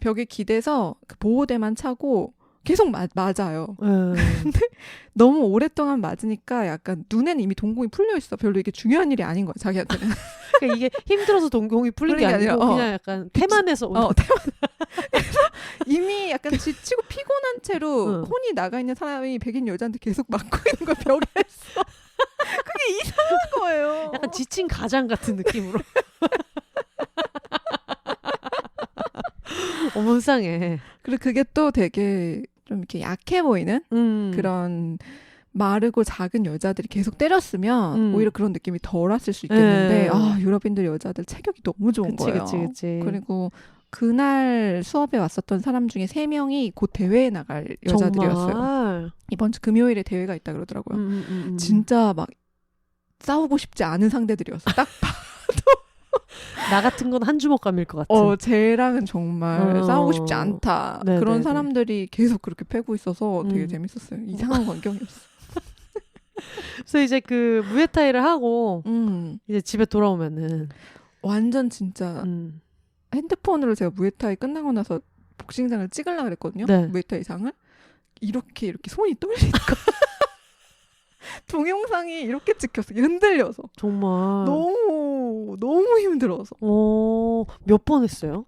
[SPEAKER 2] 벽에 기대서 그 보호대만 차고 계속 맞아요. 근데 너무 오랫동안 맞으니까 약간 눈에는 이미 동공이 풀려 있어. 별로 이게 중요한 일이 아닌 거야. 자기한테는.
[SPEAKER 1] 그러니까 이게 힘들어서 동공이 풀린 게 아니고 그냥 약간 태만해서 오는
[SPEAKER 2] 그래서 이미 약간 지치고 피곤한 채로 혼이 나가 있는 사람이 백인 여자한테 계속 맞고 있는 걸 벽에서. 그게 이상한 거예요.
[SPEAKER 1] 약간 지친 가장 같은 느낌으로. 어머 이상해.
[SPEAKER 2] 그리고 그게 또 되게 좀 이렇게 약해 보이는 그런 마르고 작은 여자들이 계속 때렸으면 오히려 그런 느낌이 덜 왔을 수 있겠는데 유럽인들 여자들 체격이 너무 좋은 거예요.
[SPEAKER 1] 그치.
[SPEAKER 2] 그리고 그날 수업에 왔었던 사람 중에 3명이 곧 대회에 나갈 여자들이었어요.
[SPEAKER 1] 정말?
[SPEAKER 2] 이번 주 금요일에 대회가 있다 그러더라고요. 진짜 막 싸우고 싶지 않은 상대들이었어요. 딱 봐도
[SPEAKER 1] 나 같은 건 한 주먹 감일 것 같은.
[SPEAKER 2] 쟤랑은 정말 싸우고 싶지 않다.
[SPEAKER 1] 네네네.
[SPEAKER 2] 그런 사람들이 계속 그렇게 패고 있어서 되게
[SPEAKER 1] 음.
[SPEAKER 2] 재밌었어요. 이상한 광경이었어.
[SPEAKER 1] 그래서 이제 그 무에타이를 하고 이제 집에 돌아오면은
[SPEAKER 2] 완전 진짜 핸드폰으로 제가 무에타이 끝나고 나서 복싱장을 찍으려고 그랬거든요.
[SPEAKER 1] 네.
[SPEAKER 2] 무에타이상을. 이렇게 손이 떨리니까. 동영상이 이렇게 찍혔어. 흔들려서.
[SPEAKER 1] 정말
[SPEAKER 2] 너무 힘들어서.
[SPEAKER 1] 몇 번 했어요?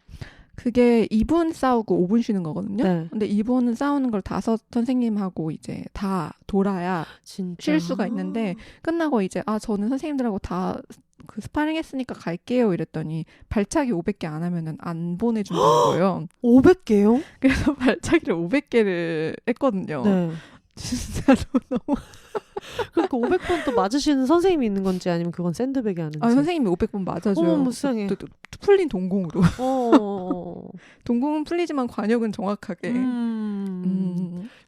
[SPEAKER 2] 그게 2분 싸우고 5분 쉬는 거거든요.
[SPEAKER 1] 네.
[SPEAKER 2] 근데 2분은 싸우는 걸 5 선생님하고 이제 다 돌아야
[SPEAKER 1] 진짜
[SPEAKER 2] 쉴 수가 있는데 끝나고 이제 저는 선생님들하고 다 그 스파링 했으니까 갈게요 이랬더니 발차기 500개 안 하면은 안 보내준다는 거예요.
[SPEAKER 1] 500개요?
[SPEAKER 2] 그래서 발차기를 500개를 했거든요.
[SPEAKER 1] 네.
[SPEAKER 2] 진짜로 너무.
[SPEAKER 1] 그러니까 500번 또 맞으시는 선생님이 있는 건지 아니면 그건 샌드백이 하는지.
[SPEAKER 2] 선생님이 500번 맞아줘요.
[SPEAKER 1] 어머, 세상에.
[SPEAKER 2] 또 풀린 동공으로.
[SPEAKER 1] 어.
[SPEAKER 2] 동공은 풀리지만 관역은 정확하게. 진짜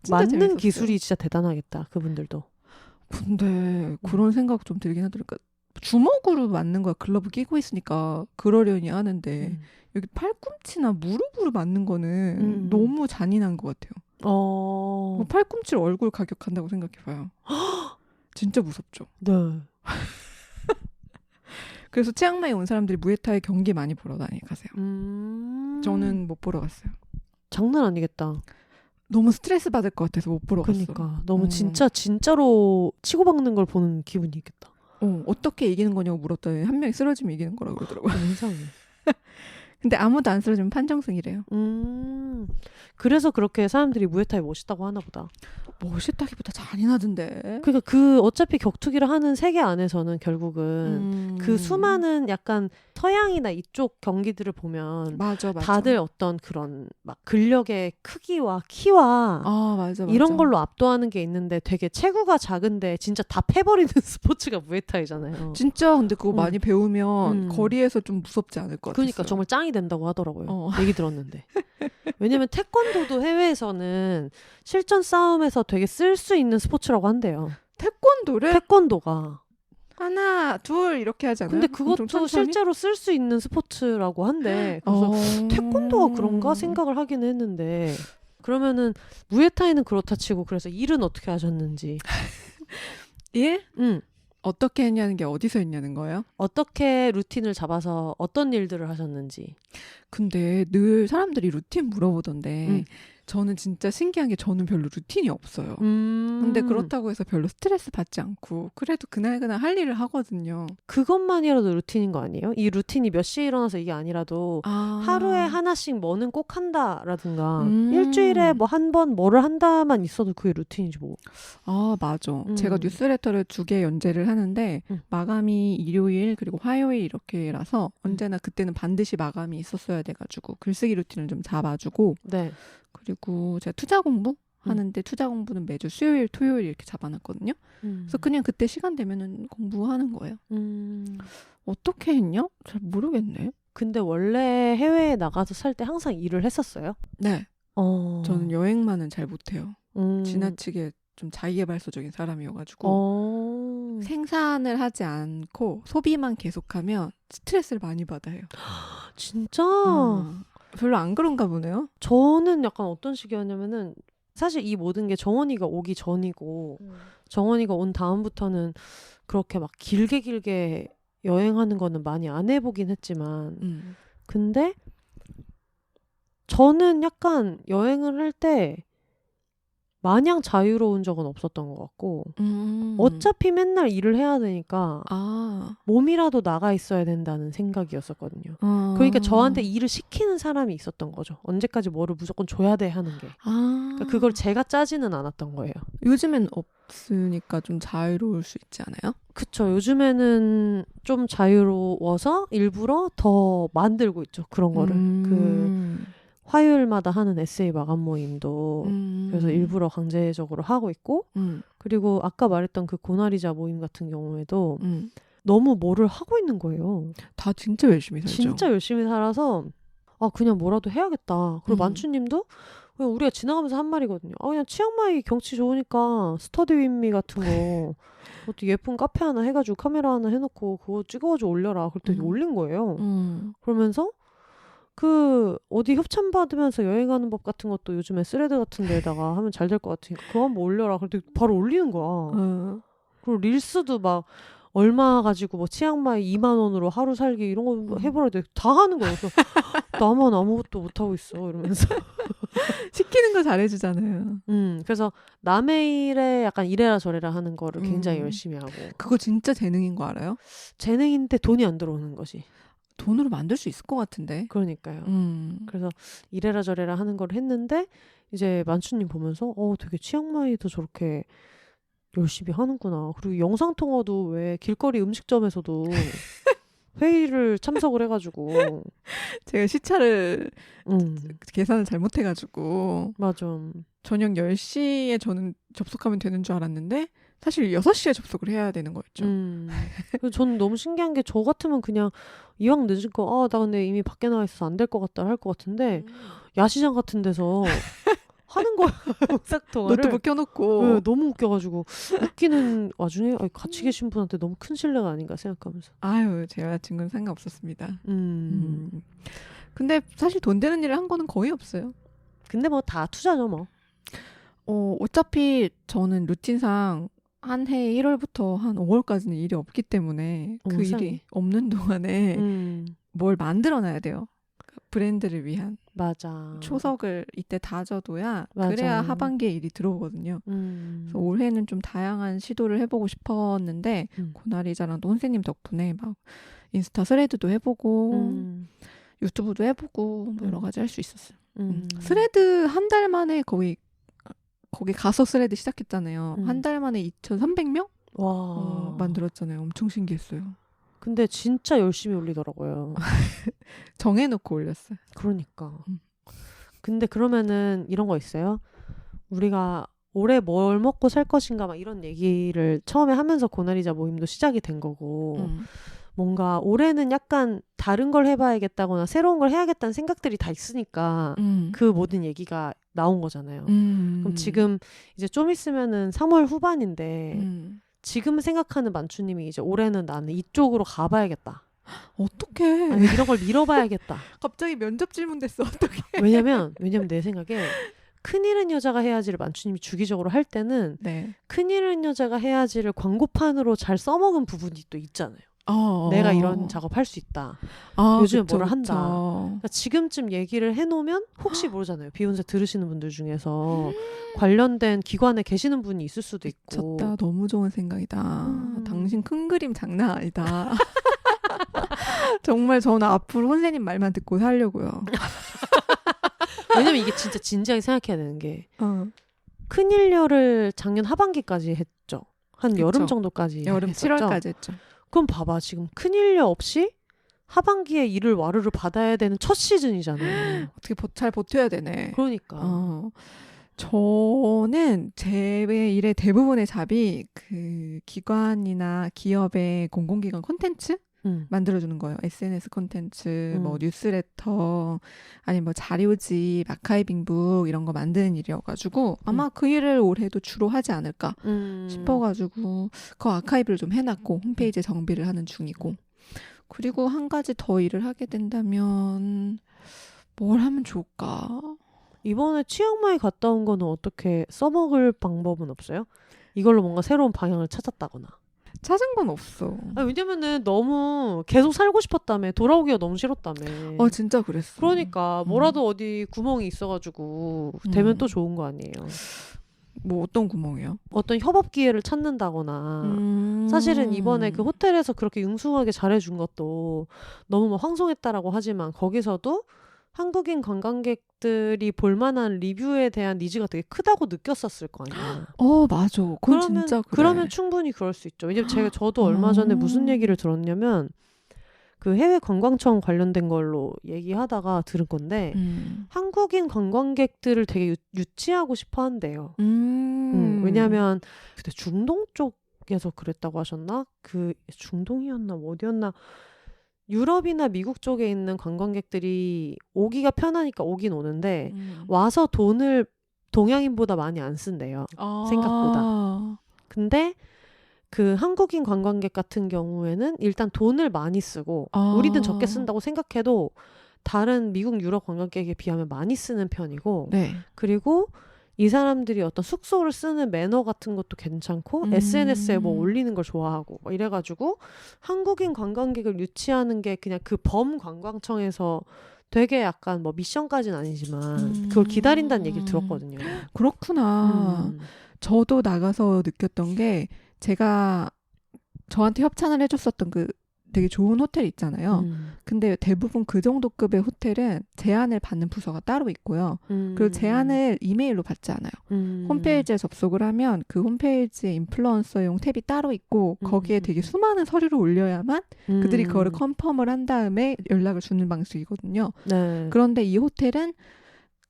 [SPEAKER 1] 맞는
[SPEAKER 2] 재밌었어요.
[SPEAKER 1] 기술이 진짜 대단하겠다. 그분들도.
[SPEAKER 2] 근데 그런 생각 좀 들긴 하더라고요. 주먹으로 맞는 거야. 글러브 끼고 있으니까 그러려니 하는데 여기 팔꿈치나 무릎으로 맞는 거는 너무 잔인한 것 같아요. 팔꿈치를 얼굴 가격한다고 생각해봐요. 진짜 무섭죠.
[SPEAKER 1] 네.
[SPEAKER 2] 그래서 치앙마이 온 사람들이 무에타이 경기 많이 보러 가세요. 저는 못 보러 갔어요.
[SPEAKER 1] 장난 아니겠다.
[SPEAKER 2] 너무 스트레스 받을 것 같아서 못 보러 갔어요.
[SPEAKER 1] 그러니까 너무 진짜로 치고박는 걸 보는 기분이 있겠다.
[SPEAKER 2] 어떻게 이기는 거냐고 물었더니 한 명이 쓰러지면 이기는 거라고 그러더라고요.
[SPEAKER 1] 이상해.
[SPEAKER 2] 근데 아무도 안 쓰러지면 판정승이래요.
[SPEAKER 1] 그래서 그렇게 사람들이 무에타이 멋있다고 하나 보다.
[SPEAKER 2] 멋있다기보다 잔인하던데.
[SPEAKER 1] 그러니까 그 어차피 격투기를 하는 세계 안에서는 결국은 그 수많은 약간 서양이나 이쪽 경기들을 보면
[SPEAKER 2] 맞아.
[SPEAKER 1] 다들 어떤 그런 막 근력의 크기와 키와
[SPEAKER 2] 맞아.
[SPEAKER 1] 이런 걸로 압도하는 게 있는데 되게 체구가 작은데 진짜 다 패버리는 스포츠가 무에타이잖아요.
[SPEAKER 2] 진짜 근데 그거 많이 배우면 거리에서 좀 무섭지 않을 것 같아요.
[SPEAKER 1] 그러니까 정말 짱이 된다고 하더라고요. 얘기 들었는데. 왜냐면 태권도도 해외에서는 실전 싸움에서 되게 쓸 수 있는 스포츠라고 한대요.
[SPEAKER 2] 태권도를?
[SPEAKER 1] 태권도가.
[SPEAKER 2] 하나, 둘 이렇게 하잖아요.
[SPEAKER 1] 근데 그것도 실제로 쓸 수 있는 스포츠라고 한대. 그래서 태권도가 그런가 생각을 하긴 했는데 그러면은 무에타이는 그렇다 치고 그래서 일은 어떻게 하셨는지.
[SPEAKER 2] 일? 어떻게 했냐는 게 어디서 했냐는 거예요?
[SPEAKER 1] 어떻게 루틴을 잡아서 어떤 일들을 하셨는지.
[SPEAKER 2] 근데 늘 사람들이 루틴 물어보던데 저는 진짜 신기한 게 저는 별로 루틴이 없어요. 근데 그렇다고 해서 별로 스트레스 받지 않고 그래도 그날그날 할 일을 하거든요.
[SPEAKER 1] 그것만이라도 루틴인 거 아니에요? 이 루틴이 몇 시에 일어나서 이게 아니라도 하루에 하나씩 뭐는 꼭 한다라든가 일주일에 뭐 한 번 뭐를 한다만 있어도 그게 루틴이지 뭐.
[SPEAKER 2] 맞아. 제가 뉴스레터를 2개 연재를 하는데 마감이 일요일 그리고 화요일 이렇게라서 언제나 그때는 반드시 마감이 있었어야 돼가지고 글쓰기 루틴을 좀 잡아주고
[SPEAKER 1] 네.
[SPEAKER 2] 그리고 제가 투자 공부 하는데 투자 공부는 매주 수요일, 토요일 이렇게 잡아놨거든요. 그래서 그냥 그때 시간 되면은 공부하는 거예요. 어떻게 했냐? 잘 모르겠네.
[SPEAKER 1] 근데 원래 해외에 나가서 살 때 항상 일을 했었어요?
[SPEAKER 2] 네. 저는 여행만은 잘 못해요. 지나치게 좀 자기계발서적인 사람이어가지고 생산을 하지 않고 소비만 계속하면 스트레스를 많이 받아요.
[SPEAKER 1] 진짜?
[SPEAKER 2] 별로 안 그런가 보네요.
[SPEAKER 1] 저는 약간 어떤 식이었냐면은 사실 이 모든 게 정원이가 오기 전이고 정원이가 온 다음부터는 그렇게 막 길게 여행하는 거는 많이 안 해보긴 했지만 근데 저는 약간 여행을 할 때 마냥 자유로운 적은 없었던 것 같고 어차피 맨날 일을 해야 되니까 몸이라도 나가 있어야 된다는 생각이었었거든요. 그러니까 저한테 일을 시키는 사람이 있었던 거죠. 언제까지 뭐를 무조건 줘야 돼 하는 게. 그러니까 그걸 제가 짜지는 않았던 거예요.
[SPEAKER 2] 요즘엔 없으니까 좀 자유로울 수 있지 않아요?
[SPEAKER 1] 그쵸. 요즘에는 좀 자유로워서 일부러 더 만들고 있죠. 그런 거를. 그 화요일마다 하는 에세이 마감 모임도 그래서 일부러 강제적으로 하고 있고 그리고 아까 말했던 그 고나리자 모임 같은 경우에도 너무 뭐를 하고 있는 거예요.
[SPEAKER 2] 다 진짜 열심히 살죠.
[SPEAKER 1] 진짜 열심히 살아서 그냥 뭐라도 해야겠다. 그리고 만추님도 그냥 우리가 지나가면서 한 말이거든요. 그냥 치앙마이 경치 좋으니까 스터디 윗미 같은 거 어떻게 예쁜 카페 하나 해가지고 카메라 하나 해놓고 그거 찍어가지고 올려라. 그랬더니 올린 거예요. 그러면서 그 어디 협찬 받으면서 여행하는 법 같은 것도 요즘에 스레드 같은 데다가 하면 잘 될 것 같으니까 그거 한번 올려라. 그랬더니 바로 올리는 거야. 그리고 릴스도 막 얼마 가지고 뭐 치앙마이 2만 원으로 하루 살기 이런 거 해보라 돼. 다 하는 거예요. 그래서 나만 아무것도 못 하고 있어 이러면서
[SPEAKER 2] 시키는 거 잘해주잖아요.
[SPEAKER 1] 그래서 남의 일에 약간 이래라 저래라 하는 거를 굉장히 열심히 하고.
[SPEAKER 2] 그거 진짜 재능인 거 알아요?
[SPEAKER 1] 재능인데 돈이 안 들어오는 거지.
[SPEAKER 2] 돈으로 만들 수 있을 것 같은데.
[SPEAKER 1] 그러니까요. 그래서 이래라 저래라 하는 걸 했는데 이제 만추님 보면서 되게 치앙마이도 저렇게 열심히 하는구나. 그리고 영상통화도 왜 길거리 음식점에서도 회의를 참석을 해가지고
[SPEAKER 2] 제가 시차를 계산을 잘못해가지고
[SPEAKER 1] 맞아.
[SPEAKER 2] 저녁 10시에 저는 접속하면 되는 줄 알았는데 사실 6시에 접속을 해야 되는 거였죠.
[SPEAKER 1] 저는 너무 신기한 게 저 같으면 그냥 이왕 늦을 거 나 근데 이미 밖에 나와 있어서 안 될 것 같다 할 것 같은데 야시장 같은 데서 하는 거야. 영상통화를.
[SPEAKER 2] 노트북 켜놓고.
[SPEAKER 1] 네, 너무 웃겨가지고 웃기는 와중에 같이 계신 분한테 너무 큰 신뢰가 아닌가 생각하면서.
[SPEAKER 2] 아유, 제 여자친구는 상관없었습니다. 근데 사실 돈 되는 일을 한 거는 거의 없어요.
[SPEAKER 1] 근데 뭐 다 투자죠 뭐.
[SPEAKER 2] 어차피 저는 루틴상 한 해 1월부터 한 5월까지는 일이 없기 때문에 그 일이 없는 동안에 뭘 만들어놔야 돼요. 브랜드를 위한.
[SPEAKER 1] 맞아.
[SPEAKER 2] 초석을 이때 다져둬야
[SPEAKER 1] 맞아.
[SPEAKER 2] 그래야 하반기에 일이 들어오거든요. 그래서 올해는 좀 다양한 시도를 해보고 싶었는데 고나리자랑 또 혼세님 덕분에 막 인스타 스레드도 해보고 유튜브도 해보고 뭐 여러 가지 할 수 있었어요. 스레드 한 달 만에 거기 가서 스레드 시작했잖아요. 한 달 만에 2,300명?
[SPEAKER 1] 와.
[SPEAKER 2] 만들었잖아요. 엄청 신기했어요.
[SPEAKER 1] 근데 진짜 열심히 올리더라고요.
[SPEAKER 2] 정해놓고 올렸어요.
[SPEAKER 1] 그러니까. 근데 그러면은 이런 거 있어요? 우리가 올해 뭘 먹고 살 것인가 막 이런 얘기를 처음에 하면서 고나리자 모임도 시작이 된 거고 뭔가 올해는 약간 다른 걸 해봐야겠다거나 새로운 걸 해야겠다는 생각들이 다 있으니까 그 모든 얘기가 나온 거잖아요. 그럼 지금 이제 좀 있으면은 3월 후반인데 지금 생각하는 만추님이 이제 올해는 나는 이쪽으로 가봐야겠다.
[SPEAKER 2] 어떡해.
[SPEAKER 1] 아니, 이런 걸 밀어봐야겠다.
[SPEAKER 2] 갑자기 면접 질문 됐어. 어떡해.
[SPEAKER 1] 왜냐면 내 생각에 큰일은 여자가 해야지를 만추님이 주기적으로 할 때는
[SPEAKER 2] 네.
[SPEAKER 1] 큰일은 여자가 해야지를 광고판으로 잘 써먹은 부분이 또 있잖아요. 내가 이런 작업할 수 있다. 요즘에
[SPEAKER 2] 그쵸,
[SPEAKER 1] 뭐를 한다.
[SPEAKER 2] 그쵸.
[SPEAKER 1] 그러니까 지금쯤 얘기를 해놓으면 혹시 모르잖아요. 비욘세 들으시는 분들 중에서 관련된 기관에 계시는 분이 있을 수도 있고.
[SPEAKER 2] 미쳤다. 너무 좋은 생각이다. 당신 큰 그림 장난 아니다. 정말 저는 앞으로 혼세님 말만 듣고 살려고요.
[SPEAKER 1] 왜냐면 이게 진짜 진지하게 생각해야 되는 게 큰일녀를 작년 하반기까지 했죠. 한
[SPEAKER 2] 그쵸.
[SPEAKER 1] 여름 정도까지
[SPEAKER 2] 여름
[SPEAKER 1] 했었죠.
[SPEAKER 2] 7월까지 했죠.
[SPEAKER 1] 그럼 봐봐. 지금 큰일녀 없이 하반기에 일을 와르르 받아야 되는 첫 시즌이잖아요.
[SPEAKER 2] 어떻게 잘 버텨야 되네.
[SPEAKER 1] 그러니까.
[SPEAKER 2] 저는 제 일의 대부분의 잡이 그 기관이나 기업의 공공기관 콘텐츠 만들어주는 거예요. SNS 콘텐츠, 뭐 뉴스레터, 아니면 뭐 자료집, 아카이빙북 이런 거 만드는 일이어가지고 아마 그 일을 올해도 주로 하지 않을까 싶어가지고 그 아카이브를 좀 해놨고 홈페이지에 정비를 하는 중이고 그리고 한 가지 더 일을 하게 된다면 뭘 하면 좋을까?
[SPEAKER 1] 이번에 치앙마이 갔다 온 거는 어떻게 써먹을 방법은 없어요? 이걸로 뭔가 새로운 방향을 찾았다거나.
[SPEAKER 2] 찾은 건 없어.
[SPEAKER 1] 왜냐면은 너무 계속 살고 싶었다며. 돌아오기가 너무 싫었다며.
[SPEAKER 2] 진짜 그랬어.
[SPEAKER 1] 그러니까 뭐라도 어디 구멍이 있어가지고 되면 또 좋은 거 아니에요.
[SPEAKER 2] 뭐 어떤 구멍이요?
[SPEAKER 1] 어떤 협업 기회를 찾는다거나. 사실은 이번에 그 호텔에서 그렇게 융숭하게 잘해준 것도 너무 뭐 황송했다라고 하지만 거기서도 한국인 관광객들이 볼만한 리뷰에 대한 니즈가 되게 크다고 느꼈었을 거 아니야.
[SPEAKER 2] 맞아. 그건 진짜 그래.
[SPEAKER 1] 그러면 충분히 그럴 수 있죠. 왜냐면 저도 얼마 전에 무슨 얘기를 들었냐면 그 해외 관광청 관련된 걸로 얘기하다가 들은 건데 한국인 관광객들을 되게 유치하고 싶어 한대요. 왜냐면 그때 중동 쪽에서 그랬다고 하셨나? 그 중동이었나 어디였나? 유럽이나 미국 쪽에 있는 관광객들이 오기가 편하니까 오긴 오는데 와서 돈을 동양인보다 많이 안 쓴대요. 생각보다. 근데 그 한국인 관광객 같은 경우에는 일단 돈을 많이 쓰고 우리는 적게 쓴다고 생각해도 다른 미국, 유럽 관광객에 비하면 많이 쓰는 편이고
[SPEAKER 2] 네.
[SPEAKER 1] 그리고 이 사람들이 어떤 숙소를 쓰는 매너 같은 것도 괜찮고 SNS에 뭐 올리는 걸 좋아하고 뭐 이래가지고 한국인 관광객을 유치하는 게 그냥 그 범관광청에서 되게 약간 뭐 미션까지는 아니지만 그걸 기다린다는 얘기를 들었거든요.
[SPEAKER 2] 그렇구나. 저도 나가서 느꼈던 게 제가 저한테 협찬을 해줬었던 그 되게 좋은 호텔 있잖아요. 근데 대부분 그 정도 급의 호텔은 제안을 받는 부서가 따로 있고요. 그리고 제안을 이메일로 받지 않아요. 홈페이지에 접속을 하면 그 홈페이지에 인플루언서용 탭이 따로 있고 거기에 되게 수많은 서류를 올려야만 그들이 그거를 컨펌을 한 다음에 연락을 주는 방식이거든요.
[SPEAKER 1] 네.
[SPEAKER 2] 그런데 이 호텔은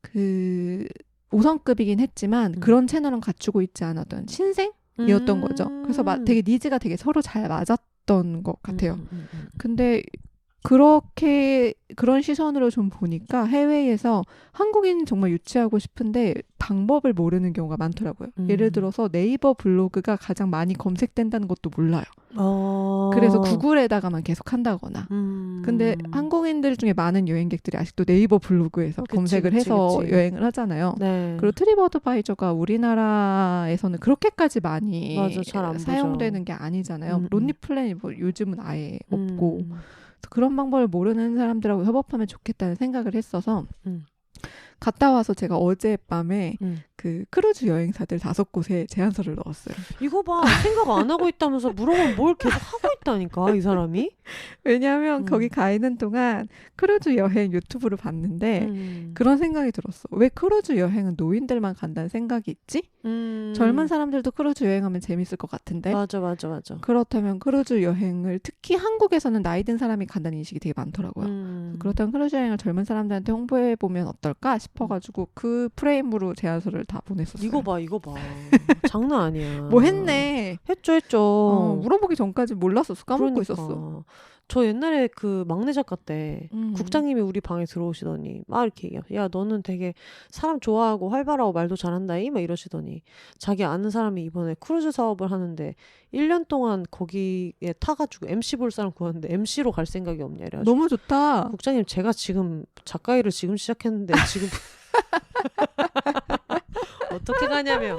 [SPEAKER 2] 그 5성급이긴 했지만 그런 채널은 갖추고 있지 않았던 신생이었던 거죠. 그래서 되게 니즈가 되게 서로 잘 맞았던 것 같아요. 근데 그렇게 그런 시선으로 좀 보니까 해외에서 한국인 정말 유치하고 싶은데 방법을 모르는 경우가 많더라고요. 예를 들어서 네이버 블로그가 가장 많이 검색된다는 것도 몰라요. 그래서 구글에다가만 계속 한다거나. 근데 한국인들 중에 많은 여행객들이 아직도 네이버 블로그에서 검색을 해서 여행을 하잖아요.
[SPEAKER 1] 네.
[SPEAKER 2] 그리고 트립어드바이저가 우리나라에서는 그렇게까지 많이
[SPEAKER 1] 맞아, 잘 안
[SPEAKER 2] 사용되는 게 아니잖아요. 론리플랜이 뭐 요즘은 아예 없고. 그런 방법을 모르는 사람들하고 협업하면 좋겠다는 생각을 했어서 갔다 와서 제가 어젯밤에 그 크루즈 여행사들 5곳에 제안서를 넣었어요.
[SPEAKER 1] 이거 봐. 생각 안 하고 있다면서 물어보면 뭘 계속 하고 있다니까 이 사람이.
[SPEAKER 2] 왜냐하면 거기 가 있는 동안 크루즈 여행 유튜브를 봤는데 그런 생각이 들었어. 왜 크루즈 여행은 노인들만 간다는 생각이 있지? 젊은 사람들도 크루즈 여행하면 재밌을 것 같은데.
[SPEAKER 1] 맞아.
[SPEAKER 2] 그렇다면 크루즈 여행을 특히 한국에서는 나이 든 사람이 간다는 인식이 되게 많더라고요. 그렇다면 크루즈 여행을 젊은 사람들한테 홍보해보면 어떨까 싶어가지고 그 프레임으로 제안서를 다 보냈었어요.
[SPEAKER 1] 이거 봐. 장난 아니야.
[SPEAKER 2] 뭐 했네.
[SPEAKER 1] 했죠.
[SPEAKER 2] 물어보기 전까지 몰랐었어. 까먹고
[SPEAKER 1] 그러니까.
[SPEAKER 2] 있었어.
[SPEAKER 1] 저 옛날에 그 막내 작가 때 국장님이 우리 방에 들어오시더니 막 이렇게 얘기해요. 야, 너는 되게 사람 좋아하고 활발하고 말도 잘한다이? 막 이러시더니 자기 아는 사람이 이번에 크루즈 사업을 하는데 1년 동안 거기에 타가지고 MC 볼 사람 구하는데 MC로 갈 생각이 없냐 이래가지고.
[SPEAKER 2] 너무 좋다.
[SPEAKER 1] 국장님, 제가 지금 작가 일을 지금 시작했는데 지금 어떻게 가냐며.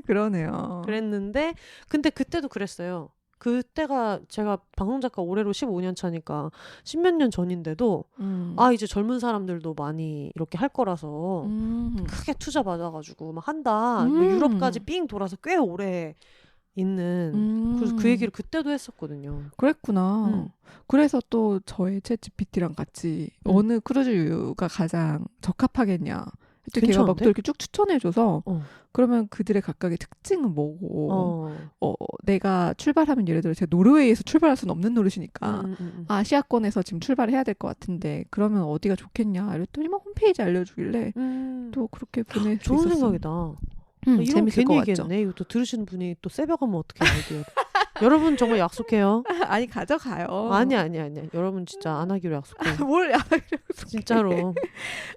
[SPEAKER 2] 그러네요.
[SPEAKER 1] 그랬는데 근데 그때도 그랬어요. 그때가 제가 방송작가 올해로 15년 차니까 10몇 년 전인데도 이제 젊은 사람들도 많이 이렇게 할 거라서 크게 투자 받아가지고 막 한다. 뭐 유럽까지 삥 돌아서 꽤 오래 있는 그래서 그 얘기를 그때도 했었거든요.
[SPEAKER 2] 그랬구나. 그래서 또 저의 챗GPT랑 같이 어느 크루즈가 가장 적합하겠냐. 또 걔가 막 또 이렇게 쭉 추천해줘서 그러면 그들의 각각의 특징은 뭐고 내가 출발하면 예를 들어 제가 노르웨이에서 출발할 수는 없는 노릇이니까 아시아권에서 지금 출발해야 될 것 같은데 그러면 어디가 좋겠냐 이랬더니 막 홈페이지 알려주길래 또 그렇게 보낼 수
[SPEAKER 1] 좋은
[SPEAKER 2] 있었어요.
[SPEAKER 1] 생각이다. 이런
[SPEAKER 2] 재밌을 것
[SPEAKER 1] 괜히
[SPEAKER 2] 같죠.
[SPEAKER 1] 얘기했네. 이거 또 들으시는 분이 또 새벽하면 어떻게 해요? 여러분 정말 약속해요.
[SPEAKER 2] 아니 가져가요.
[SPEAKER 1] 아니야. 여러분 진짜 안 하기로 약속해요.
[SPEAKER 2] 뭘 안 하기로 약속해.
[SPEAKER 1] 진짜로.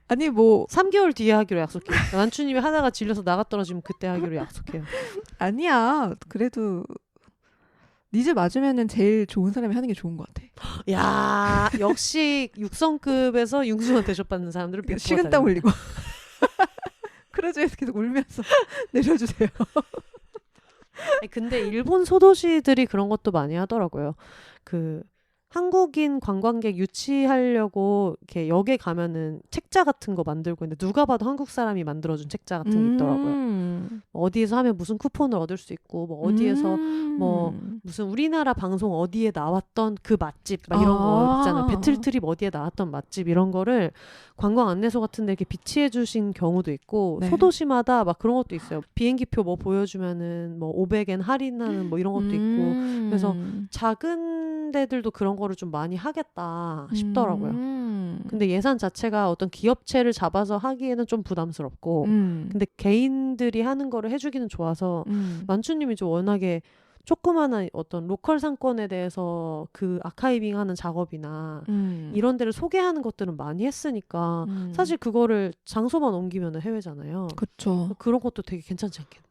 [SPEAKER 2] 아니 뭐
[SPEAKER 1] 3개월 뒤에 하기로 약속해요. 난추님이 하다가 질려서 나가 떨어지면 그때 하기로 약속해요.
[SPEAKER 2] 아니야. 그래도 니즈 맞으면은 제일 좋은 사람이 하는 게 좋은 것 같아.
[SPEAKER 1] 야, 역시 6성급에서 융숭한 대접받는 사람들을
[SPEAKER 2] 식은땀 흘리고 크루즈에서 계속 울면서 내려주세요.
[SPEAKER 1] 근데 일본 소도시들이 그런 것도 많이 하더라고요. 그 한국인 관광객 유치하려고 이렇게 역에 가면은 책자 같은 거 만들고 있는데 누가 봐도 한국 사람이 만들어준 책자 같은 게 있더라고요. 어디에서 하면 무슨 쿠폰을 얻을 수 있고 뭐 어디에서 뭐 무슨 우리나라 방송 어디에 나왔던 그 맛집 막 이런 거 있잖아요. 배틀트립 어디에 나왔던 맛집 이런 거를 관광 안내소 같은 데 이렇게 비치해 주신 경우도 있고
[SPEAKER 2] 네.
[SPEAKER 1] 소도시마다 막 그런 것도 있어요. 비행기표 뭐 보여주면은 뭐 500엔 할인하는 뭐 이런 것도 있고 그래서 작은 데들도 그런 거를 좀 많이 하겠다 싶더라고요. 근데 예산 자체가 어떤 기업체를 잡아서 하기에는 좀 부담스럽고 근데 개인들이 하는 거를 해주기는 좋아서 만추님이 좀 워낙에 조그마한 어떤 로컬 상권에 대해서 그 아카이빙하는 작업이나 이런 데를 소개하는 것들은 많이 했으니까 사실 그거를 장소만 옮기면 해외잖아요.
[SPEAKER 2] 그쵸.
[SPEAKER 1] 그런 것도 되게 괜찮지 않겠나.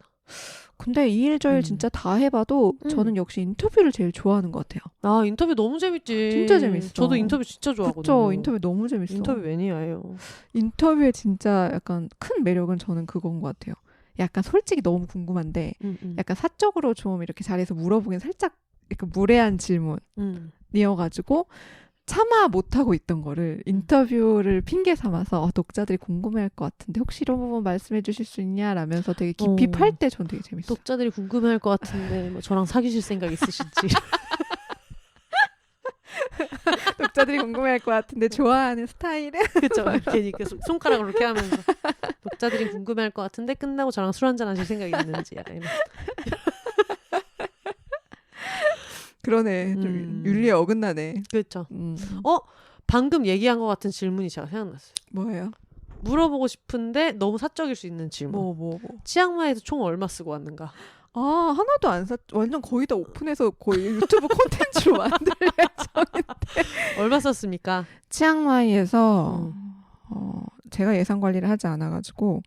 [SPEAKER 2] 근데 이 일 저 일 진짜 다 해봐도 저는 역시 인터뷰를 제일 좋아하는 것 같아요.
[SPEAKER 1] 아, 인터뷰 너무 재밌지.
[SPEAKER 2] 진짜 재밌어.
[SPEAKER 1] 저도 인터뷰 진짜 좋아하거든요.
[SPEAKER 2] 그쵸. 인터뷰 너무 재밌어.
[SPEAKER 1] 인터뷰 매니아예요.
[SPEAKER 2] 인터뷰의 진짜 약간 큰 매력은 저는 그건 것 같아요. 약간 솔직히 너무 궁금한데 약간 사적으로 좀 이렇게 자리에서 물어보긴 살짝 약간 무례한 질문이어가지고 차마 못하고 있던 거를 인터뷰를 핑계 삼아서 독자들이 궁금해할 것 같은데 혹시 이런 부분 말씀해 주실 수 있냐 라면서 되게 깊이 팔 때 전 되게 재밌어요.
[SPEAKER 1] 독자들이 궁금해할 것 같은데 뭐 저랑 사귀실 생각 있으신지.
[SPEAKER 2] 독자들이 궁금해할 것 같은데 좋아하는 스타일은?
[SPEAKER 1] 그쵸. 괜히 그 손가락으로 이렇게 하면서 독자들이 궁금해할 것 같은데 끝나고 저랑 술 한잔 하실 생각이 있는지 약간 이런.
[SPEAKER 2] 그러네. 좀 윤리에 어긋나네.
[SPEAKER 1] 그렇죠. 방금 얘기한 것 같은 질문이 제가 생각났어요.
[SPEAKER 2] 뭐예요?
[SPEAKER 1] 물어보고 싶은데 너무 사적일 수 있는 질문.
[SPEAKER 2] 뭐.
[SPEAKER 1] 치앙마이에서 총 얼마 쓰고 왔는가?
[SPEAKER 2] 아, 하나도 안 완전 거의 다 오픈해서 거의 유튜브 콘텐츠로 만들 예정인데.
[SPEAKER 1] 얼마 썼습니까?
[SPEAKER 2] 치앙마이에서 제가 예산 관리를 하지 않아가지고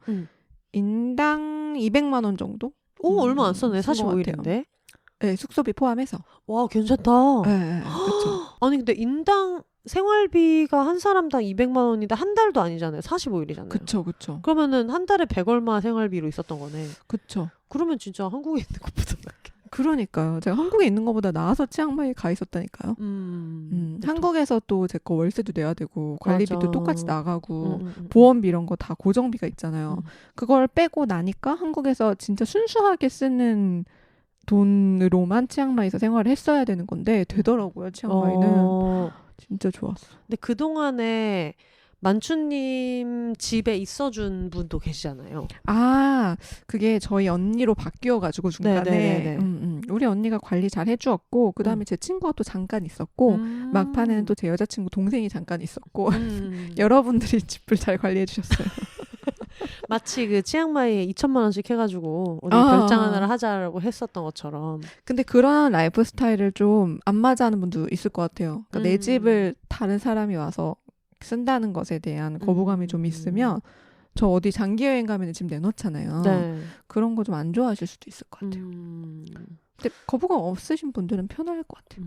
[SPEAKER 2] 인당 200만 원 정도?
[SPEAKER 1] 오, 얼마 안 썼네. 45일인데.
[SPEAKER 2] 네, 숙소비 포함해서.
[SPEAKER 1] 와, 괜찮다.
[SPEAKER 2] 네, 그렇죠.
[SPEAKER 1] 아니 근데 인당 생활비가 한 사람당 200만 원인데 한 달도 아니잖아요. 45일이잖아요.
[SPEAKER 2] 그쵸.
[SPEAKER 1] 그러면은 한 달에 100 얼마 생활비로 있었던 거네.
[SPEAKER 2] 그쵸.
[SPEAKER 1] 그러면 진짜 한국에 있는 것보다 낫게.
[SPEAKER 2] 그러니까요. 제가 한국에 있는 것보다 나아서 치앙마이에 가 있었다니까요. 한국에서 또 제 거 월세도 내야 되고 관리비도
[SPEAKER 1] 맞아.
[SPEAKER 2] 똑같이 나가고 보험비 이런 거 다 고정비가 있잖아요. 그걸 빼고 나니까 한국에서 진짜 순수하게 쓰는 돈으로만 치앙마이에서 생활을 했어야 되는 건데 되더라고요. 치앙마이는. 진짜 좋았어.
[SPEAKER 1] 근데 그동안에 만추님 집에 있어준 분도 계시잖아요.
[SPEAKER 2] 아, 그게 저희 언니로 바뀌어가지고 중간에 우리 언니가 관리 잘 해주었고 그 다음에 제 친구가 또 잠깐 있었고 막판에는 또 제 여자친구 동생이 잠깐 있었고 여러분들이 집을 잘 관리해 주셨어요.
[SPEAKER 1] 마치 그 치앙마이에 2천만 원씩 해가지고 어디 별장 하나를 하자라고 했었던 것처럼.
[SPEAKER 2] 근데 그런 라이프 스타일을 좀 안 맞아하는 분도 있을 것 같아요. 그러니까 내 집을 다른 사람이 와서 쓴다는 것에 대한 거부감이 좀 있으면 저 어디 장기 여행 가면 집 내놓잖아요.
[SPEAKER 1] 네.
[SPEAKER 2] 그런 거 좀 안 좋아하실 수도 있을 것 같아요. 근데 거부감 없으신 분들은 편할 것 같아요.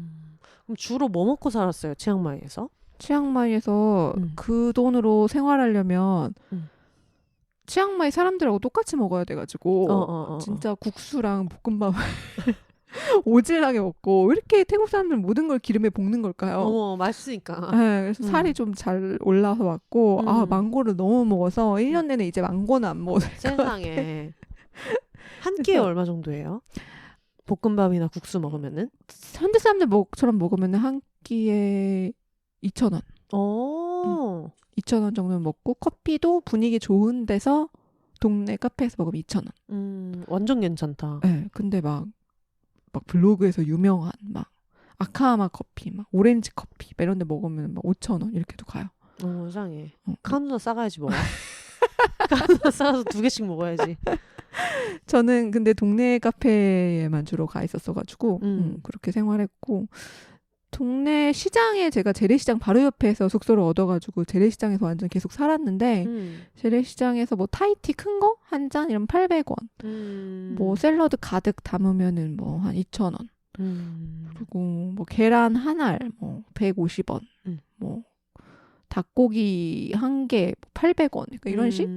[SPEAKER 1] 그럼 주로 뭐 먹고 살았어요? 치앙마이에서?
[SPEAKER 2] 치앙마이에서 그 돈으로 생활하려면 치앙마이 사람들하고 똑같이 먹어야 돼가지고 진짜 국수랑 볶음밥 오질하게 먹고 왜 이렇게 태국 사람들은 모든 걸 기름에 볶는 걸까요?
[SPEAKER 1] 맛있으니까.
[SPEAKER 2] 네, 그래서 살이 좀 잘 올라서 왔고 망고를 너무 먹어서 1년 내내 이제 망고는 안 먹어요.
[SPEAKER 1] 세상에. 한 끼에 얼마 정도예요? 볶음밥이나 국수 먹으면은?
[SPEAKER 2] 현대 사람들처럼 먹으면 한 끼에 2,000원. 2,000원 정도 먹고 커피도 분위기 좋은 데서 동네 카페에서 먹으면 2,000원.
[SPEAKER 1] 완전 괜찮다.
[SPEAKER 2] 네, 근데 막 블로그에서 유명한 막 아카아마 커피, 막 오렌지 커피 이런 데 먹으면 막 5,000원 이렇게도 가요.
[SPEAKER 1] 이상해. 카누나 싸가야지 먹어. 카누나 싸가서 2개씩 먹어야지.
[SPEAKER 2] 저는 근데 동네 카페에만 주로 가 있었어가지고 그렇게 생활했고 동네 시장에 제가 재래시장 바로 옆에서 숙소를 얻어가지고 재래시장에서 완전 계속 살았는데 재래시장에서 뭐 타이티 큰 거 한 잔 이러면 800원 뭐 샐러드 가득 담으면은 뭐 한 2,000원 그리고 뭐 계란 한 알 뭐 150원 뭐 닭고기 한 개 800원 그러니까 이런 식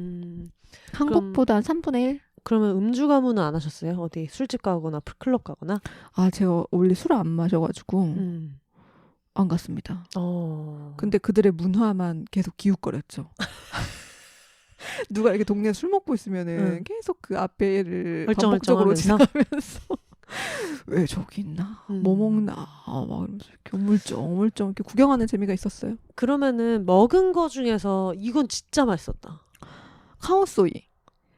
[SPEAKER 2] 한국보다 한 3분의 1
[SPEAKER 1] 그러면 음주 가무는 안 하셨어요? 어디 술집 가거나 클럽 가거나?
[SPEAKER 2] 아 제가 원래 술을 안 마셔가지고 안 갔습니다. 근데 그들의 문화만 계속 기웃거렸죠. 누가 이렇게 동네 술 먹고 있으면은 계속 그 앞에를 반복적으로 지나가면서 왜 저기 있나? 뭐 먹나? 막 이러면서 이렇게 우물쩡 이렇게 구경하는 재미가 있었어요.
[SPEAKER 1] 그러면은 먹은 거 중에서 이건 진짜 맛있었다.
[SPEAKER 2] 카오소이.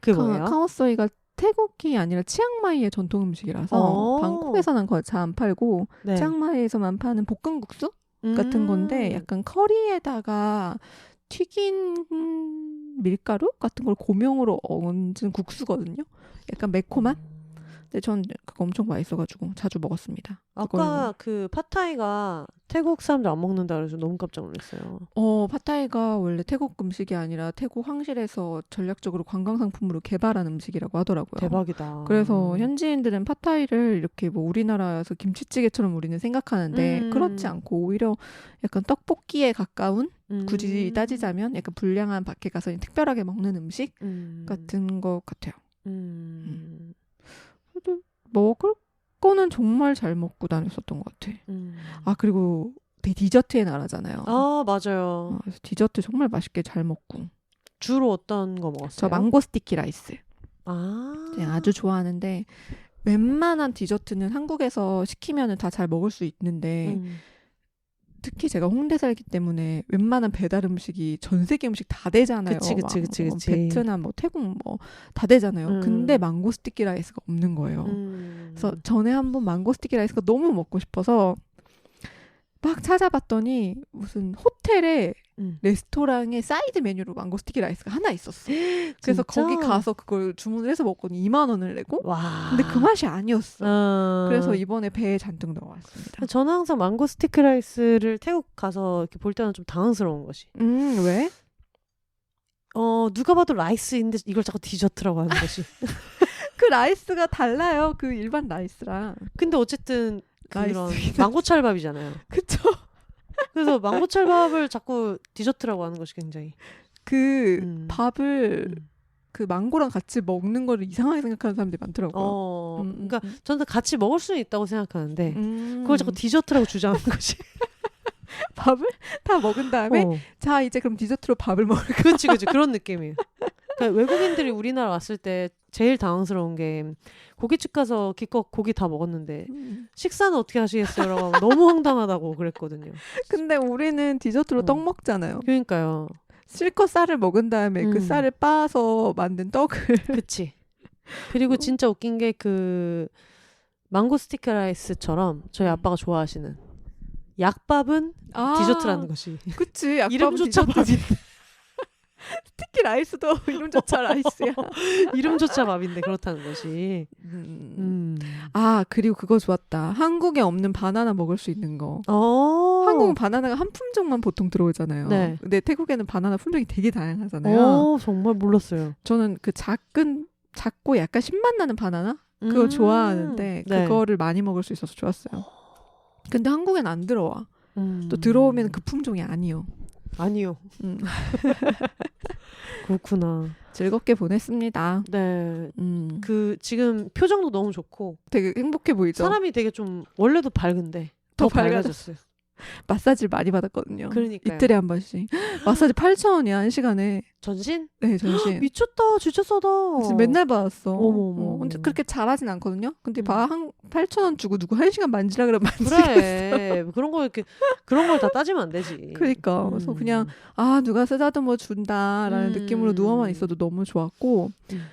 [SPEAKER 1] 그게 뭐예요?
[SPEAKER 2] 카오소이가 태국이 아니라 치앙마이의 전통 음식이라서 방콕에서는 거의 잘 안 팔고 네. 치앙마이에서만 파는 볶음국수 같은 건데 약간 커리에다가 튀긴 밀가루 같은 걸 고명으로 얹은 국수거든요. 약간 매콤한? 근데 전 그거 엄청 맛있어가지고 자주 먹었습니다.
[SPEAKER 1] 아까 그 팟타이가 태국 사람들 안 먹는다 그래서 너무 깜짝 놀랐어요.
[SPEAKER 2] 팟타이가 원래 태국 음식이 아니라 태국 황실에서 전략적으로 관광 상품으로 개발한 음식이라고 하더라고요.
[SPEAKER 1] 대박이다.
[SPEAKER 2] 그래서 현지인들은 팟타이를 이렇게 뭐 우리나라에서 김치찌개처럼 우리는 생각하는데 그렇지 않고 오히려 약간 떡볶이에 가까운 굳이 따지자면 약간 불량한 밖에 가서 특별하게 먹는 음식 같은 것 같아요. 그래도 먹을 거는 정말 잘 먹고 다녔었던 것 같아. 아 그리고 되게 디저트의 나라잖아요.
[SPEAKER 1] 아 맞아요.
[SPEAKER 2] 그래서 디저트 정말 맛있게 잘 먹고.
[SPEAKER 1] 주로 어떤 거 먹었어요?
[SPEAKER 2] 저 망고 스티키 라이스.
[SPEAKER 1] 제가
[SPEAKER 2] 아주 좋아하는데 웬만한 디저트는 한국에서 시키면은 다 잘 먹을 수 있는데 특히 제가 홍대 살기 때문에 웬만한 배달 음식이 전 세계 음식 다 되잖아요.
[SPEAKER 1] 그치.
[SPEAKER 2] 베트남, 뭐 태국 뭐 다 되잖아요. 근데 망고 스티키 라이스가 없는 거예요. 그래서 전에 한번 망고 스티키 라이스가 너무 먹고 싶어서 막 찾아봤더니 무슨 호텔에 레스토랑의 사이드 메뉴로 망고 스티키 라이스가 하나 있었어. 그래서
[SPEAKER 1] 진짜?
[SPEAKER 2] 거기 가서 그걸 주문을 해서 먹고는 2만 원을 내고
[SPEAKER 1] 와.
[SPEAKER 2] 근데 그 맛이 아니었어. 그래서 이번에 배에 잔뜩 넣어왔습니다.
[SPEAKER 1] 저는 항상 망고 스티키 라이스를 태국 가서 이렇게 볼 때는 좀 당황스러운 것이.
[SPEAKER 2] 왜?
[SPEAKER 1] 누가 봐도 라이스인데 이걸 자꾸 디저트라고 하는 것이.
[SPEAKER 2] 그 라이스가 달라요. 그 일반 라이스랑.
[SPEAKER 1] 근데 어쨌든 그런
[SPEAKER 2] 라이스.
[SPEAKER 1] 망고찰밥이잖아요.
[SPEAKER 2] 그쵸?
[SPEAKER 1] 그래서 망고찰밥을 자꾸 디저트라고 하는 것이 굉장히.
[SPEAKER 2] 밥을 그 망고랑 같이 먹는 거를 이상하게 생각하는 사람들이 많더라고요.
[SPEAKER 1] 그러니까 저는 같이 먹을 수는 있다고 생각하는데 그걸 자꾸 디저트라고 주장하는 것이.
[SPEAKER 2] 밥을 다 먹은 다음에 자 이제 그럼 디저트로 밥을 먹을까?
[SPEAKER 1] 그렇지 그런 느낌이에요. 그러니까 외국인들이 우리나라 왔을 때 제일 당황스러운 게 고깃집 가서 기껏 고기 다 먹었는데 식사는 어떻게 하시겠어요라고 하면 너무 황당하다고 그랬거든요.
[SPEAKER 2] 근데 우리는 디저트로 떡 먹잖아요.
[SPEAKER 1] 그러니까요.
[SPEAKER 2] 실컷 쌀을 먹은 다음에 그 쌀을 빻아서 만든 떡을.
[SPEAKER 1] 그치. 그리고 진짜 웃긴 게 그 망고 스티키 라이스처럼 저희 아빠가 좋아하시는 약밥은 디저트라는 것이.
[SPEAKER 2] 그치. 약밥은
[SPEAKER 1] 이름조차 밥인데.
[SPEAKER 2] 스티키 라이스도 이름조차 라이스야.
[SPEAKER 1] 이름조차 밥인데 그렇다는 것이.
[SPEAKER 2] 그리고 그거 좋았다. 한국에 없는 바나나 먹을 수 있는 거. 한국은 바나나가 한 품종만 보통 들어오잖아요.
[SPEAKER 1] 네.
[SPEAKER 2] 근데 태국에는 바나나 품종이 되게 다양하잖아요.
[SPEAKER 1] 정말 몰랐어요.
[SPEAKER 2] 저는 그 작고 약간 신맛 나는 바나나? 그거 좋아하는데
[SPEAKER 1] 네.
[SPEAKER 2] 그거를 많이 먹을 수 있어서 좋았어요. 근데 한국엔 안 들어와. 또 들어오면 그 품종이 아니요.
[SPEAKER 1] 아니요. 그렇구나.
[SPEAKER 2] 즐겁게 보냈습니다.
[SPEAKER 1] 네. 그 지금 표정도 너무 좋고
[SPEAKER 2] 되게 행복해 보이죠?
[SPEAKER 1] 사람이 되게 좀 원래도 밝은데 더 밝아졌어요.
[SPEAKER 2] 마사지를 많이 받았거든요.
[SPEAKER 1] 그러니까요.
[SPEAKER 2] 이틀에 한 번씩. 마사지 8,000원이야 1시간에.
[SPEAKER 1] 전신?
[SPEAKER 2] 네, 전신.
[SPEAKER 1] 미쳤다. 진짜 싸다.
[SPEAKER 2] 지금 맨날 받았어.
[SPEAKER 1] 어머.
[SPEAKER 2] 근데 그렇게 잘하진 않거든요. 근데 한 8,000원 주고 누구 1시간 만지라 그러면
[SPEAKER 1] 그래. 그런 걸 다 따지면 안 되지.
[SPEAKER 2] 그러니까. 그래서 그냥 누가 쓰다듬어 준다라는 느낌으로 누워만 있어도 너무 좋았고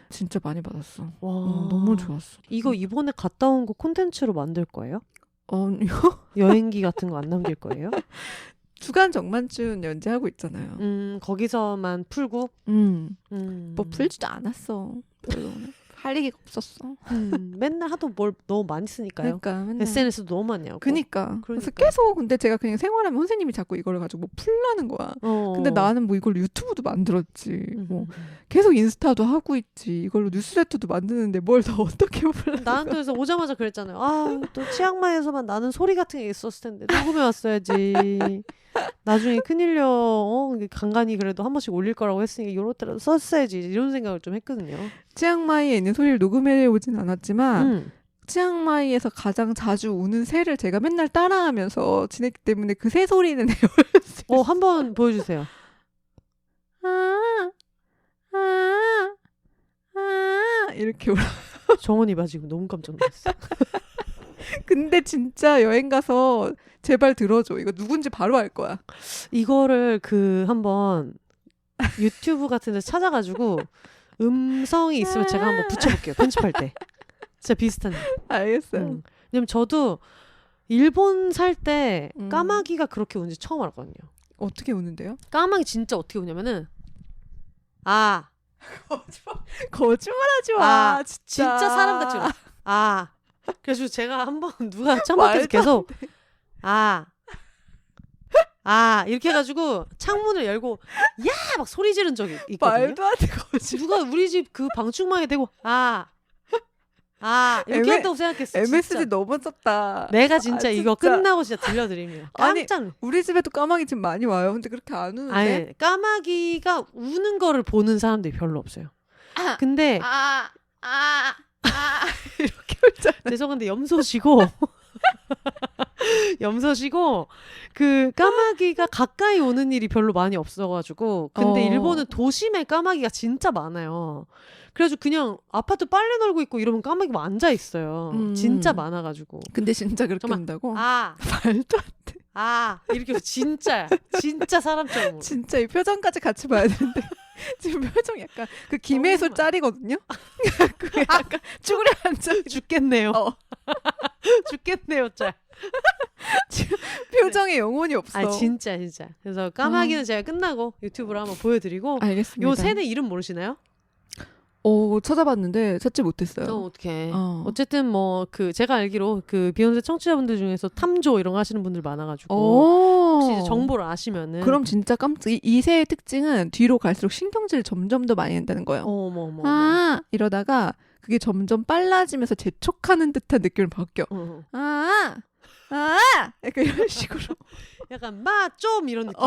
[SPEAKER 2] 진짜 많이 받았어.
[SPEAKER 1] 와.
[SPEAKER 2] 너무 좋았어.
[SPEAKER 1] 이거 이번에 갔다 온 거 콘텐츠로 만들 거예요?
[SPEAKER 2] 아니요.
[SPEAKER 1] 여행기 같은 거 안 남길 거예요?
[SPEAKER 2] 주간 정만춘 연재하고 있잖아요.
[SPEAKER 1] 거기서만 풀고?
[SPEAKER 2] 뭐 풀지도 않았어. 별로 할 얘기가 없었어.
[SPEAKER 1] 맨날 하도 뭘 너무 많이 쓰니까요.
[SPEAKER 2] 그러니까 맨날.
[SPEAKER 1] SNS도 너무 많이 하고.
[SPEAKER 2] 그러니까. 그래서 계속 근데 제가 그냥 생활하면 선생님이 자꾸 이거를 가지고 뭐 풀라는 거야. 근데 나는 뭐 이걸 유튜브도 만들었지. 뭐 계속 인스타도 하고 있지. 이걸로 뉴스레터도 만드는데 뭘 더 어떻게 풀라.
[SPEAKER 1] 나한테 그래서 오자마자 그랬잖아요. 또 치앙마이에서만 나는 소리 같은 게 있었을 텐데 녹음해 왔어야지. 나중에 큰일려. 간간히 그래도 한 번씩 올릴 거라고 했으니까 요럴 때라도 썼어야지. 이런 생각을 좀 했거든요.
[SPEAKER 2] 치앙마이에 있는 소리를 녹음해 오진 않았지만 치앙마이에서 가장 자주 우는 새를 제가 맨날 따라하면서 지냈기 때문에 그 새 소리는 외웠어요.
[SPEAKER 1] 한번 보여주세요.
[SPEAKER 2] 이렇게 울어.
[SPEAKER 1] 정원이 봐 지금 너무 깜짝 놀랐어.
[SPEAKER 2] 근데 진짜 여행 가서 제발 들어줘. 이거 누군지 바로 알 거야.
[SPEAKER 1] 이거를 한번 유튜브 같은 데 찾아가지고 음성이 있으면 제가 한번 붙여볼게요. 편집할 때. 진짜 비슷한.
[SPEAKER 2] 알겠어요.
[SPEAKER 1] 왜냐면 저도 일본 살 때 까마귀가 그렇게 우는지 처음 알았거든요.
[SPEAKER 2] 어떻게 우는데요?
[SPEAKER 1] 까마귀 진짜 어떻게 우냐면은 거짓말하지 마.
[SPEAKER 2] 진짜
[SPEAKER 1] 사람같이 울어. 그래서 제가 한번 누가 창밖에서 계속 이렇게 해가지고 창문을 열고 야 막 소리 지른 적이 있거든요.
[SPEAKER 2] 말도 안 되고
[SPEAKER 1] 누가 우리 집 그 방충망에 대고 이렇게 한다고 생각했어.
[SPEAKER 2] MSG
[SPEAKER 1] 진짜.
[SPEAKER 2] 너무 썼다.
[SPEAKER 1] 내가 진짜 이거
[SPEAKER 2] 진짜.
[SPEAKER 1] 끝나고 진짜 들려드립니다.
[SPEAKER 2] 아니,
[SPEAKER 1] 깜짝.
[SPEAKER 2] 우리 집에도 까마귀 지금 많이 와요. 근데 그렇게 안 우는데.
[SPEAKER 1] 아니 까마귀가 우는 거를 보는 사람들이 별로 없어요. 근데
[SPEAKER 2] 이렇게 울잖아.
[SPEAKER 1] 죄송한데 염소시고 그 까마귀가 가까이 오는 일이 별로 많이 없어가지고 근데 일본은 도심에 까마귀가 진짜 많아요. 그래가지고 그냥 아파트 빨래 널고 있고 이러면 까마귀 막 앉아 있어요. 진짜 많아가지고.
[SPEAKER 2] 근데 진짜 그렇게
[SPEAKER 1] 정말,
[SPEAKER 2] 한다고?
[SPEAKER 1] 말도
[SPEAKER 2] 안 돼.
[SPEAKER 1] 이렇게 진짜 사람처럼 울어.
[SPEAKER 2] 진짜 이 표정까지 같이 봐야 되는데 지금 표정 약간 그 김혜수 짤이거든요. 그 약간 쭈그려 앉아
[SPEAKER 1] 죽겠네요.
[SPEAKER 2] 어.
[SPEAKER 1] 죽겠네요, 짤.
[SPEAKER 2] 지금 표정에 영혼이 없어.
[SPEAKER 1] 진짜. 그래서 까마귀는 제가 끝나고 유튜브로 한번 보여드리고.
[SPEAKER 2] 알겠습니다.
[SPEAKER 1] 요 새는 이름 모르시나요?
[SPEAKER 2] 찾아봤는데 찾지 못했어요.
[SPEAKER 1] 어떡해. 어쨌든 뭐 그 제가 알기로 그 비욘세 청취자분들 중에서 탐조 이런 거 하시는 분들 많아가지고 혹시 이제 정보를 아시면은
[SPEAKER 2] 그럼 진짜 깜짝 이 새의 특징은 뒤로 갈수록 신경질 점점 더 많이 한다는 거예요.
[SPEAKER 1] 어머.
[SPEAKER 2] 이러다가 그게 점점 빨라지면서 재촉하는 듯한 느낌으로 바뀌어. 약간 이런 식으로.
[SPEAKER 1] 약간 좀 이런 느낌.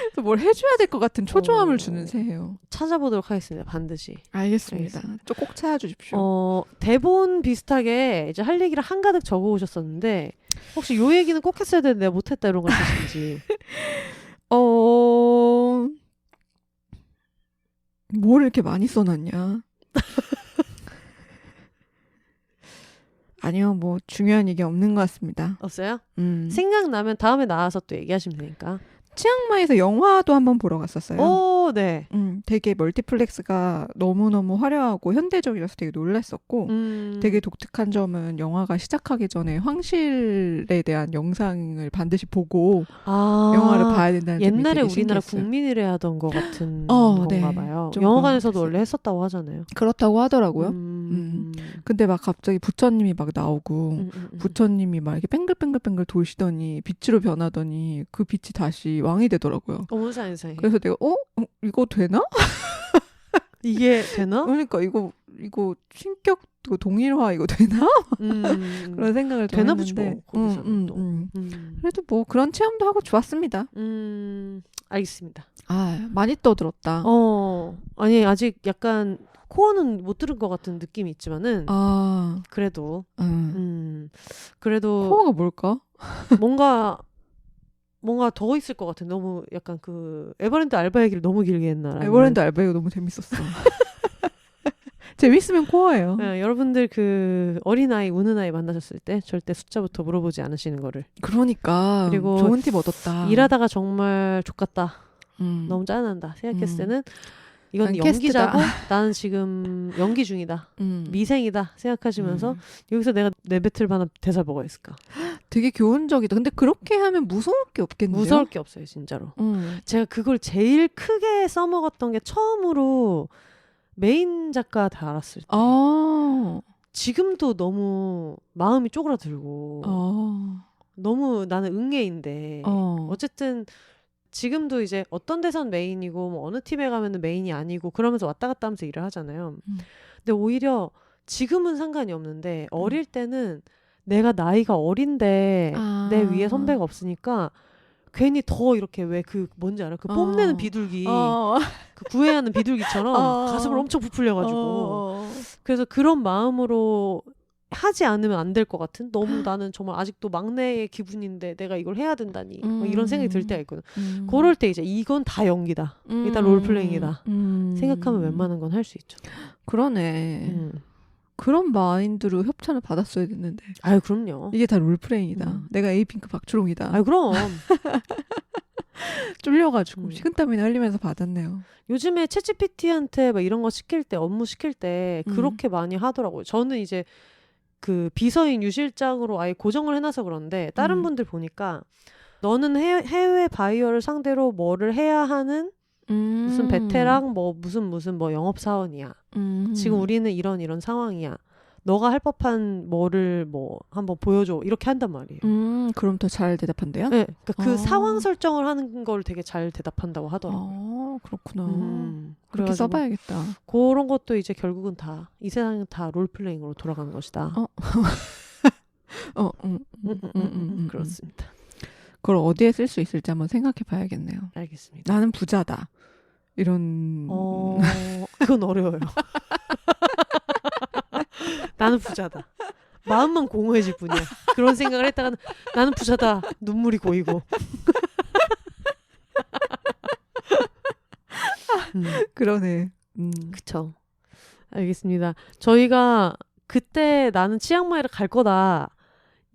[SPEAKER 2] 그래서 뭘 해줘야 될 것 같은 초조함을 주는 새예요.
[SPEAKER 1] 찾아보도록 하겠습니다. 반드시.
[SPEAKER 2] 알겠습니다. 좀 꼭 찾아주십시오.
[SPEAKER 1] 대본 비슷하게 이제 할 얘기를 한가득 적어오셨었는데 혹시 요 얘기는 꼭 했어야 되는데 내가 못했다 이런 거 있으신지.
[SPEAKER 2] 뭘 이렇게 많이 써놨냐? 아니요, 뭐 중요한 얘기 없는 것 같습니다.
[SPEAKER 1] 없어요? 생각나면 다음에 나와서 또 얘기하시면 되니까.
[SPEAKER 2] 치앙마이에서 영화도 한번 보러 갔었어요.
[SPEAKER 1] 네.
[SPEAKER 2] 되게 멀티플렉스가 너무너무 화려하고 현대적이라서 되게 놀랐었고 되게 독특한 점은 영화가 시작하기 전에 황실에 대한 영상을 반드시 보고 영화를 봐야 된다는 점이
[SPEAKER 1] 옛날에
[SPEAKER 2] 되게
[SPEAKER 1] 우리나라
[SPEAKER 2] 신기했어요.
[SPEAKER 1] 국민의례 하던 거 같은 건가
[SPEAKER 2] 네.
[SPEAKER 1] 봐요.
[SPEAKER 2] 좀
[SPEAKER 1] 영화관에서도
[SPEAKER 2] 그런 것
[SPEAKER 1] 원래 했었다고 하잖아요.
[SPEAKER 2] 그렇다고 하더라고요. 근데 막 갑자기 부처님이 막 나오고 부처님이 막 이렇게 뱅글뱅글뱅글 돌시더니 빛으로 변하더니 그 빛이 다시 왕이 되더라고요.
[SPEAKER 1] 어머 세상에.
[SPEAKER 2] 그래서 내가 이거 되나?
[SPEAKER 1] 이게 되나?
[SPEAKER 2] 그러니까 이거 신격 동일화 이거 되나? 그런 생각을 좀
[SPEAKER 1] 되나
[SPEAKER 2] 했는데.
[SPEAKER 1] 보지 뭐. 거기서는 또.
[SPEAKER 2] 그래도 뭐 그런 체험도 하고 좋았습니다.
[SPEAKER 1] 알겠습니다.
[SPEAKER 2] 많이 떠들었다.
[SPEAKER 1] 아니 아직 약간 코어는 못 들은 것 같은 느낌이 있지만은 그래도 그래도
[SPEAKER 2] 코어가 뭘까?
[SPEAKER 1] 뭔가 더 있을 것 같아. 너무 약간 그 에버랜드 알바 얘기를 너무 길게 했나.
[SPEAKER 2] 에버랜드 알바 이거 너무 재밌었어. 재밌으면 코어예요.
[SPEAKER 1] 네, 여러분들 그 어린아이 우는 아이 만나셨을 때 절대 숫자부터 물어보지 않으시는 거를.
[SPEAKER 2] 그러니까
[SPEAKER 1] 그리고
[SPEAKER 2] 좋은 팁 얻었다.
[SPEAKER 1] 일하다가 정말 족같다. 너무 짜증난다 생각했을 때는 이건 연기자고 나는 지금 연기 중이다. 미생이다 생각하시면서 여기서 내가 내뱉을 만한 대사 뭐가 있을까?
[SPEAKER 2] 되게 교훈적이다. 근데 그렇게 하면 무서울 게 없겠네요.
[SPEAKER 1] 무서울 게 없어요 진짜로. 제가 그걸 제일 크게 써먹었던 게 처음으로 메인 작가 알았을 때. 지금도 너무 마음이 쪼그라들고 너무 나는 응애인데 어쨌든 지금도 이제 어떤 데선 메인이고 뭐 어느 팀에 가면은 메인이 아니고 그러면서 왔다 갔다 하면서 일을 하잖아요. 근데 오히려 지금은 상관이 없는데 어릴 때는 내가 나이가 어린데 내 위에 선배가 없으니까 괜히 더 이렇게 왜 그 뭔지 알아? 그 뽐내는 비둘기 그 구애하는 비둘기처럼 가슴을 엄청 부풀려가지고 그래서 그런 마음으로 하지 않으면 안 될 것 같은 너무 나는 정말 아직도 막내의 기분인데 내가 이걸 해야 된다니 뭐 이런 생각이 들 때가 있거든. 그럴 때 이제 이건 다 연기다. 이게 다 롤플레잉이다. 생각하면 웬만한 건 할 수 있죠.
[SPEAKER 2] 그러네. 그런 마인드로 협찬을 받았어야 됐는데.
[SPEAKER 1] 아유 그럼요.
[SPEAKER 2] 이게 다 롤플레잉이다. 내가 에이핑크 박주롱이다.
[SPEAKER 1] 아유 그럼.
[SPEAKER 2] 쫄려가지고 식은땀이나 흘리면서 받았네요.
[SPEAKER 1] 요즘에 챗GPT한테 막 이런 거 시킬 때 업무 시킬 때 그렇게 많이 하더라고요. 저는 이제 그 비서인 유실장으로 아예 고정을 해놔서 그런데 다른 분들 보니까 너는 해외 바이어를 상대로 뭐를 해야 하는 무슨 베테랑 뭐 무슨 뭐 영업사원이야. 지금 우리는 이런 상황이야. 너가 할 법한 뭐를 뭐 한번 보여줘. 이렇게 한단 말이에요.
[SPEAKER 2] 그럼 더 잘 대답한대요?
[SPEAKER 1] 네, 그러니까 그 상황 설정을 하는 걸 되게 잘 대답한다고 하더라고요.
[SPEAKER 2] 그렇구나. 그렇게
[SPEAKER 1] 그래가지고
[SPEAKER 2] 써봐야겠다.
[SPEAKER 1] 그런 것도 이제 결국은 다 이 세상은 다 롤플레잉으로 돌아가는 것이다. 그렇습니다.
[SPEAKER 2] 그걸 어디에 쓸 수 있을지 한번 생각해봐야겠네요.
[SPEAKER 1] 알겠습니다.
[SPEAKER 2] 나는 부자다. 이런.
[SPEAKER 1] 그건 어려워요. 나는 부자다. 마음만 공허해질 뿐이야. 그런 생각을 했다가 나는 부자다. 눈물이 고이고.
[SPEAKER 2] 그러네.
[SPEAKER 1] 그쵸. 알겠습니다. 저희가 그때 나는 치앙마이를 갈 거다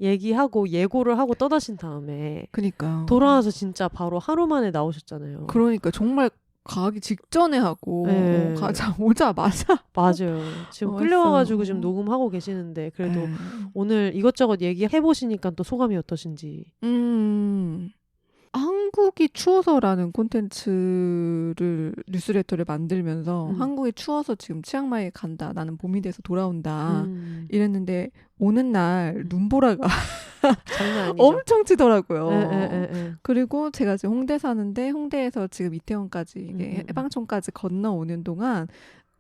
[SPEAKER 1] 얘기하고 예고를 하고 떠나신 다음에
[SPEAKER 2] 그니까
[SPEAKER 1] 돌아와서 진짜 바로 하루 만에 나오셨잖아요.
[SPEAKER 2] 그러니까 정말 가기 직전에 하고
[SPEAKER 1] 네.
[SPEAKER 2] 오자마자
[SPEAKER 1] 맞아요. 지금 끌려와가지고 지금 녹음하고 계시는데 그래도 오늘 이것저것 얘기해보시니까 또 소감이 어떠신지.
[SPEAKER 2] 한국이 추워서라는 콘텐츠를 뉴스레터를 만들면서 한국이 추워서 지금 치앙마이에 간다. 나는 봄이 돼서 돌아온다. 이랬는데 오는 날 눈보라가
[SPEAKER 1] 장난 아니죠.
[SPEAKER 2] 엄청 치더라고요.
[SPEAKER 1] 에.
[SPEAKER 2] 그리고 제가 지금 홍대 사는데 홍대에서 지금 이태원까지 이게 해방촌까지 건너오는 동안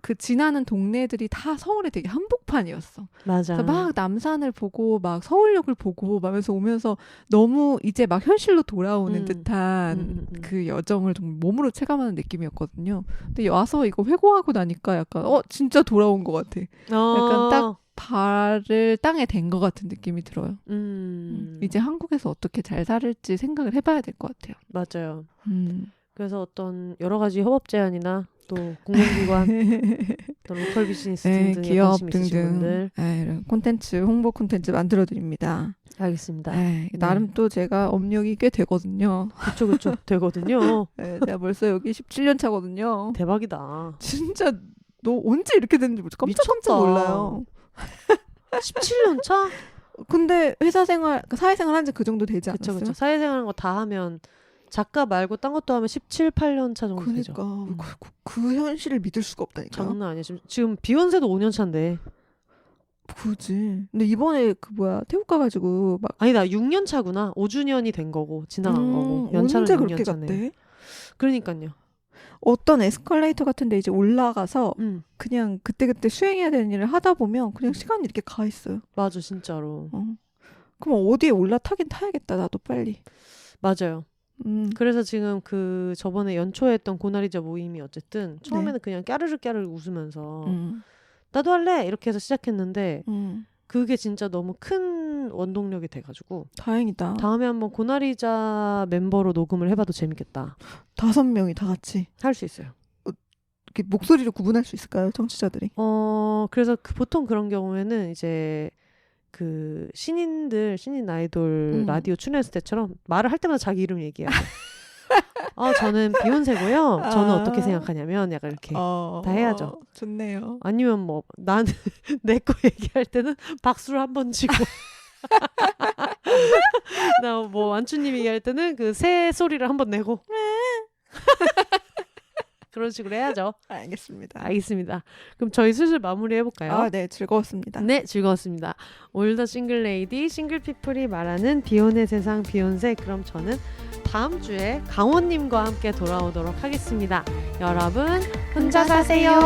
[SPEAKER 2] 그 지나는 동네들이 다 서울에 되게 한복판이었어.
[SPEAKER 1] 맞아.
[SPEAKER 2] 그래서 막 남산을 보고 막 서울역을 보고 막면서 오면서 너무 이제 막 현실로 돌아오는 듯한 그 여정을 좀 몸으로 체감하는 느낌이었거든요. 근데 와서 이거 회고하고 나니까 약간 진짜 돌아온 것 같아. 약간 딱 발을 땅에 댄 것 같은 느낌이 들어요. 이제 한국에서 어떻게 잘 살을지 생각을 해봐야 될 것 같아요.
[SPEAKER 1] 맞아요. 그래서 어떤 여러 가지 협업 제안이나 또 공공기관, 또 로컬 비즈니스 등등에
[SPEAKER 2] 기업
[SPEAKER 1] 관심 있으신 분들
[SPEAKER 2] 이런 콘텐츠, 홍보 콘텐츠 만들어드립니다.
[SPEAKER 1] 알겠습니다.
[SPEAKER 2] 나름 또 제가 업력이 꽤 되거든요.
[SPEAKER 1] 그쵸 되거든요.
[SPEAKER 2] 제가 벌써 여기 17년 차거든요.
[SPEAKER 1] 대박이다.
[SPEAKER 2] 진짜 너 언제 이렇게 됐는지 깜짝 놀라요.
[SPEAKER 1] 17년 차?
[SPEAKER 2] 근데 사회생활 한 지 그 정도 되지 않았어요?
[SPEAKER 1] 그쵸. 사회생활 거 다 하면 작가 말고 딴 것도 하면 17, 8년 차 정도 되죠.
[SPEAKER 2] 그러니까 그 현실을 믿을 수가 없다니까.
[SPEAKER 1] 장난 아니야. 지금 비욘세도 5년 차인데.
[SPEAKER 2] 그지. 근데 이번에 태국 가가지고 막
[SPEAKER 1] 아니다 6년 차구나. 5주년이 된 거고 지나간 거고. 연차는
[SPEAKER 2] 언제
[SPEAKER 1] 6년
[SPEAKER 2] 그렇게
[SPEAKER 1] 차네.
[SPEAKER 2] 갔대?
[SPEAKER 1] 그러니까요.
[SPEAKER 2] 어떤 에스컬레이터 같은데 이제 올라가서 그냥 그때그때 수행해야 되는 일을 하다 보면 그냥 시간이 이렇게 가 있어요.
[SPEAKER 1] 맞아 진짜로.
[SPEAKER 2] 그럼 어디에 올라타긴 타야겠다 나도 빨리.
[SPEAKER 1] 맞아요. 그래서 지금 그 저번에 연초에 했던 고나리자 모임이 어쨌든 처음에는 그냥 까르르 웃으면서 나도 할래 이렇게 해서 시작했는데 그게 진짜 너무 큰 원동력이 돼가지고
[SPEAKER 2] 다행이다.
[SPEAKER 1] 다음에 한번 고나리자 멤버로 녹음을 해봐도 재밌겠다.
[SPEAKER 2] 5명이 다 같이
[SPEAKER 1] 할 수 있어요.
[SPEAKER 2] 이렇게 목소리를 구분할 수 있을까요, 청취자들이?
[SPEAKER 1] 그래서 보통 그런 경우에는 이제 그 신인 아이돌 라디오 출연했을 때처럼 말을 할 때마다 자기 이름 얘기해요. 저는 비욘세고요. 저는 어떻게 생각하냐면 약간 이렇게 다 해야죠.
[SPEAKER 2] 좋네요.
[SPEAKER 1] 아니면 뭐 나는 내 거 얘기할 때는 박수를 한 번 치고 나 뭐 완추님 얘기할 때는 그 새 소리를 한 번 내고 그런 식으로 해야죠. 알겠습니다. 그럼 저희 슬슬 마무리해볼까요?
[SPEAKER 2] 네, 즐거웠습니다.
[SPEAKER 1] 네, 즐거웠습니다. 올더 싱글 레이디, 싱글 피플이 말하는 비혼의 세상 비욘세. 그럼 저는 다음 주에 강원님과 함께 돌아오도록 하겠습니다. 여러분, 혼자 사세요.